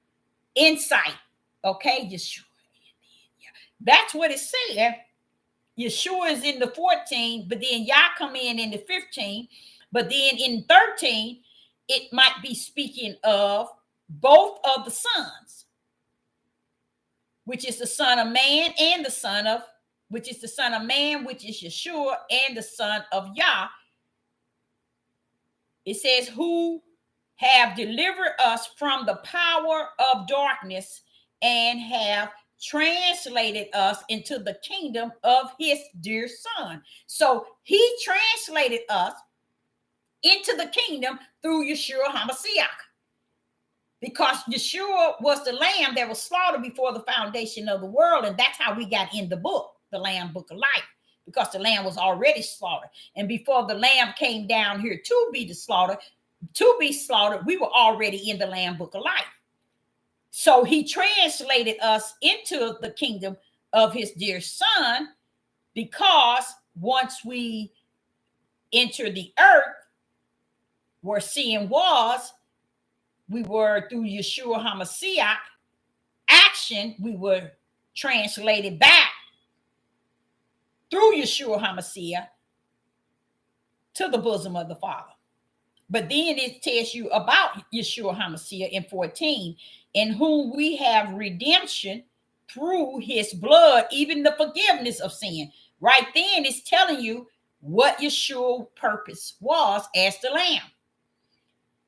insight. Okay, Yeshua. That's what it said. Yeshua is in the 14, but then Yah come in the 15. But then in 13, it might be speaking of both of the sons, which is the Son of Man and the Son of, which is the Son of Man, which is Yeshua, and the Son of Yah. It says, who have delivered us from the power of darkness and have translated us into the kingdom of his dear Son. So he translated us into the kingdom through Yeshua HaMashiach, because Yeshua was the lamb that was slaughtered before the foundation of the world. And that's how we got in the book, the Lamb Book of Life, because the lamb was already slaughtered. And before the lamb came down here to be slaughtered, we were already in the Lamb Book of Life. So he translated us into the kingdom of his dear Son, because once we enter the earth where sin was, we were through Yeshua HaMashiach action, we were translated back through Yeshua HaMashiach to the bosom of the Father. But then it tells you about Yeshua HaMashiach in 14, in whom we have redemption through his blood, even the forgiveness of sin. Right then it's telling you what Yeshua's purpose was as the Lamb.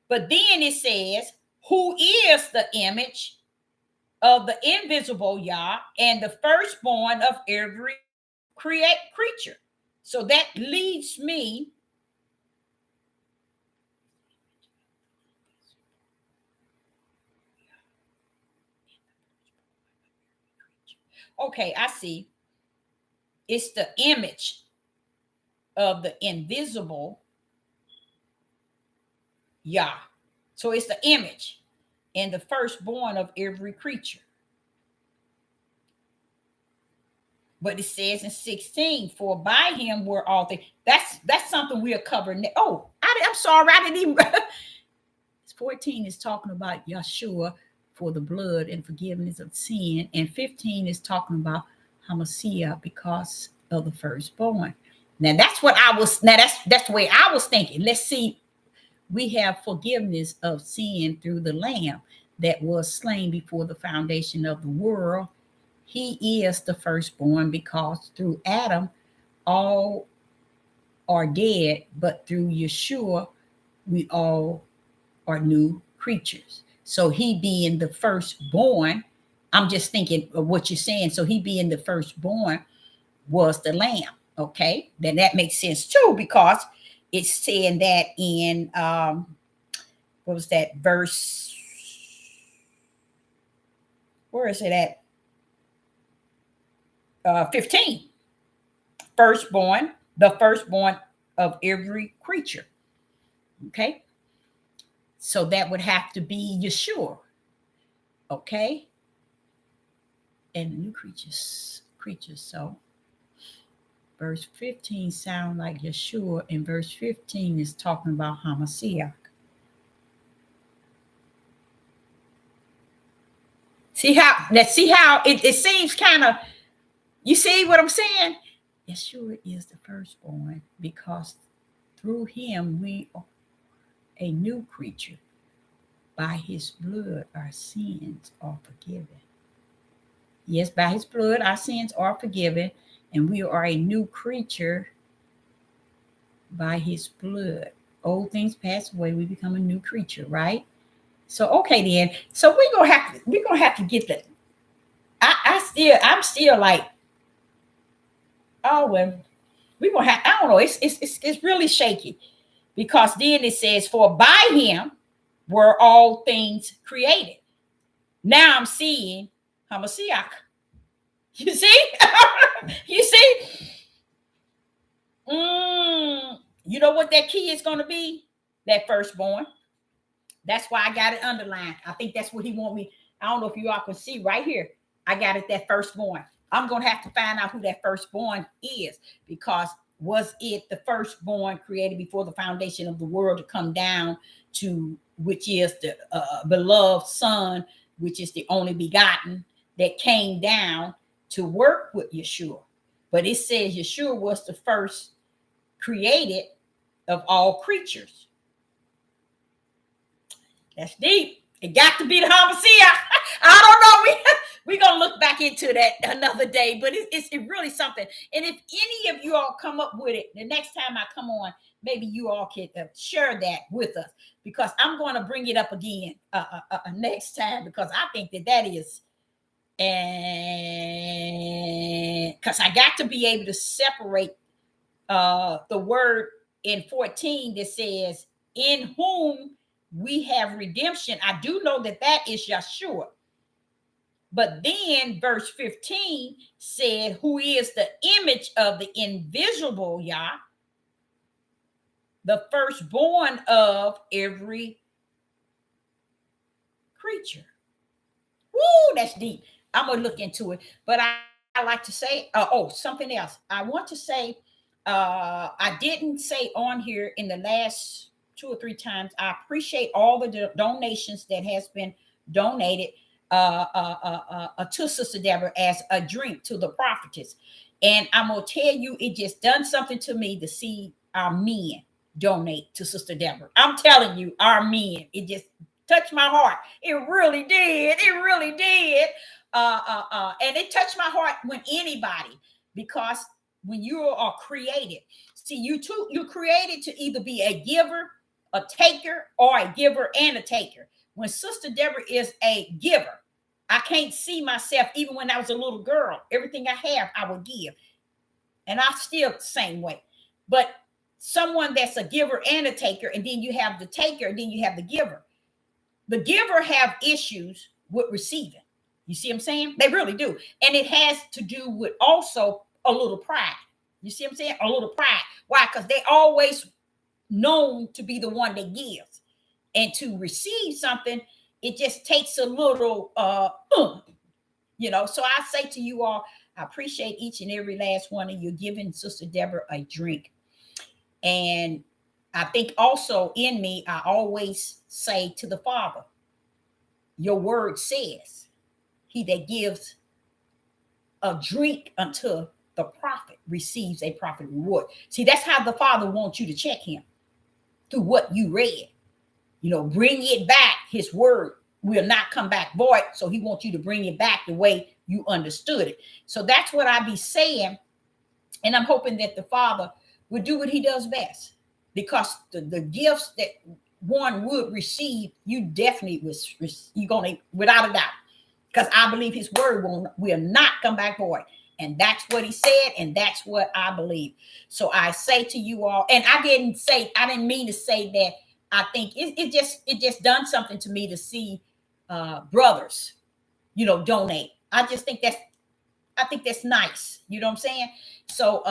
But then it says, who is the image of the invisible Yah and the firstborn of every creature. So that leads me okay, I see. It's the image of the invisible Yah. So it's the image and the firstborn of every creature. But it says in 16, for by him were all things. That's something we'll cover. Oh, I'm sorry, I didn't even. 14 is talking about Yeshua for the blood and forgiveness of sin, and 15 is talking about Hamashiach because of the firstborn. Now that's what I was. Now that's the way I was thinking. Let's see. We have forgiveness of sin through the Lamb that was slain before the foundation of the world. He is the firstborn because through Adam, all are dead, but through Yeshua, we all are new creatures. So he being the firstborn, I'm just thinking of what you're saying. So he being the firstborn was the lamb. Okay, then that makes sense too, because it's saying that in what was that verse? Where is it at? 15. Firstborn, the firstborn of every creature. Okay. So that would have to be Yeshua. Okay. And new creatures. So verse 15 sound like Yeshua, and verse 15 is talking about Hamashiach. See how it seems kind of, you see what I'm saying? Yeshua is the firstborn because through him we are a new creature. By his blood our sins are forgiven. Yes, by his blood our sins are forgiven, and we are a new creature by his blood. Old things pass away, we become a new creature, right? So okay then. So we're gonna have to get that. I'm still like, oh well, we're gonna have, I don't know, it's really shaky, because then it says, for by him were all things created. Now I'm seeing Hamashiach. You see? You see? You know what that key is going to be? That firstborn. That's why I got it underlined. I think that's what he want me. I don't know if you all can see right here. I got it, that firstborn. I'm going to have to find out who that firstborn is, because was it the firstborn created before the foundation of the world to come down to, which is the beloved son, which is the only begotten that came down to work with Yeshua. But it says Yeshua was the first created of all creatures. That's deep. It got to be the Hamashiach. I don't know. We're going to look back into that another day, but it's really something. And if any of you all come up with it, the next time I come on, maybe you all can share that with us, because I'm going to bring it up again next time, because I think that is, and because I got to be able to separate the word in 14 that says, in whom we have redemption. I do know that is Yeshua. But then verse 15 said, who is the image of the invisible Yah, the firstborn of every creature. Woo, that's deep. I'm going to look into it. But I like to say, something else. I want to say, I didn't say on here in the last 2 or 3 times, I appreciate all the donations that has been donated to Sister Deborah as a drink to the prophetess. And I'm going to tell you, it just done something to me to see our men donate to Sister Deborah. I'm telling you, our men, it just touched my heart. It really did. It really did. And it touched my heart when anybody, because when you are created, see, you're created to either be a giver, a taker, or a giver and a taker. When Sister Deborah is a giver, I can't see myself, even when I was a little girl, everything I have, I would give. And I still the same way. But someone that's a giver and a taker, and then you have the taker, and then you have the giver. The giver have issues with receiving. You see what I'm saying? They really do. And it has to do with also a little pride. You see what I'm saying? A little pride. Why? Because they always known to be the one that gives. And to receive something, it just takes a little So I say to you all, I appreciate each and every last one of you giving Sister Deborah a drink. And I think also in me, I always say to the Father, your word says, he that gives a drink unto the prophet receives a prophet reward. See, that's how the Father wants you to check him, through what you read. Bring it back. His word will not come back void. So he wants you to bring it back the way you understood it. So that's what I be saying. And I'm hoping that the Father will do what he does best, because the gifts that one would receive, you definitely you're going to, without a doubt, because I believe his word will not come back void. And that's what he said, and that's what I believe. So I say to you all, and I didn't mean to say that I think it just done something to me to see brothers, donate. I think that's nice. You know what I'm saying? So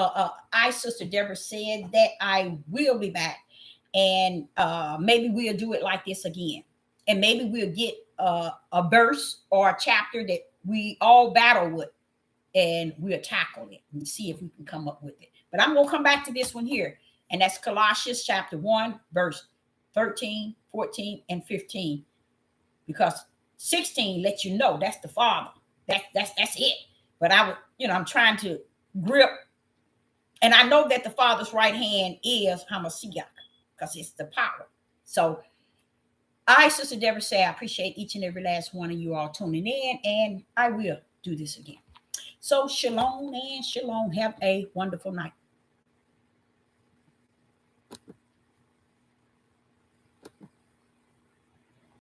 Sister Deborah said that I will be back, and maybe we'll do it like this again, and maybe we'll get a verse or a chapter that we all battle with, and we'll tackle it and see if we can come up with it. But I'm going to come back to this one here, and that's Colossians chapter 1, verse 13, 14, and 15, because 16 lets you know that's the Father. That's it. But I'm trying to grip, and I know that the Father's right hand is Hamashiach, because it's the power. So Sister Deborah, say I appreciate each and every last one of you all tuning in, and I will do this again. So shalom and shalom. Have a wonderful night.